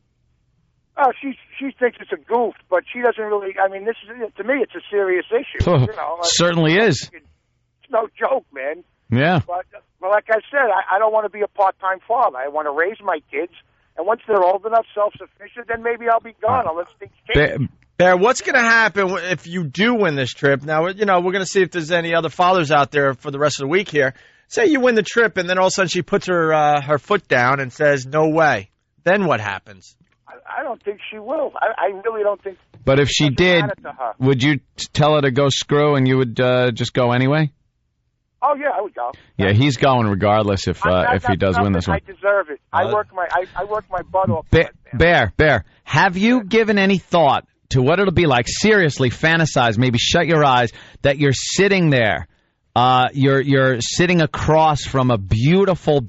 Oh, she thinks it's a goof, but she doesn't really. I mean, this is to me, it's a serious issue. Certainly is. It's no joke, man. Yeah. But like I said, I don't want to be a part-time father. I want to raise my kids, and once they're old enough, self-sufficient, then maybe I'll be gone unless things change. Bear, what's going to happen if you do win this trip? Now, we're going to see if there's any other fathers out there for the rest of the week here. Say you win the trip, and then all of a sudden she puts her foot down and says, "No way." Then what happens? I don't think she will. I really don't think. But if she did, would you tell her to go screw and you would just go anyway? Oh, yeah, I would go. Yeah, he's going regardless if he does win this one. I deserve it. I work my butt off. Bear, have you given any thought to what it'll be like? Seriously, fantasize, maybe shut your eyes, that you're sitting there. You're sitting across from a beautiful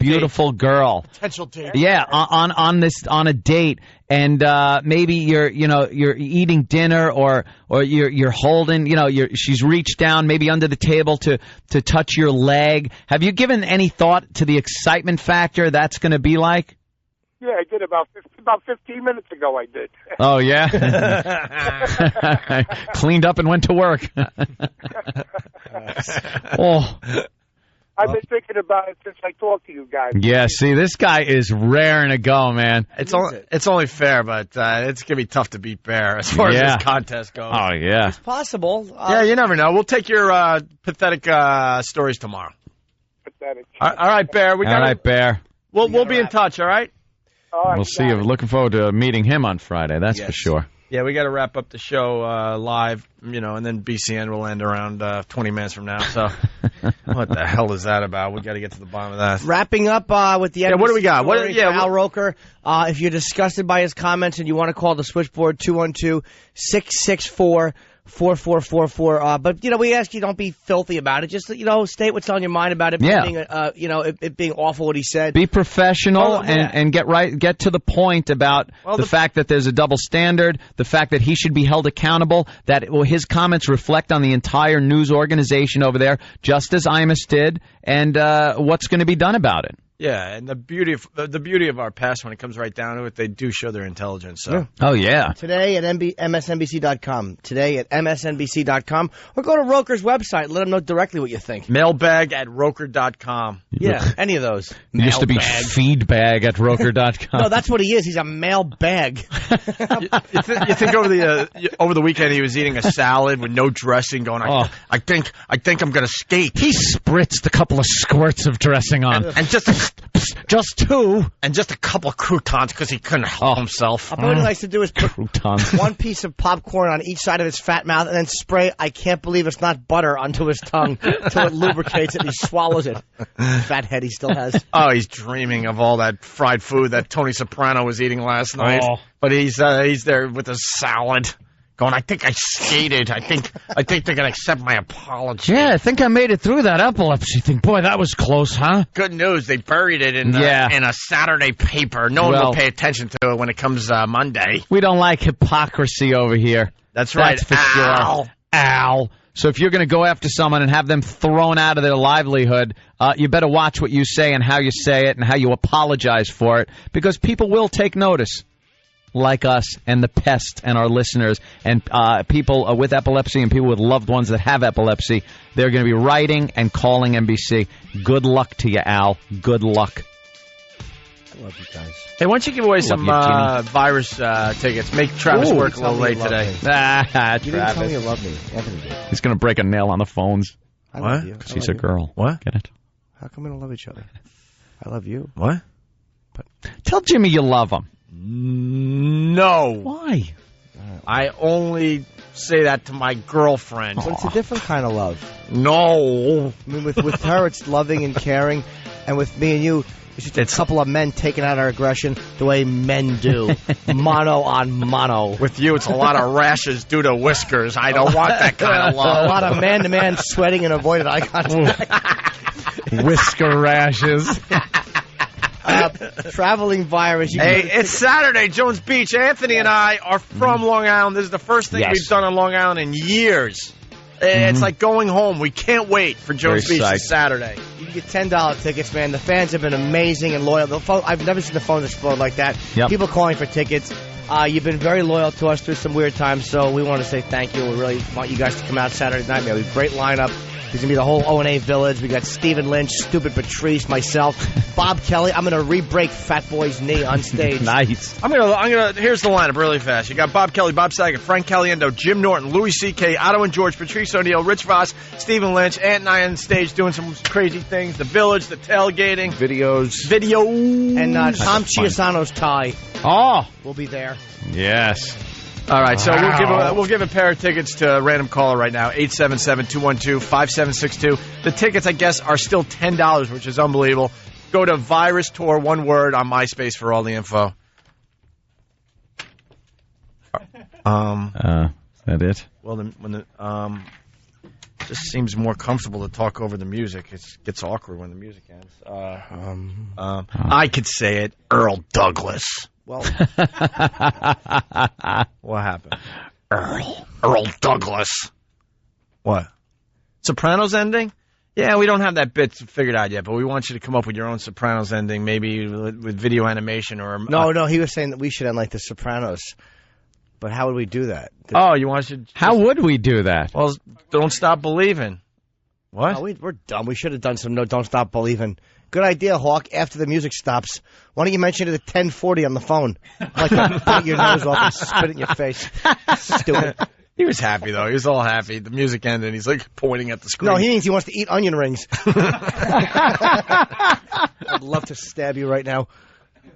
girl. Potential date. Yeah, on a date, and maybe you're eating dinner or you're holding. She's reached down maybe under the table to touch your leg. Have you given any thought to the excitement factor that's going to be like? Yeah, I did about 15 minutes ago. I did. Oh yeah, cleaned up and went to work. I've been thinking about it since I talked to you guys. Yeah, see, this guy is raring to go, man. It's only fair, but it's gonna be tough to beat Bear as far as this contest goes. Oh yeah, it's possible. Yeah, you never know. We'll take your pathetic stories tomorrow. Pathetic. All right, Bear. All right, Bear. We'll be in touch. All right. We'll see you. Looking forward to meeting him on Friday. That's for sure. Yeah, we got to wrap up the show live, and then BCN will end around 20 minutes from now. So, what the hell is that about? We got to get to the bottom of that. Wrapping up with the what do we got? Al Roker. If you're disgusted by his comments and you want to call the switchboard 212-664-4444. But we ask you don't be filthy about it. Just state what's on your mind about it. Yeah. Being, it being awful what he said. Be professional and get to the point about the fact that there's a double standard, the fact that he should be held accountable, that his comments reflect on the entire news organization over there, just as Imus did, and what's going to be done about it. Yeah, and the beauty of our past, when it comes right down to it, they do show their intelligence. So. Yeah. Oh, yeah. Today at MSNBC.com. Today at MSNBC.com. Or go to Roker's website. Let them know directly what you think. Mailbag at Roker.com. Yeah, any of those. It used to be feedbag at Roker.com. No, that's what he is. He's a mailbag. You think over the weekend he was eating a salad with no dressing going, I think I'm going to skate. He spritzed a couple of squirts of dressing on. And just two. And just a couple of croutons because he couldn't help himself. What he likes to do is put one piece of popcorn on each side of his fat mouth and then spray, I can't believe it's not butter, onto his tongue until it lubricates it and he swallows it. Fat head he still has. Oh, he's dreaming of all that fried food that Tony Soprano was eating last night. But he's there with his salad. Going, I think I skated. I think they're going to accept my apology. Yeah, I think I made it through that epilepsy thing. Boy, that was close, huh? Good news. They buried it in a Saturday paper. No one will pay attention to it when it comes Monday. We don't like hypocrisy over here. That's right. That's for sure. Al. So if you're going to go after someone and have them thrown out of their livelihood, you better watch what you say and how you say it and how you apologize for it, because people will take notice, like us and the pest and our listeners and people with epilepsy and people with loved ones that have epilepsy. They're going to be writing and calling NBC. Good luck to you, Al. Good luck. I love you guys. Hey, why don't you give away some virus tickets? Make Travis work a little late today. You didn't tell me you love me. Anthony did. He's going to break a nail on the phones. I love you. Because he's a girl. What? Get it? How come we don't love each other? I love you. What? But tell Jimmy you love him. No. Why? I only say that to my girlfriend. But it's a different kind of love. No. I mean, with her, it's loving and caring. And with me and you, it's just a couple of men taking out our aggression the way men do. Mono on mono. With you, it's a lot of rashes due to whiskers. I don't want that kind of love. A lot of man-to-man sweating and avoided eye contact. Whisker rashes. Traveling virus. Hey, it's Saturday, Jones Beach. Anthony and I are from Long Island. This is the first thing we've done on Long Island in years. It's like going home. We can't wait for Jones Beach this Saturday. You can get $10 tickets, man. The fans have been amazing and loyal. The phone, I've never seen the phones explode like that. Yep. People calling for tickets. You've been very loyal to us through some weird times, so we want to say thank you. We really want you guys to come out Saturday night. We have a great lineup. There's going to be the whole O&A Village. We got Stephen Lynch, Stupid Patrice, myself, Bob Kelly. I'm going to re-break Fat Boy's knee on stage. Nice. I'm gonna. Here's the lineup really fast. You got Bob Kelly, Bob Saget, Frank Caliendo, Jim Norton, Louis C.K., Otto and George, Patrice O'Neill, Rich Voss, Stephen Lynch, Ant and I on stage doing some crazy things. The Village, the tailgating, videos, and Tom Chiasano's tie. Oh, we'll be there. Yes. All right, so we'll give a pair of tickets to a random caller right now, 877-212-5762. The tickets, I guess, are still $10, which is unbelievable. Go to Virus Tour, one word, on MySpace for all the info. Is that it? Well, it just seems more comfortable to talk over the music. It gets awkward when the music ends. I could say it, Earl Douglas. Well, what happened? Earl Douglas. What? Sopranos ending? Yeah, we don't have that bit figured out yet, but we want you to come up with your own Sopranos ending, maybe with video animation or... No, he was saying that we should end like the Sopranos. But how would we do that? You want to... How would we do that? Well, Don't Stop Believing. What? No, we're dumb. We should have done some Don't Stop Believing. Good idea, Hawk. After the music stops, why don't you mention it at 10:40 on the phone? Like to bite your nose off and spit it in your face. Stupid. He was happy, though. He was all happy. The music ended, and he's, like, pointing at the screen. No, he means he wants to eat onion rings. I'd love to stab you right now.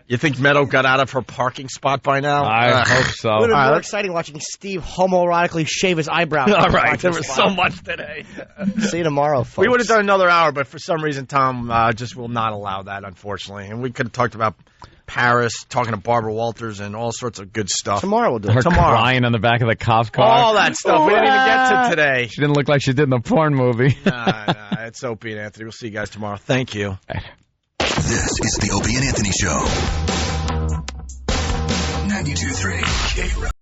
You think Meadow got out of her parking spot by now? I hope so. It would have been more exciting watching Steve homoerotically shave his eyebrows. All right, there was so much today. See you tomorrow, folks. We would have done another hour, but for some reason, Tom just will not allow that, unfortunately. And we could have talked about Paris, talking to Barbara Walters, and all sorts of good stuff. Tomorrow we'll do it. Her crying on the back of the cop's car. All that stuff. We didn't even get to today. She didn't look like she did in the porn movie. Nah, it's Opie and Anthony. We'll see you guys tomorrow. Thank you. This is the Opie and Anthony Show. 92.3 K-Rock.